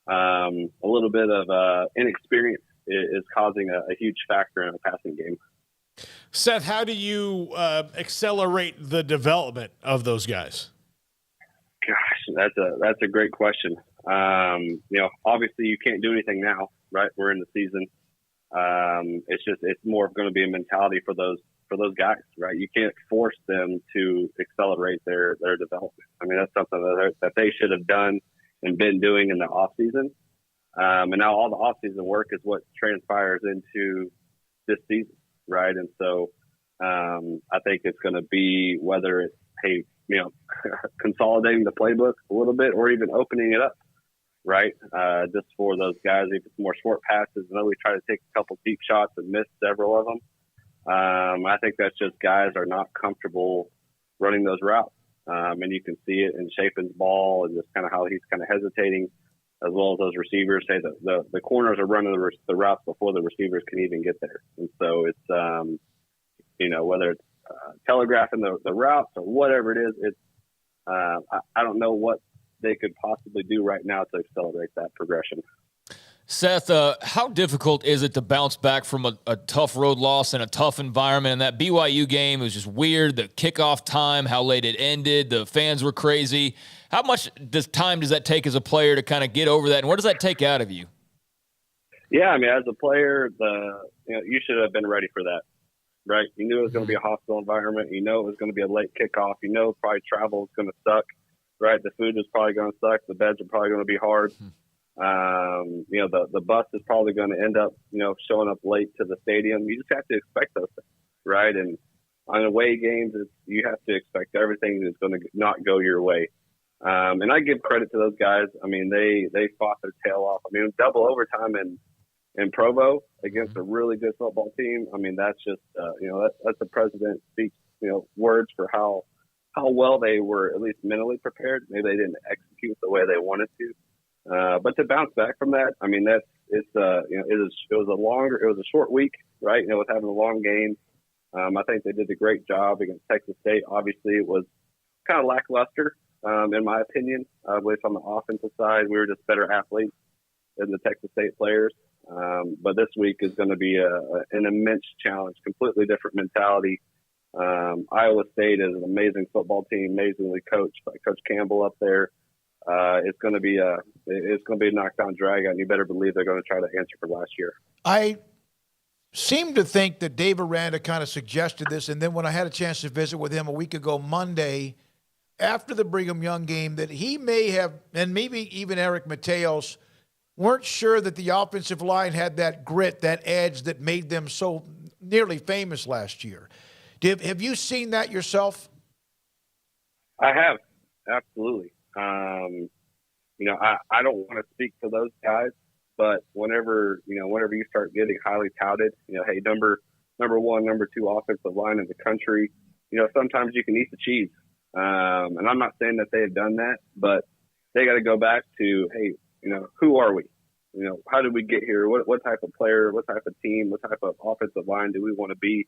a little bit of inexperience is causing a huge factor in a passing game. Seth, how do you accelerate the development of those guys? Gosh, that's a great question. Obviously you can't do anything now, right? We're in the season. It's more going to be a mentality for those guys, right? You can't force them to accelerate their development. I mean, that's something that they should have done and been doing in the off season. And now all the off season work is what transpires into this season, right? And so I think it's going to be whether it's consolidating the playbook a little bit, or even opening it up. right? Just for those guys, if it's more short passes, I know we try to take a couple deep shots and miss several of them. I think that's just guys are not comfortable running those routes. And you can see it in Chapin's ball and just kind of how he's kind of hesitating, as well as those receivers. Say that the corners are running the routes before the receivers can even get there. And so it's, whether it's telegraphing the routes or whatever it is, it's I don't know what they could possibly do right now to accelerate that progression. Seth, how difficult is it to bounce back from a tough road loss in a tough environment? And that BYU game was just weird. The kickoff time, how late it ended, the fans were crazy. How much time does that take as a player to kind of get over that? And what does that take out of you? Yeah, I mean, as a player, you should have been ready for that, right? You knew it was going to be a hostile environment. You know it was going to be a late kickoff. You know probably travel was going to suck, right? The food was probably going to suck. The beds are probably going to be hard. The bus is probably going to end up, showing up late to the stadium. You just have to expect those things, right? And on away games, you have to expect everything is going to not go your way. And I give credit to those guys. I mean, they fought their tail off. I mean, double overtime in Provo against a really good football team. I mean, that's just, that's the president speaks, words for how well they were at least mentally prepared. Maybe they didn't execute the way they wanted to. But to bounce back from that, I mean, it was a short week, right? With having a long game. I think they did a great job against Texas State. Obviously, it was kind of lackluster, in my opinion. At least on the offensive side, we were just better athletes than the Texas State players. But this week is going to be an immense challenge, completely different mentality. Iowa State is an amazing football team, amazingly coached by Coach Campbell up there. It's going to be a knockdown drag, and you better believe they're going to try to answer for last year. I seem to think that Dave Aranda kind of suggested this, and then when I had a chance to visit with him a week ago Monday, after the Brigham Young game, that he may have, and maybe even Eric Mateos, weren't sure that the offensive line had that grit, that edge that made them so nearly famous last year. Have you seen that yourself? I have, absolutely. I don't want to speak for those guys, but whenever you start getting highly touted, hey, number one, number two offensive line in the country, sometimes you can eat the cheese. And I'm not saying that they have done that, but they got to go back to, hey, who are we? How did we get here? What type of player, what type of team, what type of offensive line do we want to be?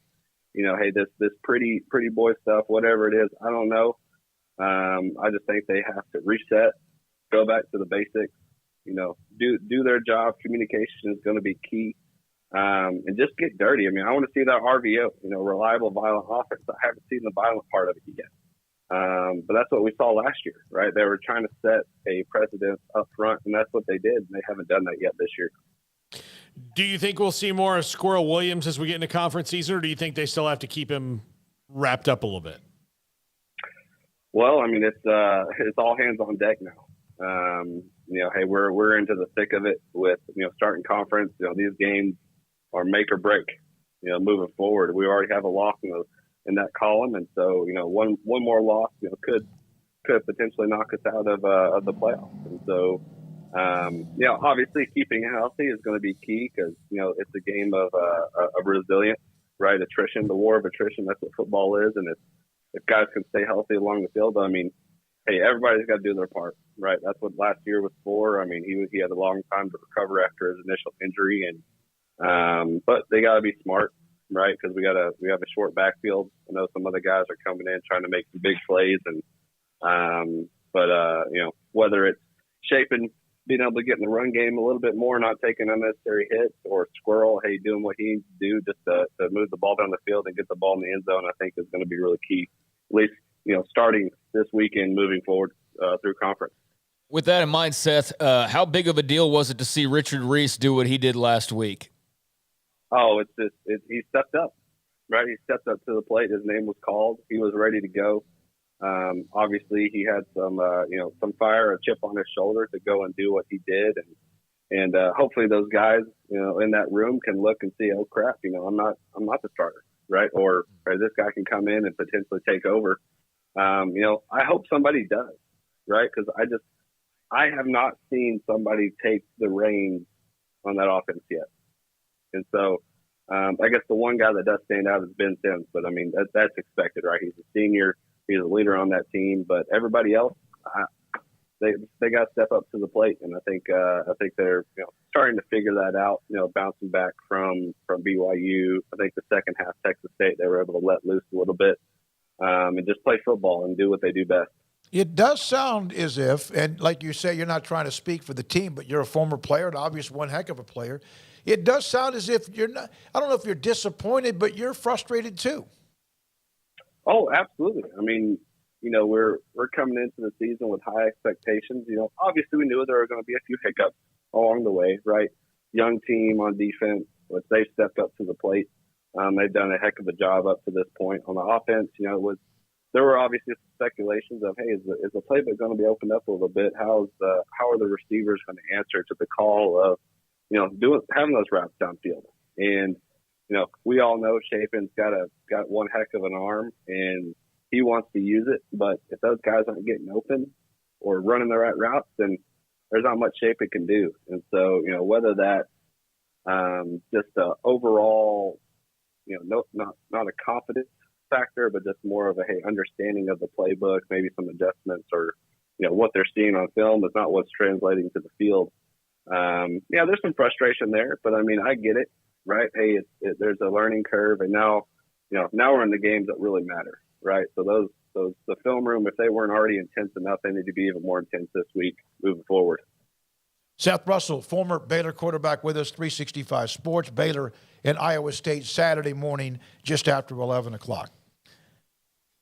Hey, this pretty boy stuff, whatever it is, I don't know. I just think they have to reset, go back to the basics, do their job. Communication is going to be key, and just get dirty. I mean, I want to see that RVO, reliable, violent offense. I haven't seen the violent part of it yet. But that's what we saw last year, right? They were trying to set a precedent up front, and that's what they did. And they haven't done that yet this year. Do you think we'll see more of Squirrel Williams as we get into conference season, or do you think they still have to keep him wrapped up a little bit? Well, I mean, it's all hands on deck now. Hey, we're into the thick of it with, starting conference. These games are make or break, moving forward. We already have a loss in that column. And so, one more loss, could potentially knock us out of the playoffs. And so, obviously keeping it healthy is going to be key because, it's a game of resilience, right? Attrition, the war of attrition. That's what football is. And if guys can stay healthy along the field, I mean, hey, everybody's got to do their part, right? That's what last year was for. I mean, he had a long time to recover after his initial injury, and but they got to be smart, right? Because we have a short backfield. I know some other guys are coming in trying to make some big plays, and whether it's shaping, being able to get in the run game a little bit more, not taking unnecessary hits, or Squirrel, hey, doing what he needs to do just to move the ball down the field and get the ball in the end zone, I think is going to be really key, at least, starting this weekend, moving forward through conference. With that in mind, Seth, how big of a deal was it to see Richard Reese do what he did last week? Oh, he stepped up, right? He stepped up to the plate. His name was called. He was ready to go. Obviously, he had some fire, a chip on his shoulder to go and do what he did, and hopefully those guys, in that room can look and see, oh crap, I'm not the starter, right? Or this guy can come in and potentially take over. I hope somebody does, right? Because I have not seen somebody take the reins on that offense yet. And so I guess the one guy that does stand out is Ben Sims, but I mean, that's expected, right? He's a senior, he's a leader on that team, but everybody else, they got to step up to the plate. And I think they're, starting to figure that out, bouncing back from BYU. I think the second half, Texas State, they were able to let loose a little bit and just play football and do what they do best. It does sound as if, and like you say, you're not trying to speak for the team, but you're a former player, and obviously one heck of a player. It does sound as if you're not, I don't know if you're disappointed, but you're frustrated too. Oh, absolutely. I mean, we're coming into the season with high expectations. Obviously we knew there were going to be a few hiccups along the way, right? Young team on defense, but they stepped up to the plate. They've done a heck of a job up to this point. On the offense, there were obviously speculations of, hey, is the playbook going to be opened up a little bit? How are the receivers going to answer to the call of, having those routes downfield? And we all know Chapin's got one heck of an arm, and he wants to use it. But if those guys aren't getting open or running the right routes, then there's not much Chapin can do. And so, whether that just overall, not a confidence factor, but just more of a understanding of the playbook, maybe some adjustments, or what they're seeing on film is not what's translating to the field. There's some frustration there, but I mean, I get it, right? Hey, there's a learning curve, and now we're in the games that really matter, right? So the film room, if they weren't already intense enough, they need to be even more intense this week moving forward. Seth Russell, former Baylor quarterback, with us, 365 Sports, Baylor and Iowa State, Saturday morning, just after 11 o'clock.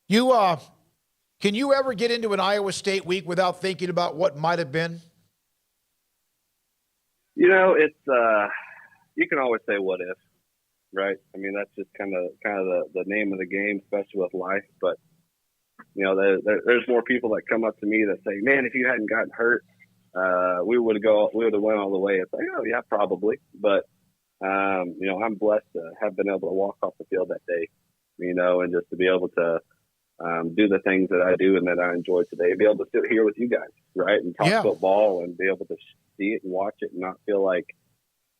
Can you ever get into an Iowa State week without thinking about what might have been? It's you can always say what if, right? I mean, that's just kind of the name of the game, especially with life. But there's more people that come up to me that say, "Man, if you hadn't gotten hurt, we would have went all the way." It's like, oh yeah, probably. But I'm blessed to have been able to walk off the field that day, and just to be able to do the things that I do and that I enjoy today, be able to sit here with you guys, right, and talk football and be able to see it and watch it and not feel like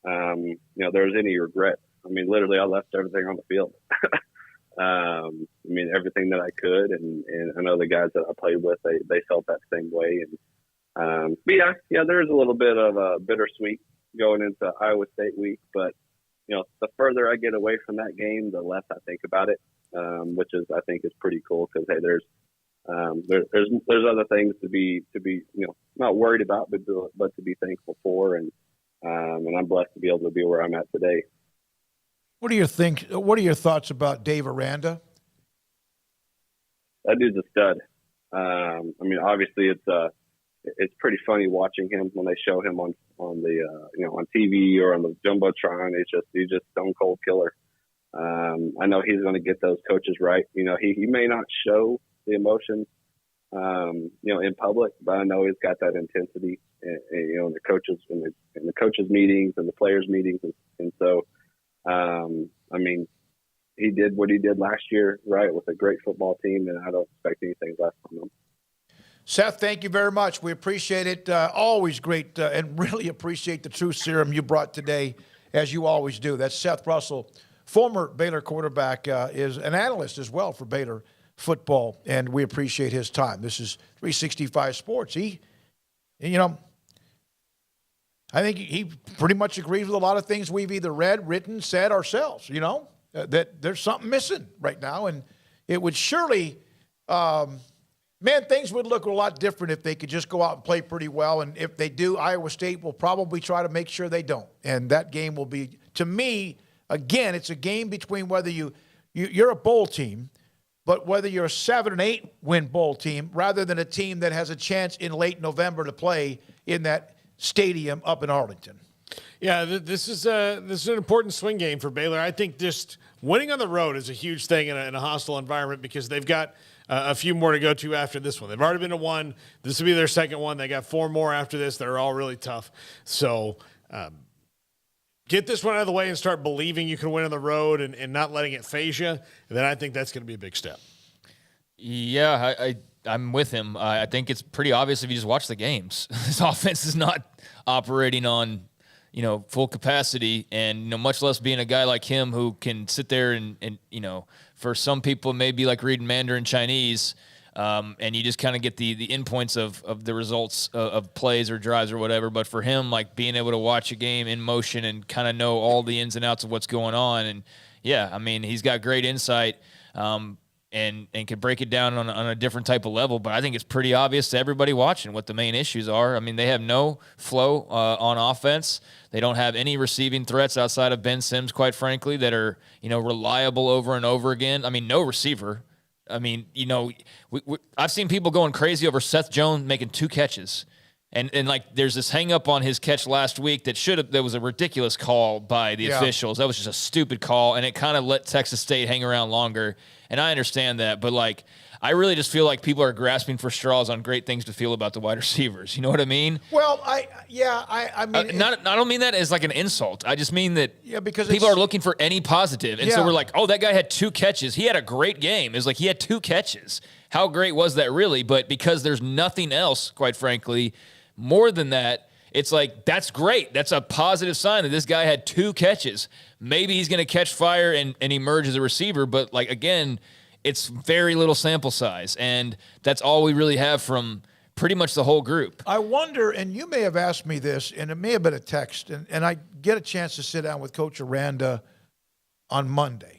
there was any regret. I mean, literally, I left everything on the field. Everything that I could, and I know the guys that I played with, they felt that same way. And there's a little bit of a bittersweet going into Iowa State week, but the further I get away from that game, the less I think about it, which I think is pretty cool, because hey, there's other things to be not worried about, but to be thankful for, and I'm blessed to be able to be where I'm at today. What do you think? What are your thoughts about Dave Aranda? That dude's a stud. Obviously it's pretty funny watching him when they show him on the on TV or on the jumbotron. He's just stone cold killer. I know he's going to get those coaches right. He may not show the emotions, in public, but I know he's got that intensity, in the coaches meetings and the players meetings, and so, he did what he did last year, right, with a great football team, and I don't expect anything less from him. Seth, thank you very much. We appreciate it. Always great, and really appreciate the truth serum you brought today, as you always do. That's Seth Russell, former Baylor quarterback, is an analyst as well for Baylor football, and we appreciate his time. This is 365 Sports. I think he pretty much agrees with a lot of things we've either read, written, said ourselves, that there's something missing right now, and it would surely things would look a lot different if they could just go out and play pretty well. And if they do, Iowa State will probably try to make sure they don't. And that game will be, to me, again, it's a game between whether you're a bowl team, but whether you're a 7 and 8 win bowl team, rather than a team that has a chance in late November to play in that stadium up in Arlington. Yeah, this is an important swing game for Baylor. I think just winning on the road is a huge thing in a hostile environment, because they've got a few more to go to after this one. They've already been to one. This will be their second one. They got 4 more after this. They're all really tough. So get this one out of the way and start believing you can win on the road and not letting it phase you. And then I think that's going to be a big step. Yeah, I'm with him. I think it's pretty obvious if you just watch the games. This offense is not operating on, full capacity, and much less being a guy like him who can sit there and for some people maybe like reading Mandarin Chinese, and you just kind of get the endpoints of the results of plays or drives or whatever. But for him, like being able to watch a game in motion and kind of know all the ins and outs of what's going on, and he's got great insight. And could break it down on a different type of level. But I think it's pretty obvious to everybody watching what the main issues are. I mean, they have no flow on offense. They don't have any receiving threats outside of Ben Sims, quite frankly, that are, reliable over and over again. I mean, no receiver. I mean, I've seen people going crazy over Seth Jones making 2 catches. And like there's this hang up on his catch last week that was a ridiculous call by the officials. That was just a stupid call, and it kind of let Texas State hang around longer. And I understand that, but like I really just feel like people are grasping for straws on great things to feel about the wide receivers. You know what I mean? Well, I mean, I don't mean that as like an insult. I just mean that because people are looking for any positive, and so we're like, oh, that guy had 2 catches. He had a great game. It's like he had 2 catches. How great was that really? But because there's nothing else, quite frankly, more than that, it's like, that's great. That's a positive sign that this guy had 2 catches. Maybe he's going to catch fire and emerge as a receiver, but like, again, it's very little sample size. And that's all we really have from pretty much the whole group. I wonder, and you may have asked me this, and it may have been a text, and I get a chance to sit down with Coach Aranda on Monday.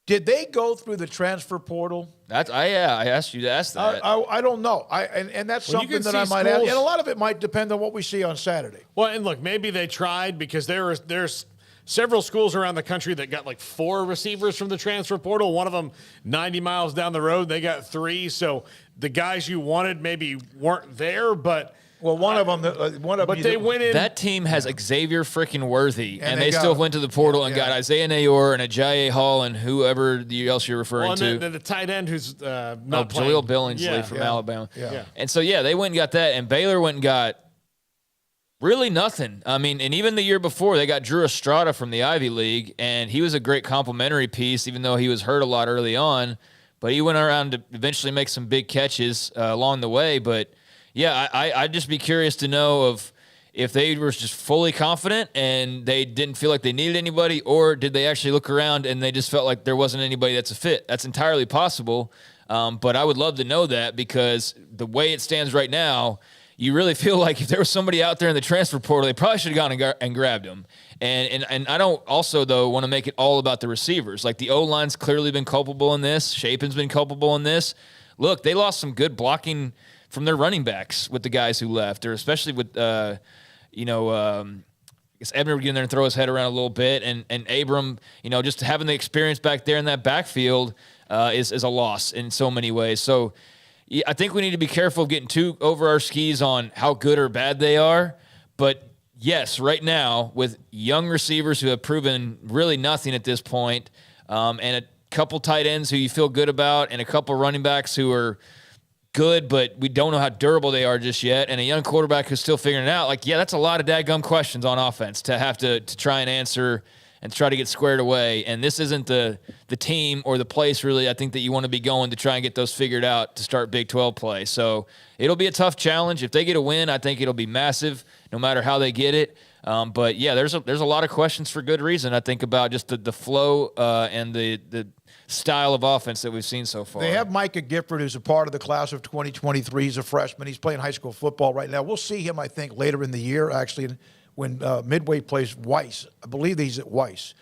Did they go through the transfer portal? I asked you to ask that. I don't know. And that's something that I might ask. And a lot of it might depend on what we see on Saturday. Well, and look, maybe they tried because there's several schools around the country that got like 4 receivers from the transfer portal. One of them 90 miles down the road, they got 3. So the guys you wanted maybe weren't there, but. Well, one of them. But they went in. That team has Xavier freaking Worthy, and they still went to the portal and got Isaiah Nayor and Ajayi Hall and whoever else you're referring to. And the tight end who's not playing. Jaleel Billingsley from Alabama. Yeah. And so, they went and got that, and Baylor went and got really nothing. I mean, and even the year before, they got Drew Estrada from the Ivy League, and he was a great complimentary piece, even though he was hurt a lot early on. But he went around to eventually make some big catches along the way, but I'd just be curious to know if they were just fully confident and they didn't feel like they needed anybody, or did they actually look around and they just felt like there wasn't anybody that's a fit. That's entirely possible, but I would love to know that, because the way it stands right now, you really feel like if there was somebody out there in the transfer portal, they probably should have gone and grabbed him. And I don't also, though, want to make it all about the receivers. Like the O-line's clearly been culpable in this. Shapen's been culpable in this. Look, they lost some good blocking from their running backs with the guys who left, or especially with, I guess Ebner would get in there and throw his head around a little bit, and Abram, just having the experience back there in that backfield is a loss in so many ways. So I think we need to be careful of getting too over our skis on how good or bad they are. But yes, right now, with young receivers who have proven really nothing at this point, and a couple tight ends who you feel good about, and a couple running backs who are good, but we don't know how durable they are just yet, and a young quarterback who's still figuring it out, that's a lot of dadgum questions on offense to have to try and answer and try to get squared away. And this isn't the team or the place, really, I think, that you want to be going to try and get those figured out to start Big 12 play. So it'll be a tough challenge. If they get a win, I think it'll be massive, no matter how they get it. But there's a lot of questions for good reason, I think, about just the flow and the style of offense that we've seen so far. They have Micah Gifford, who's a part of the class of 2023. He's a freshman. He's playing high school football right now. We'll see him, I think, later in the year, actually, when Midway plays Weiss. I believe he's at Weiss.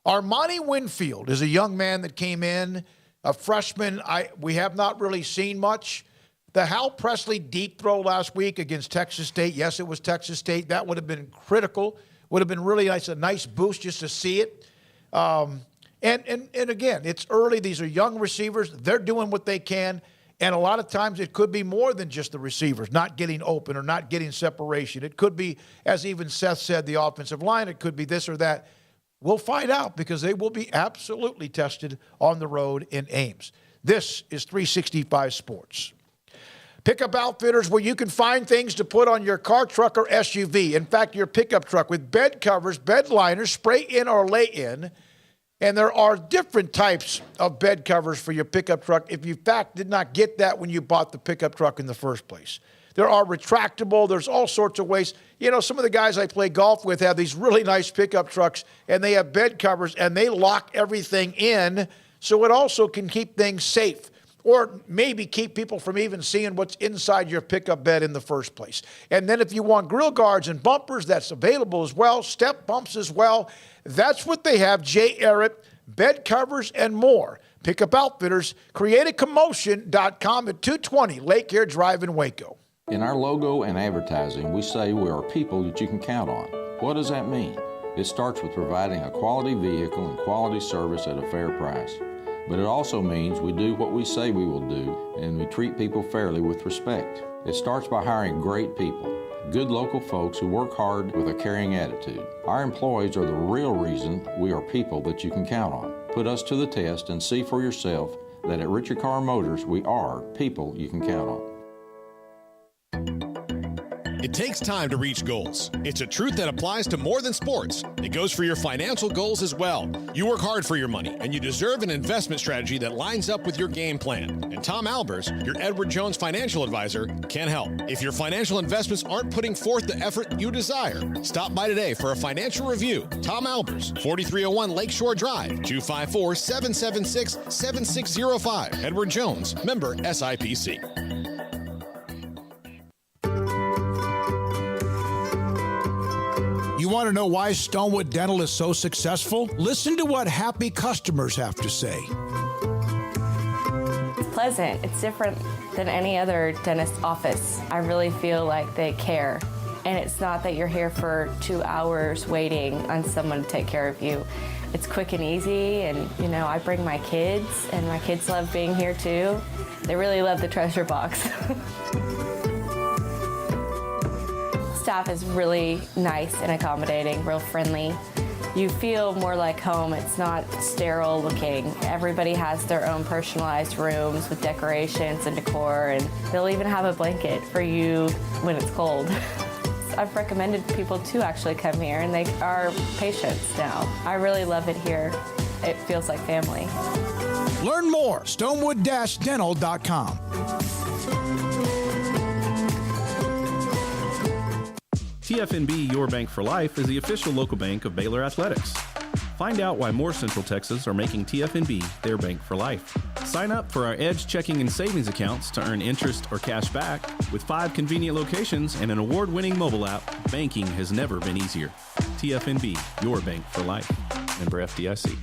Armani Winfield is a young man that came in, a freshman. We have not really seen much. The Hal Presley deep throw last week against Texas State, yes, it was Texas State. That would have been critical. Would have been really nice, a nice boost just to see it. And again, it's early. These are young receivers. They're doing what they can. And a lot of times it could be more than just the receivers not getting open or not getting separation. It could be, as even Seth said, the offensive line. It could be this or that. We'll find out, because they will be absolutely tested on the road in Ames. This is 365 Sports. Pickup Outfitters, where you can find things to put on your car, truck, or SUV. In fact, your pickup truck with bed covers, bed liners, spray in or lay in. And there are different types of bed covers for your pickup truck if you, in fact, did not get that when you bought the pickup truck in the first place. There are retractable. There's all sorts of ways. You know, some of the guys I play golf with have these really nice pickup trucks, and they have bed covers, and they lock everything in so it also can keep things safe or maybe keep people from even seeing what's inside your pickup bed in the first place. And then if you want grill guards and bumpers, that's available as well, step bumps as well. That's what they have, Jay Arrett, bed covers and more. Pickup Outfitters, createacommotion.com at 220 Lake Air Drive in Waco. In our logo and advertising, we say we are people that you can count on. What does that mean? It starts with providing a quality vehicle and quality service at a fair price. But it also means we do what we say we will do, and we treat people fairly with respect. It starts by hiring great people, good local folks who work hard with a caring attitude. Our employees are the real reason we are people that you can count on. Put us to the test and see for yourself that at Richard Carr Motors, we are people you can count on. It takes time to reach goals. It's a truth that applies to more than sports. It goes for your financial goals as well. You work hard for your money, and you deserve an investment strategy that lines up with your game plan. And Tom Albers, your Edward Jones financial advisor, can help. If your financial investments aren't putting forth the effort you desire, stop by today for a financial review. Tom Albers, 4301 Lakeshore Drive, 254-776-7605. Edward Jones, member SIPC. You want to know why Stonewood Dental is so successful? Listen to what happy customers have to say. It's pleasant. It's different than any other dentist office. I really feel like they care. And it's not that you're here for 2 hours waiting on someone to take care of you. It's quick and easy, and you know, I bring my kids, and my kids love being here too. They really love the treasure box. Staff is really nice and accommodating, real friendly. You feel more like home. It's not sterile looking. Everybody has their own personalized rooms with decorations and decor, and they'll even have a blanket for you when it's cold. I've recommended people to actually come here, and they are patients now. I really love it here. It feels like family. Learn more, stonewood-dental.com. TFNB Your Bank for Life is the official local bank of Baylor Athletics. Find out why more Central Texas are making TFNB their bank for life. Sign up for our Edge checking and savings accounts to earn interest or cash back. With 5 convenient locations and an award-winning mobile app, banking has never been easier. TFNB Your Bank for Life. Member FDIC.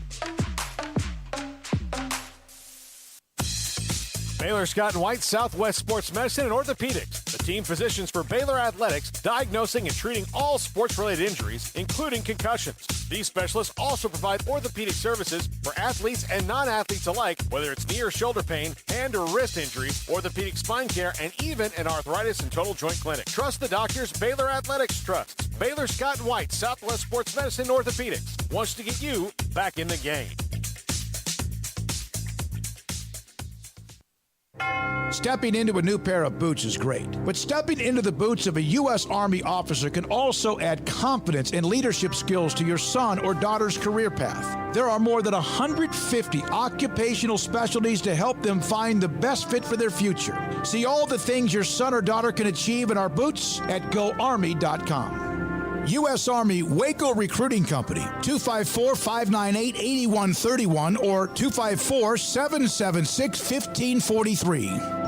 Baylor Scott and White, Southwest Sports Medicine and Orthopedics, the team physicians for Baylor Athletics, diagnosing and treating all sports-related injuries, including concussions. These specialists also provide orthopedic services for athletes and non-athletes alike, whether it's knee or shoulder pain, hand or wrist injuries, orthopedic spine care, and even an arthritis and total joint clinic. Trust the doctors Baylor Athletics trusts. Baylor Scott and White, Southwest Sports Medicine and Orthopedics wants to get you back in the game. Stepping into a new pair of boots is great, but stepping into the boots of a U.S. Army officer can also add confidence and leadership skills to your son or daughter's career path. There are more than 150 occupational specialties to help them find the best fit for their future. See all the things your son or daughter can achieve in our boots at GoArmy.com. U.S. Army Waco Recruiting Company, 254-598-8131 or 254-776-1543.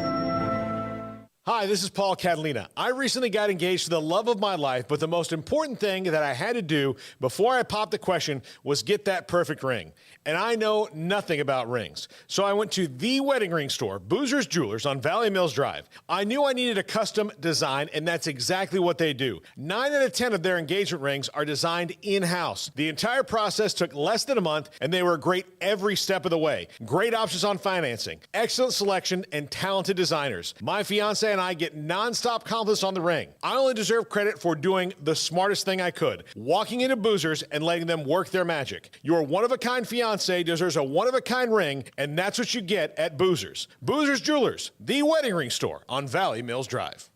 Hi, this is Paul Catalina. I recently got engaged to the love of my life, but the most important thing that I had to do before I popped the question was get that perfect ring. And I know nothing about rings. So I went to the wedding ring store, Boozer's Jewelers on Valley Mills Drive. I knew I needed a custom design, and that's exactly what they do. 9 out of 10 of their engagement rings are designed in-house. The entire process took less than a month, and they were great every step of the way. Great options on financing, excellent selection, and talented designers. My fiance and I get nonstop compliments on the ring. I only deserve credit for doing the smartest thing I could, walking into Boozer's and letting them work their magic. Your one-of-a-kind fiance deserves a one-of-a-kind ring, and that's what you get at Boozer's. Boozer's Jewelers, the wedding ring store on Valley Mills Drive.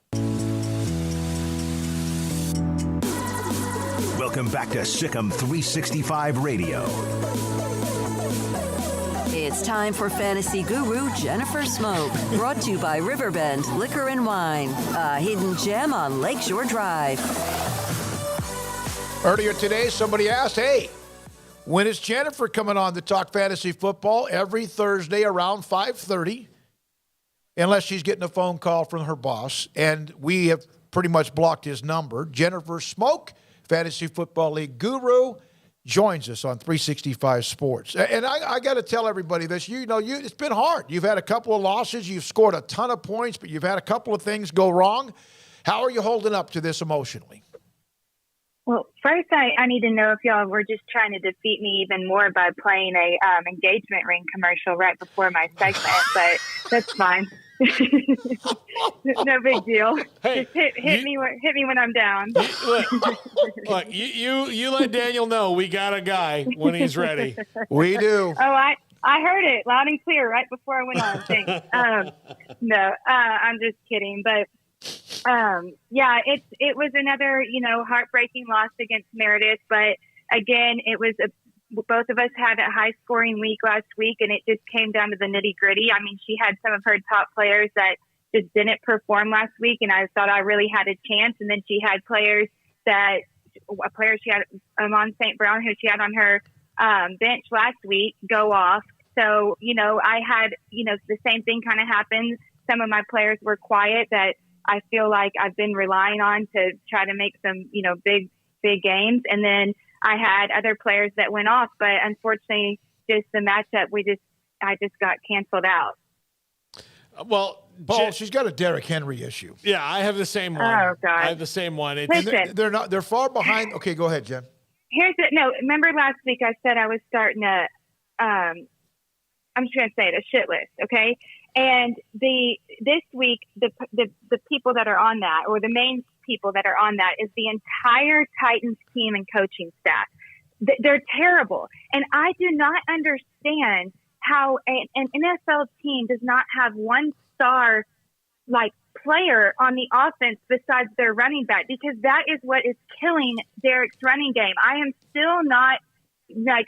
Welcome back to Sikkim 365 Radio. It's time for fantasy guru Jennifer Smoak, brought to you by Riverbend Liquor and Wine, a hidden gem on Lakeshore Drive. Earlier today, somebody asked, hey, when is Jennifer coming on to talk fantasy football? Every Thursday around 5:30, unless she's getting a phone call from her boss. And we have pretty much blocked his number. Jennifer Smoak, Fantasy Football League guru, joins us on 365 Sports. And I got to tell everybody this. It's been hard. You've had a couple of losses. You've scored a ton of points, but you've had a couple of things go wrong. How are you holding up to this emotionally? Well, first, I need to know if y'all were just trying to defeat me even more by playing a engagement ring commercial right before my segment, but that's fine. No big deal. Hey, just hit me when I'm down. Look, you let Daniel know we got a guy when he's ready. We do. Oh, I heard it loud and clear right before I went on. Thanks. No, I'm just kidding, but. Yeah, it was another, heartbreaking loss against Meredith. But again, it was both of us had a high scoring week last week, and it just came down to the nitty gritty. I mean, she had some of her top players that just didn't perform last week, and I thought I really had a chance. And then she had players she had Amon St. Brown, who she had on her bench last week, go off. So, I had, the same thing kind of happened. Some of my players were quiet that I feel like I've been relying on to try to make some, big games. And then I had other players that went off, but unfortunately, just the matchup, I just got canceled out. Well, Paul, she's got a Derrick Henry issue. Yeah, I have the same one. Oh, God. I have the same one. Listen, they're far behind. Okay, go ahead, Jen. Remember last week I said I was starting I'm just going to say it, a shit list. Okay. And this week, the people that are on that, or the main people that are on that, is the entire Titans team and coaching staff. They're terrible. And I do not understand how an NFL team does not have one star player on the offense besides their running back, because that is what is killing Derrick's running game. I am still not I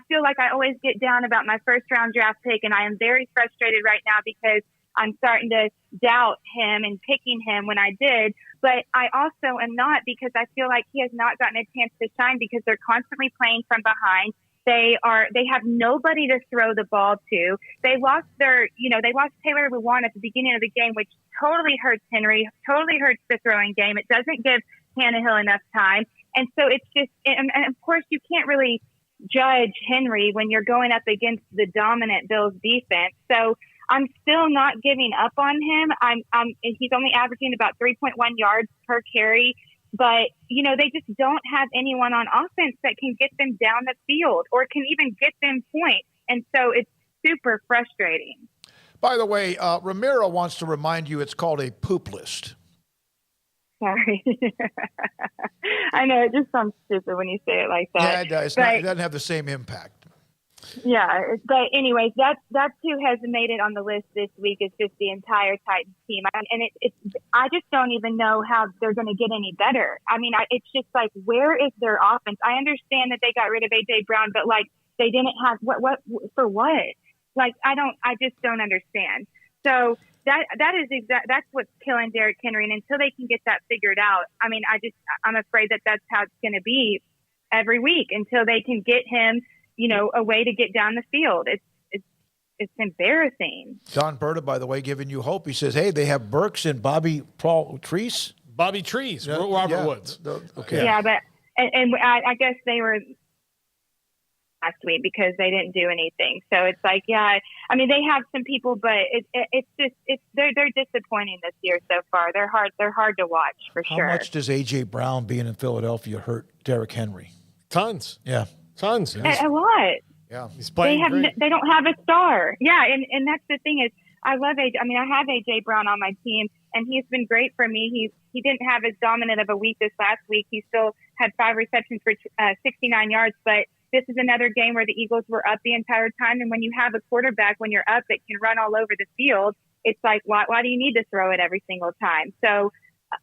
feel like I always get down about my first round draft pick, and I am very frustrated right now because I'm starting to doubt him and picking him when I did. But I also am not, because I feel like he has not gotten a chance to shine because they're constantly playing from behind. They have nobody to throw the ball to. They lost Taylor Lewan at the beginning of the game, which totally hurts Henry, totally hurts the throwing game. It doesn't give Tannehill enough time. And so it's just, and of course you can't really judge Henry when you're going up against the dominant Bills defense. So I'm still not giving up on him. He's only averaging about 3.1 yards per carry, but they just don't have anyone on offense that can get them down the field or can even get them points. And so it's super frustrating. By the way, Ramiro wants to remind you it's called a poop list. Sorry. I know, it just sounds stupid when you say it like that. Yeah, it does. It doesn't have the same impact. Yeah, but anyways, that's who has made it on the list this week. Is just the entire Titans team, and I just don't even know how they're going to get any better. I mean, it's just like, where is their offense? I understand that they got rid of AJ Brown, but they didn't have what for what? I just don't understand. So that's what's killing Derrick Henry. And until they can get that figured out, I mean, I'm afraid that's how it's going to be every week until they can get him, a way to get down the field. It's embarrassing. Don Berta, by the way, giving you hope. He says, hey, they have Burks and Bobby Treese. Bobby Treese, Robert Woods. Okay. Yeah, but I guess they were last week because they didn't do anything. So it's like, yeah, I mean, they have some people, but they're disappointing this year so far. They're hard to watch for sure. How much does AJ Brown being in Philadelphia hurt Derrick Henry? Tons. Yeah. Tons. A lot. Yeah. He's playing great. They don't have a star. Yeah. And that's the thing is, I love AJ. I mean, I have AJ Brown on my team, and he's been great for me. He didn't have as dominant of a week this last week. He still had 5 receptions for 69 yards, but this is another game where the Eagles were up the entire time. And when you have a quarterback, when you're up, that can run all over the field, it's like, why do you need to throw it every single time? So,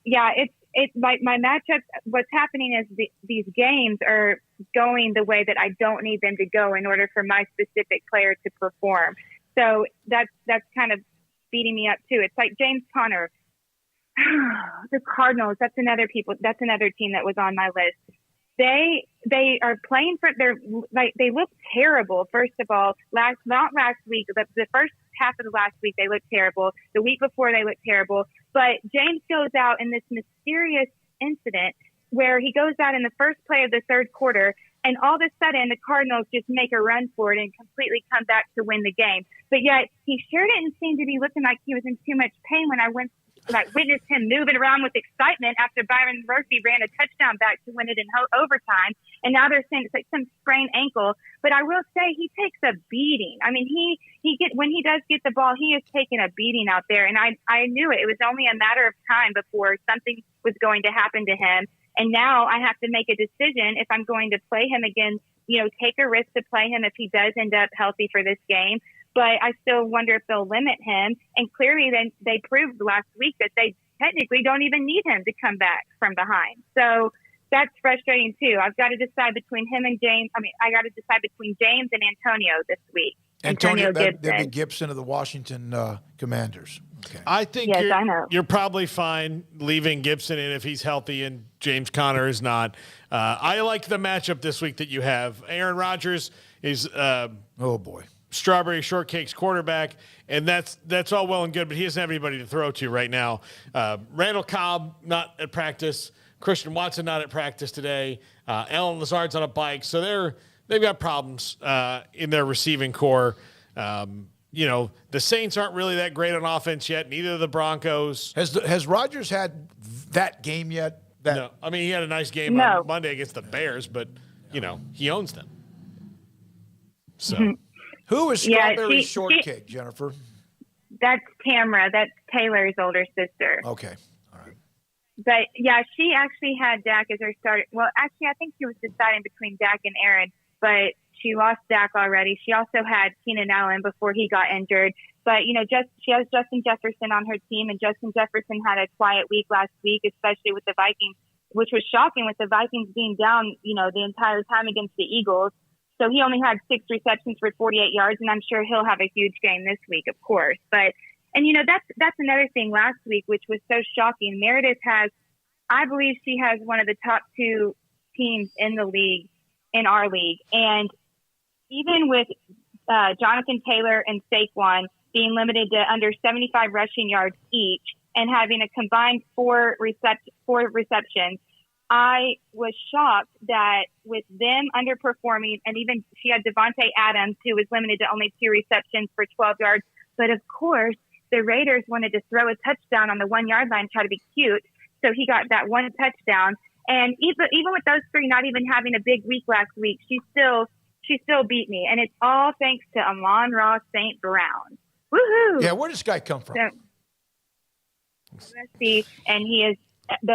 yeah, it's my matchups. What's happening is these games are going the way that I don't need them to go in order for my specific player to perform. So that's kind of beating me up too. It's like James Conner, the Cardinals. That's another team that was on my list. They are playing for they look terrible. First of all, not last week, but the first half of the last week they looked terrible. The week before they looked terrible. But James goes out in this mysterious incident where he goes out in the first play of the third quarter, and all of a sudden the Cardinals just make a run for it and completely come back to win the game. But yet he sure didn't seem to be looking like he was in too much pain when I witnessed him moving around with excitement after Byron Murphy ran a touchdown back to win it in overtime. And now they're saying it's like some sprained ankle. But I will say he takes a beating. I mean, when he does get the ball, he is taking a beating out there. And I knew it. It was only a matter of time before something was going to happen to him. And now I have to make a decision if I'm going to play him again, take a risk to play him if he does end up healthy for this game. But I still wonder if they'll limit him. And clearly they proved last week that they technically don't even need him to come back from behind. So that's frustrating too. I've got to decide between him and James. I got to decide between James and Antonio this week. Antonio Gibson. Gibson of the Washington Commanders. Okay. I think I know. You're probably fine leaving Gibson in if he's healthy and James Conner is not. I like the matchup this week that you have. Aaron Rodgers is oh boy. Strawberry Shortcake's quarterback, and that's all well and good, but he doesn't have anybody to throw to right now. Randall Cobb not at practice. Christian Watson not at practice today. Alan Lazard's on a bike, so they've got problems in their receiving core. The Saints aren't really that great on offense yet. Neither of the Broncos. Has Rodgers had that game yet? No. I mean, he had a nice game on Monday against the Bears, but he owns them. So. Mm-hmm. Who is Strawberry Shortcake, Jennifer? That's Tamra. That's Taylor's older sister. Okay. All right. But, yeah, she actually had Dak as her starter. Well, actually, I think she was deciding between Dak and Aaron, but she lost Dak already. She also had Keenan Allen before he got injured. But, she has Justin Jefferson on her team, and Justin Jefferson had a quiet week last week, especially with the Vikings, which was shocking with the Vikings being down, the entire time against the Eagles. So he only had 6 receptions for 48 yards, and I'm sure he'll have a huge game this week, of course. But, that's another thing last week, which was so shocking. Meredith I believe she has one of the top 2 teams in the league, in our league. And even with Jonathan Taylor and Saquon being limited to under 75 rushing yards each and having a combined 4 receptions, I was shocked that with them underperforming, and even she had Devontae Adams, who was limited to only 2 receptions for 12 yards. But of course, the Raiders wanted to throw a touchdown on the 1-yard line, try to be cute. So he got that 1 touchdown. And even with those 3 not even having a big week last week, she still beat me. And it's all thanks to Amon-Ra St. Brown. Woohoo! Yeah, where does this guy come from? USC, and he is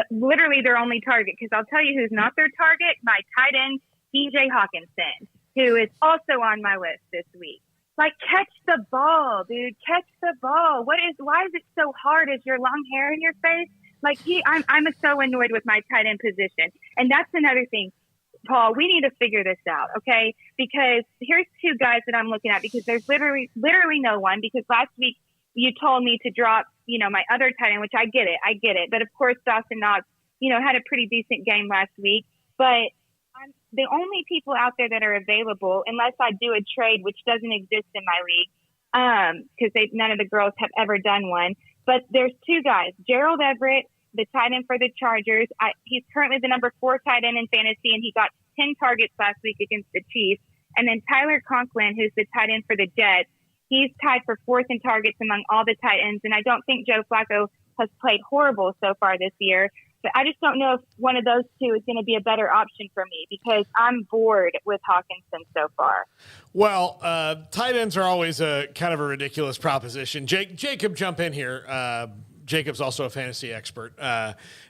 literally their only target, because I'll tell you who's not their target, my tight end, TJ Hawkinson, who is also on my list this week. Like, catch the ball, dude. Catch the ball. Why is it so hard? Is your long hair in your face? Like, I'm so annoyed with my tight end position. And that's another thing, Paul, we need to figure this out, okay? Because here's 2 guys that I'm looking at, because there's literally no one, because last week you told me to drop, my other tight end, which I get it. But of course, Dawson Knox, had a pretty decent game last week. But the only people out there that are available, unless I do a trade, which doesn't exist in my league, because none of the girls have ever done one. But there's 2 guys, Gerald Everett, the tight end for the Chargers. He's currently the number 4 tight end in fantasy, and he got 10 targets last week against the Chiefs. And then Tyler Conklin, who's the tight end for the Jets. He's tied for 4th in targets among all the tight ends, and I don't think Joe Flacco has played horrible so far this year. But I just don't know if one of those 2 is going to be a better option for me, because I'm bored with Hawkinson so far. Well, tight ends are always a kind of a ridiculous proposition. Jacob, jump in here. Jacob's also a fantasy expert.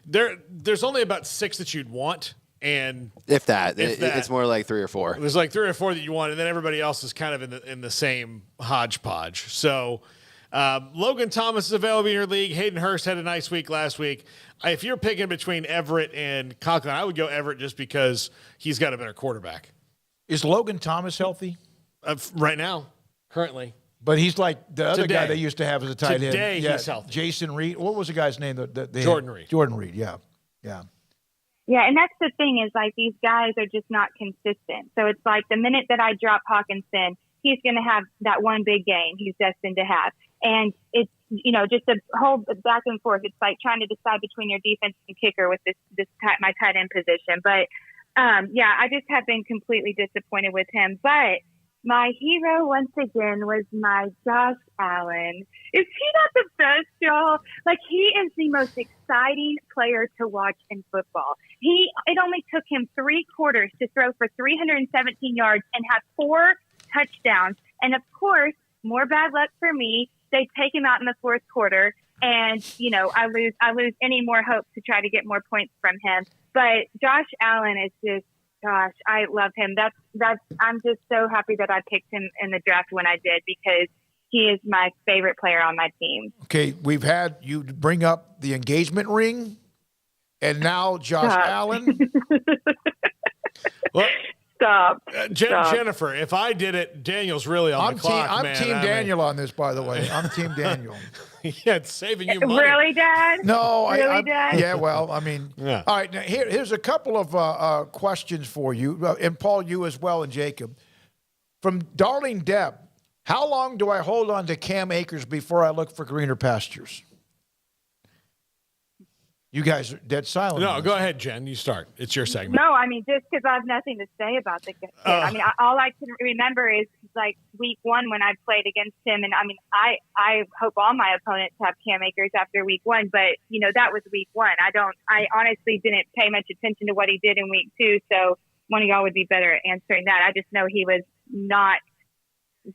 There's only about 6 that you'd want. And if that, it's more like 3 or 4. There's like 3 or 4 that you want, and then everybody else is kind of in the same hodgepodge. So Logan Thomas is available in your league. Hayden Hurst had a nice week last week. If you're picking between Everett and Conklin, I would go Everett just because he's got a better quarterback. Is Logan Thomas healthy? Right now, currently. But he's like the other guy they used to have as a tight end. Today he's healthy. Jason Reed. What was the guy's name? Jordan Reed. Jordan Reed, yeah. Yeah, and that's the thing is, like, these guys are just not consistent. So it's like the minute that I drop Hawkinson, he's going to have that one big game he's destined to have. And it's, just a whole back and forth. It's like trying to decide between your defense and kicker with my tight end position. But, I just have been completely disappointed with him. But my hero, once again, was my Josh Allen. Is he not the best, y'all? Like, he is the most exciting player to watch in football. It only took him 3 quarters to throw for 317 yards and have 4 touchdowns. And, of course, more bad luck for me. They take him out in the 4th quarter, and, I lose any more hope to try to get more points from him. But Josh Allen is just, gosh, I love him. I'm just so happy that I picked him in the draft when I did, because he is my favorite player on my team. Okay, we've had you bring up the engagement ring, and now Allen. Well, Stop. Jennifer, if I did it, Daniel's really on the clock, I'm man. Team Daniel on this, by the way. I'm Team Daniel. Yeah, it's saving you money. Really, Dad? No. Really, Dad? Yeah, well, I mean. Yeah. All right, now here's a couple of questions for you, and Paul, you as well, and Jacob. From Darling Deb, how long do I hold on to Cam Akers before I look for greener pastures? You guys are dead silent. No, go ahead, Jen. You start. It's your segment. No, I mean, just because I have nothing to say about the kid. I mean, all I can remember is like week 1 when I played against him. And I mean, I hope all my opponents have Cam Akers after week 1, but that was week 1. I honestly didn't pay much attention to what he did in week 2. So one of y'all would be better at answering that. I just know he was not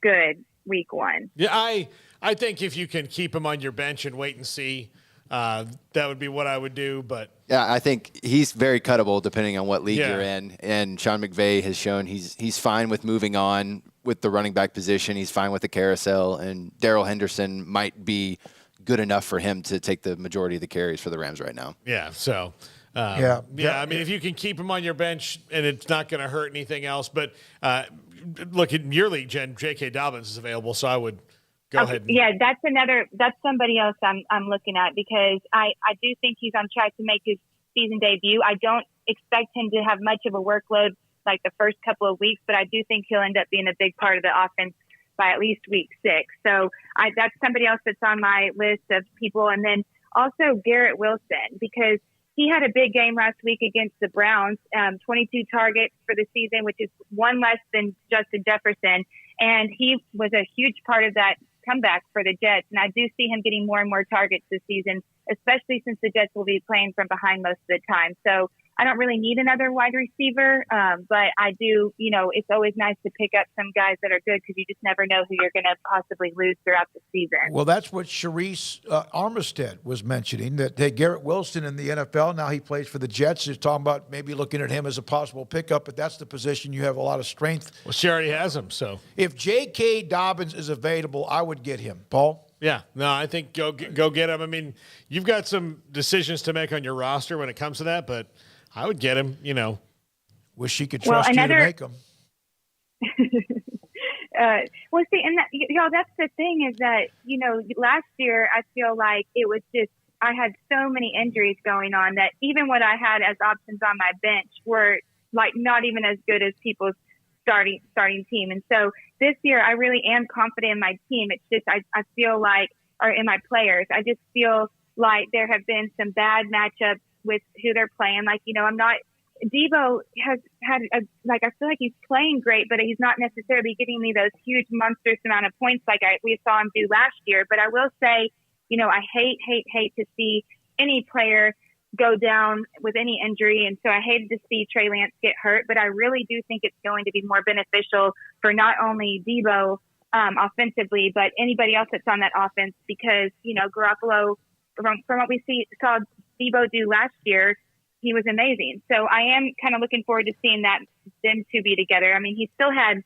good week 1. Yeah, I think if you can keep him on your bench and wait and see, that would be what I would do. But yeah, I think he's very cuttable depending on what league you're in. And Sean McVay has shown he's fine with moving on with the running back position. He's fine with the carousel. And Darrell Henderson might be good enough for him to take the majority of the carries for the Rams right now. Yeah, so I mean, if you can keep him on your bench and it's not going to hurt anything else. But look, in your league, Jen, J.K. Dobbins is available, so I would go ahead. That's somebody else I'm looking at, because I do think he's on track to make his season debut. I don't expect him to have much of a workload like the first couple of weeks, but I do think he'll end up being a big part of the offense by at least week 6. So that's somebody else that's on my list of people. And then also Garrett Wilson, because he had a big game last week against the Browns, 22 targets for the season, which is 1 less than Justin Jefferson. And he was a huge part of that comeback for the Jets. And I do see him getting more and more targets this season, especially since the Jets will be playing from behind most of the time. So I don't really need another wide receiver, but I do, it's always nice to pick up some guys that are good, because you just never know who you're going to possibly lose throughout the season. Well, that's what Sharice Armistead was mentioning, that Garrett Wilson in the NFL, now he plays for the Jets, is talking about maybe looking at him as a possible pickup, but that's the position you have a lot of strength. Well, she already has him, so. If J.K. Dobbins is available, I would get him. Paul? Yeah, no, I think go get him. I mean, you've got some decisions to make on your roster when it comes to that, but I would get him, Wish she could trust you to make them. Well, see, and y'all, that's the thing is that, last year I feel like it was just, I had so many injuries going on that even what I had as options on my bench were like not even as good as people's starting team. And so this year I really am confident in my team. It's just, I feel like, or in my players, I just feel like there have been some bad matchups with who they're playing. Like, Debo has had I feel like he's playing great, but he's not necessarily giving me those huge monstrous amount of points like we saw him do last year. But I will say, I hate to see any player go down with any injury. And so I hated to see Trey Lance get hurt, but I really do think it's going to be more beneficial for not only Debo offensively, but anybody else that's on that offense, because, Garoppolo, from what we saw Debo do last year, he was amazing. So I am kind of looking forward to seeing them two be together. I mean, he still had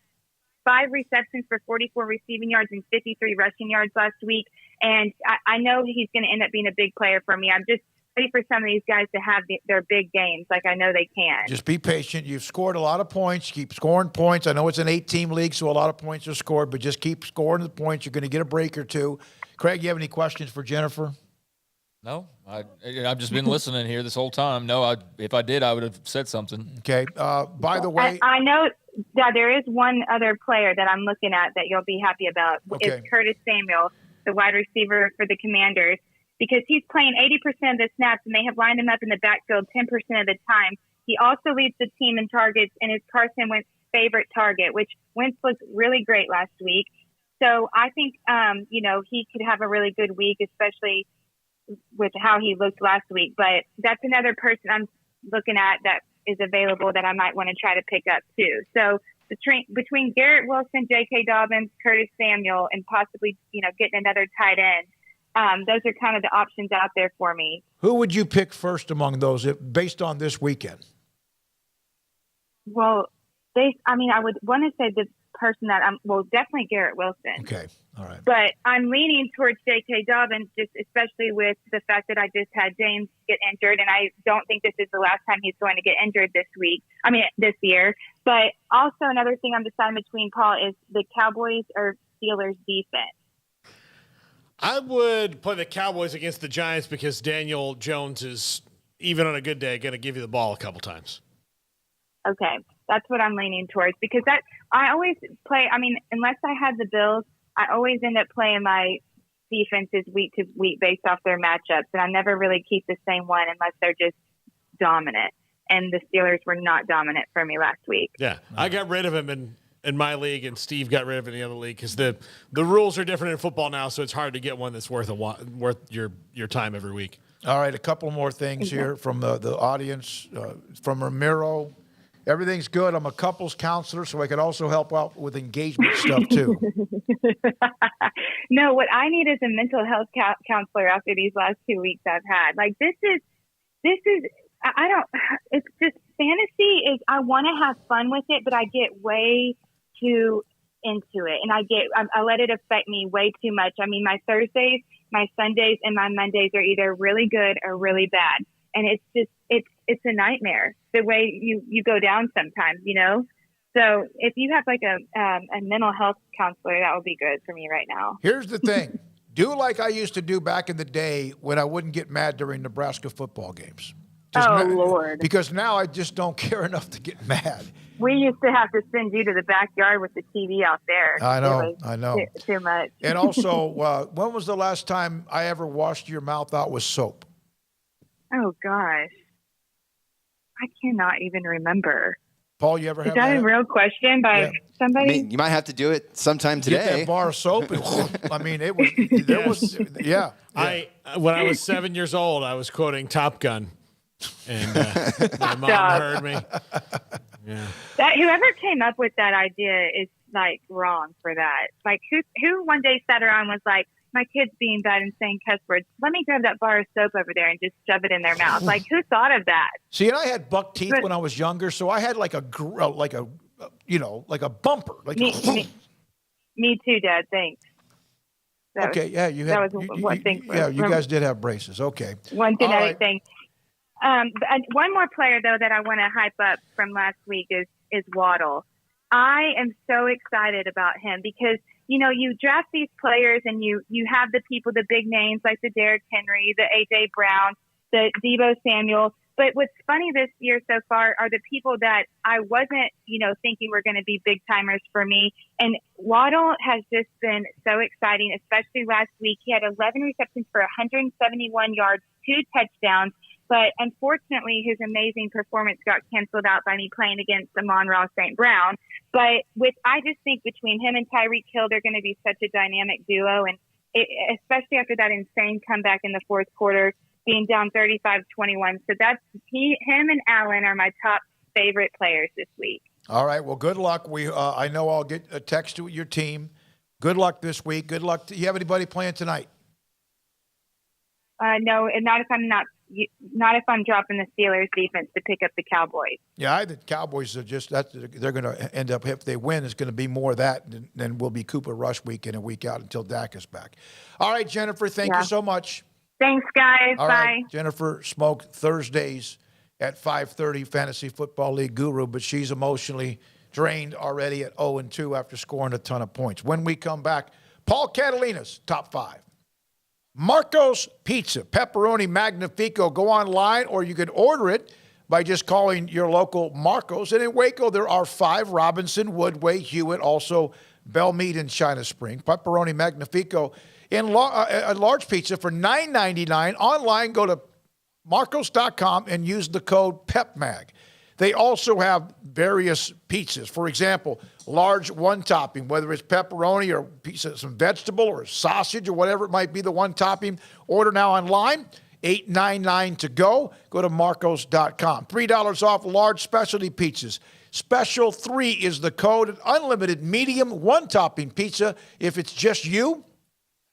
5 receptions for 44 receiving yards and 53 rushing yards last week. And I know he's going to end up being a big player for me. I'm just ready for some of these guys to have their big games like I know they can. Just be patient. You've scored a lot of points. Keep scoring points. I know it's an 8-team league, so a lot of points are scored, but just keep scoring the points. You're going to get a break or two. Craig, you have any questions for Jennifer? No, I've just been listening here this whole time. No, if I did, I would have said something. Okay. By the way, I know that there is one other player that I'm looking at that you'll be happy about. Okay. It's Curtis Samuel, the wide receiver for the Commanders, because he's playing 80% of the snaps, and they have lined him up in the backfield 10% of the time. He also leads the team in targets and is Carson Wentz's favorite target, which Wentz looked really great last week. So I think, he could have a really good week, especially with how he looked last week. But that's another person I'm looking at that is available that I might want to try to pick up too. So between Garrett Wilson, J.K. Dobbins, Curtis Samuel, and possibly, getting another tight end, those are kind of the options out there for me. who would you pick first among those based on this weekend? Well, I would want to say the person that definitely Garrett Wilson. Okay. All right. But I'm leaning towards J.K. Dobbins, just especially with the fact that I just had James get injured, and I don't think this is the last time he's going to get injured this year. But also another thing I'm deciding between, Paul, is the Cowboys or Steelers defense. I would play the Cowboys against the Giants because Daniel Jones is, even on a good day, going to give you the ball a couple times. Okay. That's what I'm leaning towards, because I always play, unless I had the Bills, I always end up playing my defenses week to week based off their matchups, and I never really keep the same one unless they're just dominant. And the Steelers were not dominant for me last week. Yeah, I got rid of him in my league, and Steve got rid of it in the other league because the rules are different in football now, so it's hard to get one that's worth your time every week. All right, a couple more things here from the audience. From Ramiro. Everything's good. I'm a couples counselor, so I could also help out with engagement stuff, too. No, what I need is a mental health counselor after these last 2 weeks I've had. Like, it's just fantasy is, I want to have fun with it, but I get way too into it. And I let it affect me way too much. My Thursdays, my Sundays, and my Mondays are either really good or really bad. And it's a nightmare the way you go down sometimes, So if you have like a mental health counselor, that would be good for me right now. Here's the thing. Do like I used to do back in the day when I wouldn't get mad during Nebraska football games. Lord. Because now I just don't care enough to get mad. We used to have to send you to the backyard with the TV out there. I know. Too much. And also, when was the last time I ever washed your mouth out with soap? Oh, gosh. I cannot even remember. Paul, you ever have that? Is that a real question by somebody? You might have to do it sometime today. Get that bar of soap. And, When I was 7 years old, I was quoting Top Gun, and my mom heard me. Yeah. Whoever came up with that idea is like wrong for that. Like who one day sat around and was like, my kid's being bad and saying cuss words. Let me grab that bar of soap over there and just shove it in their mouth. Like, who thought of that? See, and I had buck teeth when I was younger, so I had like a bumper. Like me too, Dad. Thanks. You guys did have braces. Okay. One genetic thing. One more player though that I want to hype up from last week is Waddle. I am so excited about him because, you draft these players and you have the people, the big names like the Derrick Henry, the A.J. Brown, the Deebo Samuel. But what's funny this year so far are the people that I wasn't, thinking were going to be big timers for me. And Waddle has just been so exciting, especially last week. He had 11 receptions for 171 yards, 2 touchdowns. But unfortunately, his amazing performance got canceled out by me playing against Amon-Ra St. Brown. But I just think between him and Tyreek Hill, they're going to be such a dynamic duo. And especially after that insane comeback in the fourth quarter, being down 35-21. So him and Allen are my top favorite players this week. All right. Well, good luck. I know I'll get a text to your team. Good luck this week. Good luck. You have anybody playing tonight? No, and not if I'm not not if I'm dropping the Steelers defense to pick up the Cowboys. Yeah, I think Cowboys are they're going to end up, if they win, it's going to be more of that than will be Cooper Rush week in and week out until Dak is back. All right, Jennifer, thank you so much. Thanks, guys. All Bye. right, Jennifer Smoak, Thursdays at 5:30, Fantasy Football League guru, but she's emotionally drained already at 0-2 after scoring a ton of points. When we come back, Paul Catalina's top 5. Marco's Pizza, Pepperoni Magnifico. Go online, or you can order it by just calling your local Marco's. And in Waco, there are 5, Robinson, Woodway, Hewitt, also Belmead and China Spring. Pepperoni Magnifico in a large pizza for $9.99. Online, go to marcos.com and use the code PEPMAG. They also have various pizzas. For example, large one topping, whether it's pepperoni or a piece of some vegetable or sausage or whatever it might be, the one topping. Order now online, $8.99 to go. Go to marcos.com. $3 off large specialty pizzas. Special 3 is the code. Unlimited medium one topping pizza. If it's just you,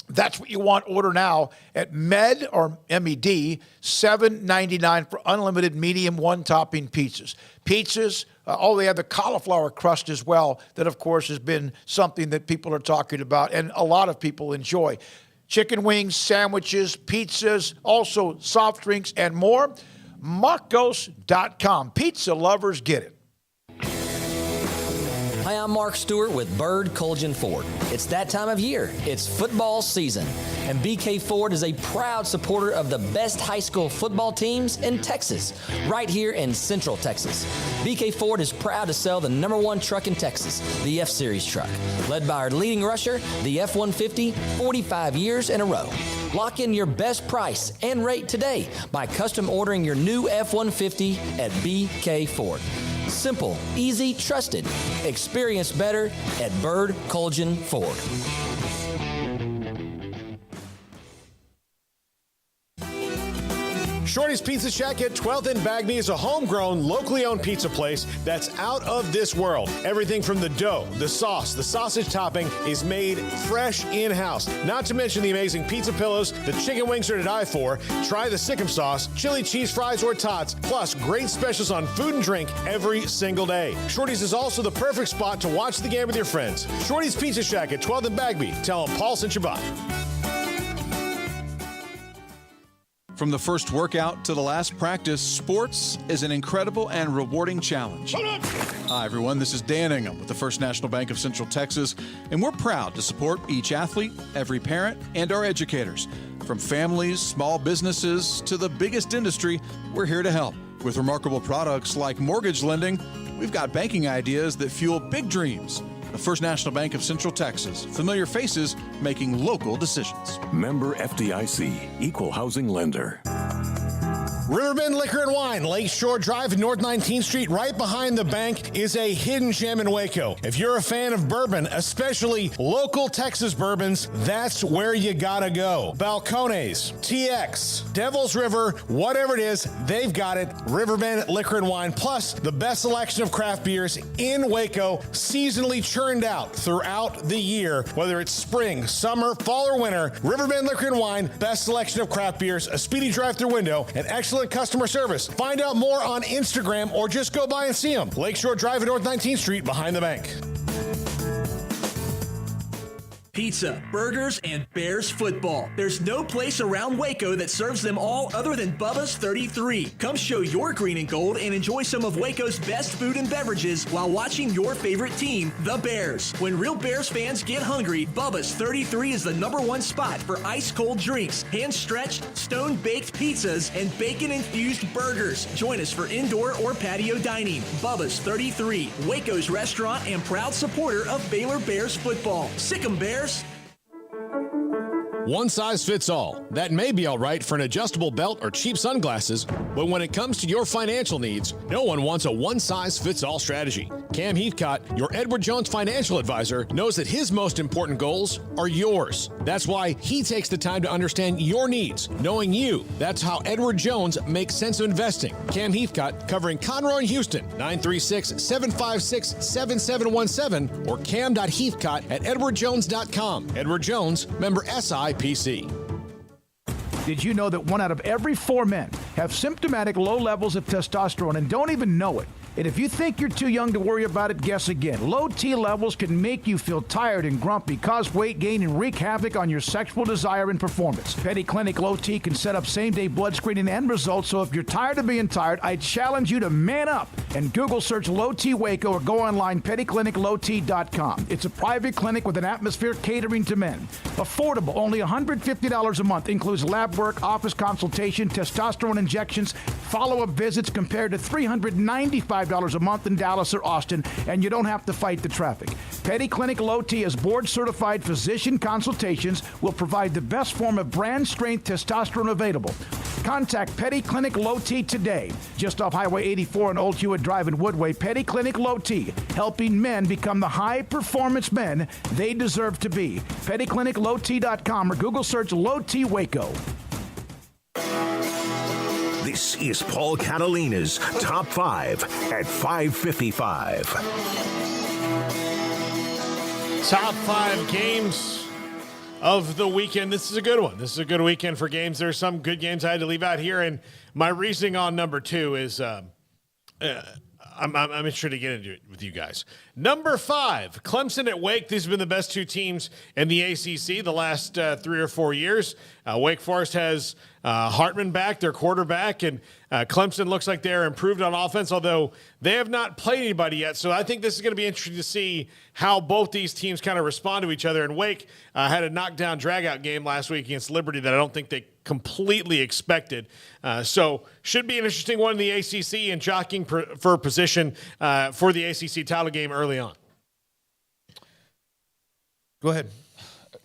that's what you want. Order now at MED or MED, $7.99 for unlimited medium one-topping pizzas. Pizzas, they have the cauliflower crust as well. That, of course, has been something that people are talking about and a lot of people enjoy. Chicken wings, sandwiches, pizzas, also soft drinks and more. Marcos.com. Pizza lovers get it. Hi, I'm Mark Stewart with Bird Colgin Ford. It's that time of year. It's football season. And BK Ford is a proud supporter of the best high school football teams in Texas, right here in Central Texas. BK Ford is proud to sell the #1 truck in Texas, the F-Series truck, led by our leading rusher, the F-150, 45 years in a row. Lock in your best price and rate today by custom ordering your new F-150 at BK Ford. Simple, easy, trusted. Experience better at Bird Colgin Ford. Shorty's Pizza Shack at 12th and Bagby is a homegrown, locally owned pizza place that's out of this world. Everything from the dough, the sauce, the sausage topping is made fresh in-house. Not to mention the amazing pizza pillows, the chicken wings are to die for. Try the Sikkim sauce, chili cheese fries or tots, plus great specials on food and drink every single day. Shorty's is also the perfect spot to watch the game with your friends. Shorty's Pizza Shack at 12th and Bagby. Tell them Paul sent you by. From the first workout to the last practice, sports is an incredible and rewarding challenge. Hi, everyone. This is Dan Ingham with the First National Bank of Central Texas, and we're proud to support each athlete, every parent, and our educators. From families, small businesses, to the biggest industry, we're here to help. With remarkable products like mortgage lending, we've got banking ideas that fuel big dreams. The First National Bank of Central Texas. Familiar faces making local decisions. Member FDIC, Equal Housing Lender. Riverbend Liquor and Wine, Lakeshore Drive, North 19th Street, right behind the bank, is a hidden gem in Waco. If you're a fan of bourbon, especially local Texas bourbons, that's where you gotta go. Balcones, TX, Devil's River, whatever it is, they've got it. Riverbend Liquor and Wine, plus the best selection of craft beers in Waco, seasonally churned out throughout the year. Whether it's spring, summer, fall, or winter, Riverbend Liquor and Wine, best selection of craft beers, a speedy drive-through window, and excellent customer service. Find out more on Instagram or just go by and see them. Lakeshore Drive at North 19th Street behind the bank. Pizza, burgers, and Bears football. There's no place around Waco that serves them all other than Bubba's 33. Come show your green and gold and enjoy some of Waco's best food and beverages while watching your favorite team, the Bears. When real Bears fans get hungry, Bubba's 33 is the #1 spot for ice-cold drinks, hand-stretched, stone-baked pizzas, and bacon-infused burgers. Join us for indoor or patio dining. Bubba's 33, Waco's restaurant and proud supporter of Baylor Bears football. Sick 'em, Bears. One size fits all. That may be all right for an adjustable belt or cheap sunglasses, but when it comes to your financial needs, no one wants a one-size-fits-all strategy. Cam Heathcott, your Edward Jones financial advisor, knows that his most important goals are yours. That's why he takes the time to understand your needs, knowing you. That's how Edward Jones makes sense of investing. Cam Heathcott, covering Conroe and Houston, 936-756-7717 or cam.heathcott@edwardjones.com. Edward Jones, member SIPC. Did you know that 1 out of every 4 men have symptomatic low levels of testosterone and don't even know it. And if you think you're too young to worry about it, guess again. Low T levels can make you feel tired and grumpy, cause weight gain, and wreak havoc on your sexual desire and performance. Petty Clinic Low T can set up same-day blood screening and results, so if you're tired of being tired, I challenge you to man up and Google search Low T Waco or go online, pettycliniclowt.com. It's a private clinic with an atmosphere catering to men. Affordable, only $150 a month, includes lab work, office consultation, testosterone injections, follow-up visits compared to $395 a month in Dallas or Austin, and you don't have to fight the traffic. Petty Clinic Low T as board-certified physician consultations will provide the best form of brand-strength testosterone available. Contact Petty Clinic Low T today, just off Highway 84 and Old Hewitt Drive in Woodway. Petty Clinic Low T, helping men become the high-performance men they deserve to be. PettyClinicLowT.com or Google search Low T Waco. This is Paul Catalina's Top 5 at 5:55. Top 5 games of the weekend. This is a good one. This is a good weekend for games. There are some good games I had to leave out here, and my reasoning on number 2 is I'm interested to get into it with you guys. Number 5, Clemson at Wake. These have been the best 2 teams in the ACC the last 3 or 4 years. Wake Forest has Hartman back, their quarterback, and Clemson looks like they're improved on offense, although they have not played anybody yet. So I think this is going to be interesting to see how both these teams kind of respond to each other. And Wake had a knockdown, drag-out game last week against Liberty that I don't think they completely expected. So should be an interesting one in the ACC and jockeying for position for the ACC title game early on. Go ahead.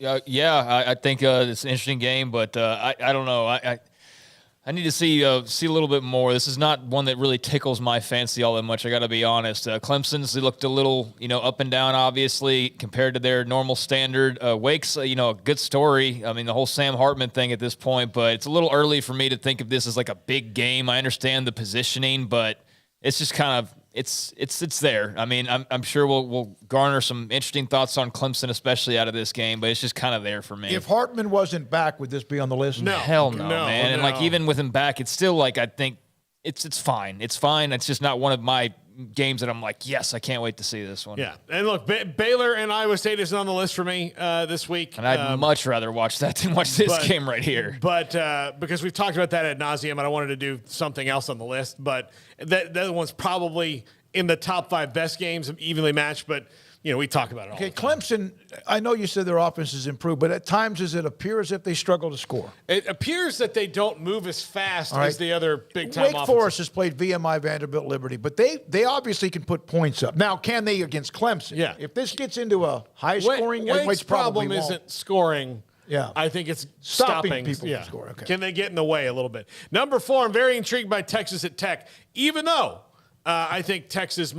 I think it's an interesting game, but I don't know. I need to see a little bit more. This is not one that really tickles my fancy all that much, I got to be honest. Clemson's, they looked a little, up and down, obviously, compared to their normal standard. Wake's, a good story. I mean, the whole Sam Hartman thing at this point, but it's a little early for me to think of this as like a big game. I understand the positioning, but it's just kind of, it's there. I mean, I'm sure we'll garner some interesting thoughts on Clemson, especially out of this game, but it's just kind of there for me. If Hartman wasn't back, would this be on the list? No. Hell no, man. No. And even with him back, it's still I think it's fine. It's fine. It's just not one of my games that I'm like, yes, I can't wait to see this one. Yeah. And look, Baylor and Iowa State isn't on the list for me this week. And I'd much rather watch that than watch this game right here. But because we've talked about that ad nauseum, and I wanted to do something else on the list, but that one's probably in the top 5 best games, evenly matched, but we talk about it all. Okay, Clemson, I know you said their offense has improved, but at times does it appear as if they struggle to score? It appears that they don't move as fast as the other big-time Wake offenses. Forest has played VMI, Vanderbilt, Liberty, but they obviously can put points up. Now, can they against Clemson? Yeah. If this gets into a high-scoring, Wake's problem isn't scoring. Yeah. I think it's stopping people from scoring. Okay. Can they get in the way a little bit? Number 4, I'm very intrigued by Texas at Tech, even though I think Texas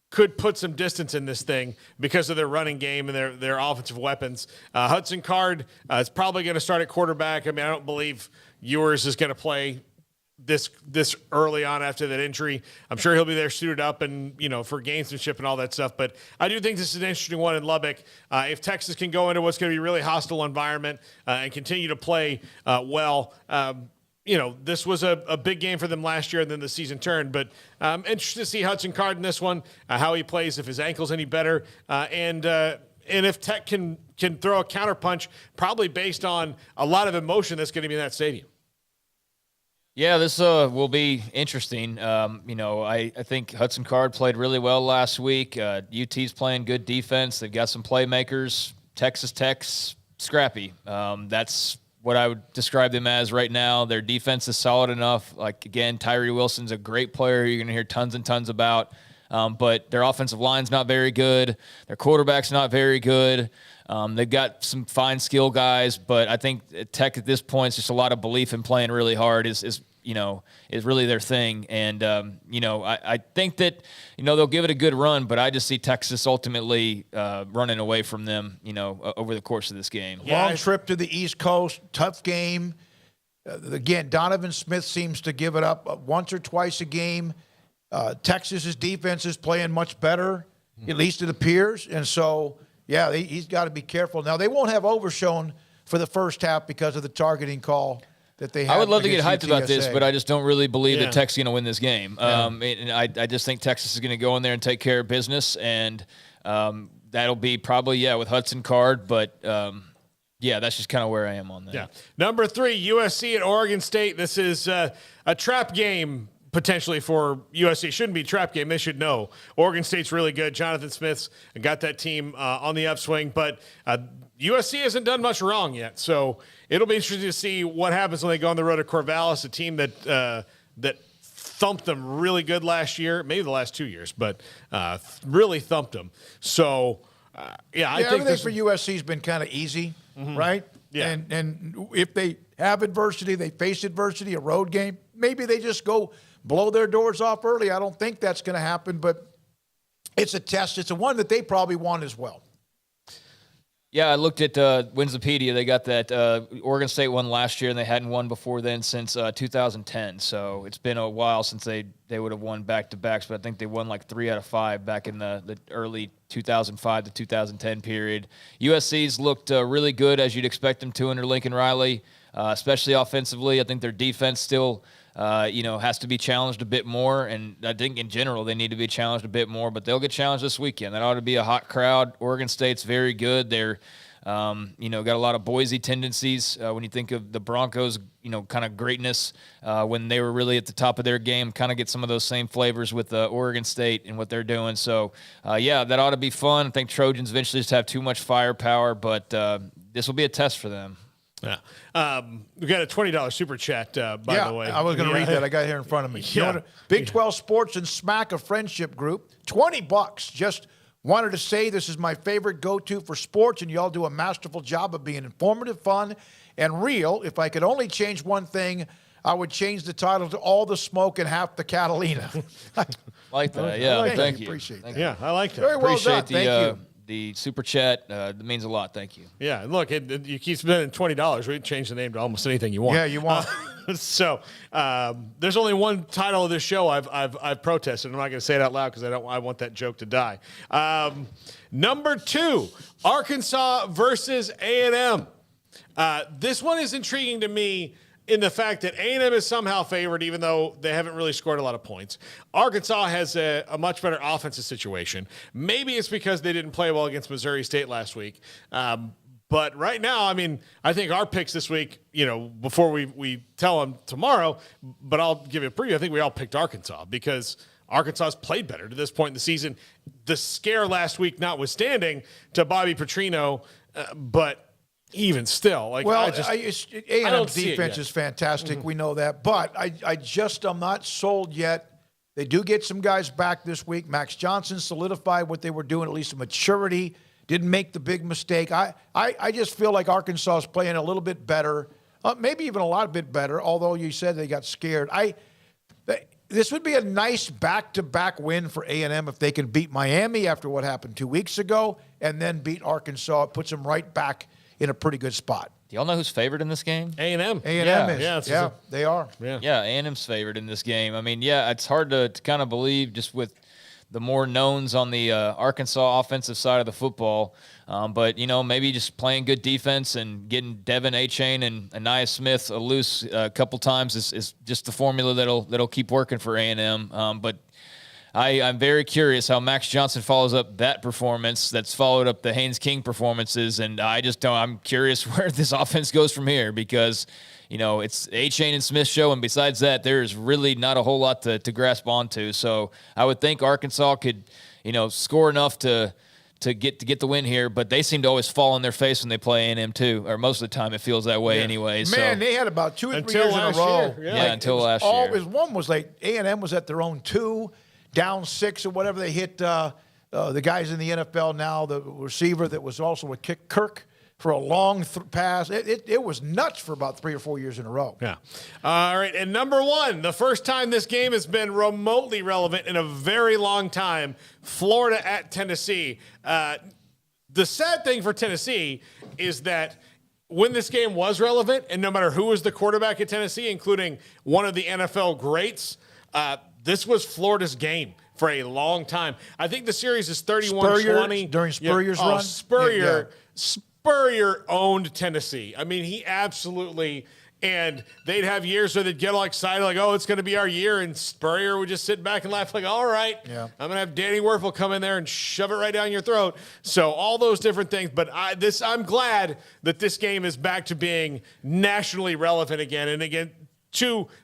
could put some distance in this thing because of their running game and their offensive weapons. Hudson Card is probably going to start at quarterback. I mean, I don't believe Ewers is going to play this early on after that injury. I'm sure he'll be there suited up and, for gamesmanship and all that stuff. But I do think this is an interesting one in Lubbock. If Texas can go into what's going to be a really hostile environment and continue to play well, this was a big game for them last year, and then the season turned. But I'm interested to see Hudson Card in this one, how he plays, if his ankle's any better, and if Tech can throw a counterpunch, probably based on a lot of emotion that's going to be in that stadium. Yeah, this will be interesting. I think Hudson Card played really well last week. UT's playing good defense. They've got some playmakers. Texas Tech's scrappy. That's what I would describe them as right now. Their defense is solid enough. Again, Tyree Wilson's a great player you're going to hear tons and tons about. But their offensive line's not very good. Their quarterback's not very good. They've got some fine skill guys, but I think Tech at this point is just a lot of belief in playing really hard is really their thing. And, I think that, they'll give it a good run, but I just see Texas ultimately running away from them, over the course of this game. Long trip to the East Coast, tough game. Again, Donovan Smith seems to give it up once or twice a game. Texas's defense is playing much better, at least it appears. And so, he's got to be careful. Now, they won't have Overshown for the first half because of the targeting call that they have. I would love to get against hyped about this, UTSA. but I just don't really believe that Texas is going to win this game. Yeah. And I just think Texas is going to go in there and take care of business, and that'll be probably, with Hudson Card, but that's just kind of where I am on that. Yeah. Number 3, USC at Oregon State. This is a trap game potentially for USC. Shouldn't be a trap game. They should know. Oregon State's really good. Jonathan Smith's got that team on the upswing, but USC hasn't done much wrong yet. So it'll be interesting to see what happens when they go on the road to Corvallis, a team that thumped them really good last year, maybe the last 2 years, but really thumped them. So, I think everything for USC has been kind of easy, right? Yeah. And if they have adversity, they face adversity, a road game, maybe they just go blow their doors off early. I don't think that's going to happen, but it's a test. It's a one that they probably want as well. Yeah, I looked at Wikipedia. They got that Oregon State won last year, and they hadn't won before then since 2010. So it's been a while since they would have won back-to-backs, but I think they won like 3 out of 5 back in the early 2005 to 2010 period. USC's looked really good, as you'd expect them to under Lincoln Riley, especially offensively. I think their defense still has to be challenged a bit more, and I think in general they need to be challenged a bit more, but they'll get challenged this weekend. That ought to be a hot crowd. Oregon State's very good. They're, got a lot of Boise tendencies when you think of the Broncos, kind of greatness when they were really at the top of their game, kind of get some of those same flavors with Oregon State and what they're doing. So, that ought to be fun. I think Trojans eventually just have too much firepower, but this will be a test for them. Yeah. We got a $20 super chat, by the way. I was going to read that. I got it here in front of me. Yeah. Big 12 Sports and Smack, a friendship group, $20. Just wanted to say this is my favorite go-to for sports, and y'all do a masterful job of being informative, fun, and real. If I could only change one thing, I would change the title to All the Smoke and Half the Catalina. Like that. Yeah, thank you. Appreciate that. Yeah, I like that. Very well done. Appreciate Thank you. the super chat. That means a lot. Thank you. Yeah, look, you keep spending $20. We can change the name to almost anything you want. Yeah, you want. So there's only one title of this show I've protested. I'm not going to say it out loud because I want that joke to die. Number 2, Arkansas versus A&M. This one is intriguing to me in the fact that A&M is somehow favored, even though they haven't really scored a lot of points. Arkansas has a much better offensive situation. Maybe it's because they didn't play well against Missouri State last week. But right now, I think our picks this week, before we tell them tomorrow, but I'll give you a preview. I think we all picked Arkansas because Arkansas's played better to this point in the season. The scare last week notwithstanding to Bobby Petrino, but even still, A&M's defense is fantastic. Mm-hmm. We know that, but I'm not sold yet. They do get some guys back this week. Max Johnson solidified what they were doing, at least a maturity. Didn't make the big mistake. I just feel like Arkansas is playing a little bit better, maybe even a lot bit better. Although you said they got scared, this would be a nice back-to-back win for A&M if they can beat Miami after what happened 2 weeks ago, and then beat Arkansas. It puts them right back in a pretty good spot. Do y'all know who's favored in this game? A&M. A&M is. Yeah, they are. Yeah, A&M's favored in this game. It's hard to kind of believe just with the more knowns on the Arkansas offensive side of the football. But, maybe just playing good defense and getting Devin Achane and Anaya Smith loose a couple times is just the formula that'll keep working for A&M. But I'm very curious how Max Johnson follows up that performance that's followed up the Haynes King performances, and I'm curious where this offense goes from here because, it's Achane and Smith show, and besides that, there's really not a whole lot to grasp onto. So I would think Arkansas could, score enough to get the win here, but they seem to always fall on their face when they play A&M too, or most of the time it feels that way anyway. Man, they had about 2 or 3 years in a row. Until last year. One was like A&M was at their own 2. Down 6 or whatever. They hit the guys in the NFL now, the receiver that was also a kick, Kirk, for a long pass. It was nuts for about 3 or 4 years in a row. Yeah. All right. And number 1, the first time this game has been remotely relevant in a very long time, Florida at Tennessee. The sad thing for Tennessee is that when this game was relevant, and no matter who was the quarterback at Tennessee, including one of the NFL greats, this was Florida's game for a long time. I think the series is 31-20. During Spurrier's run? Spurrier owned Tennessee. He absolutely And they'd have years where they'd get all excited, like, oh, it's going to be our year. And Spurrier would just sit back and laugh, like, all right, I'm going to have Danny Werfel come in there and shove it right down your throat. So all those different things. But I'm glad that this game is back to being nationally relevant again. And again,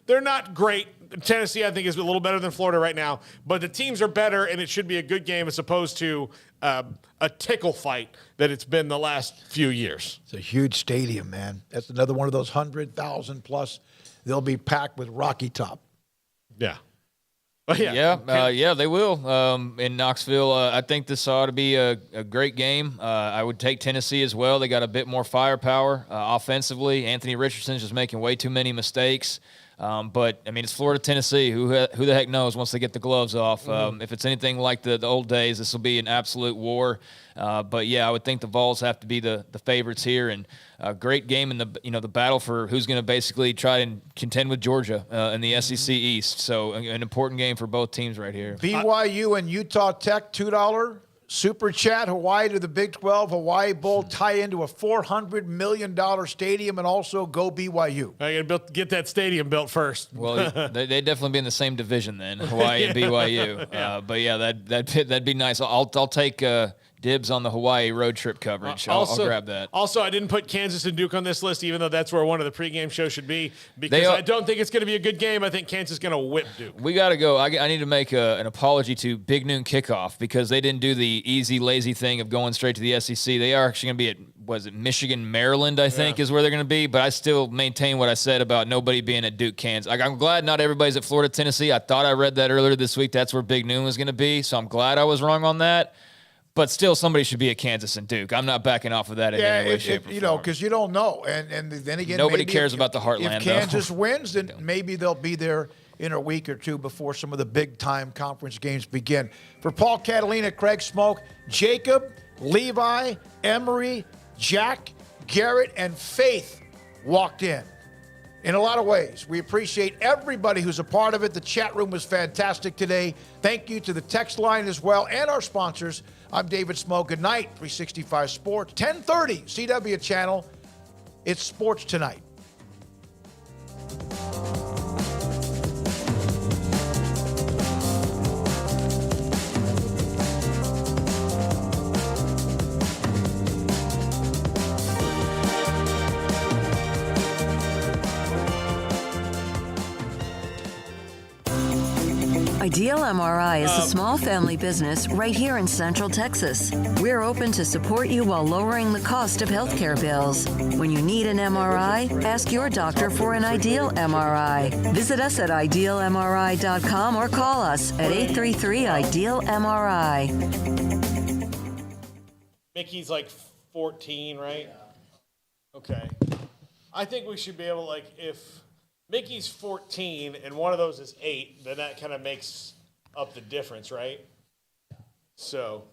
they're not great. Tennessee, I think, is a little better than Florida right now. But the teams are better, and it should be a good game as opposed to a tickle fight that it's been the last few years. It's a huge stadium, man. That's another one of those 100,000 plus. They'll be packed with Rocky Top. Yeah. Yeah, they will in Knoxville. I think this ought to be a great game. I would take Tennessee as well. They got a bit more firepower offensively. Anthony Richardson's just making way too many mistakes. But, I mean, it's Florida, Tennessee. Who the heck knows once they get the gloves off? If it's anything like the old days, this will be an absolute war. But, yeah, I would think the Vols have to be the favorites here. And a great game in the battle for who's going to basically try and contend with Georgia in the SEC East. So an important game for both teams right here. BYU and Utah Tech, $2. Super Chat, Hawaii to the Big 12, Hawaii Bowl tie into a $400 million stadium, and also go BYU. I got to get that stadium built first. Well, they'd definitely be in the same division then, Hawaii and BYU. But yeah, that'd be nice. I'll take dibs on the Hawaii road trip coverage. I'll grab that. Also, I didn't put Kansas and Duke on this list, even though that's where one of the pregame shows should be, because I don't think it's going to be a good game. I think Kansas is going to whip Duke. We got to go. I need to make an apology to Big Noon Kickoff because they didn't do the easy, lazy thing of going straight to the SEC. They are actually going to be at, Michigan, Maryland, I think, is where they're going to be. But I still maintain what I said about nobody being at Duke, Kansas. I'm glad not everybody's at Florida, Tennessee. I thought I read that earlier this week. That's where Big Noon was going to be. So I'm glad I was wrong on that. But still, somebody should be at Kansas and Duke. I'm not backing off of that in any way, shape, or form. Because you don't know. And then again, nobody cares about the Heartland. If Kansas wins, then maybe they'll be there in a week or two before some of the big-time conference games begin. For Paul, Catalina, Craig Smoak, Jacob, Levi, Emery, Jack, Garrett, and Faith walked in a lot of ways. We appreciate everybody who's a part of it. The chat room was fantastic today. Thank you to the text line as well and our sponsors. I'm David Smoak. Good night, 365 Sports, 1030 CW channel. It's Sports Tonight. Ideal MRI is a small family business right here in Central Texas. We're open to support you while lowering the cost of healthcare bills. When you need an MRI, ask your doctor for an Ideal MRI. Visit us at idealmri.com or call us at 833-IDEAL-MRI. Mickey's like 14, right? Okay. I think we should be able, if Mickey's 14 and one of those is 8, then that kind of makes up the difference, right? So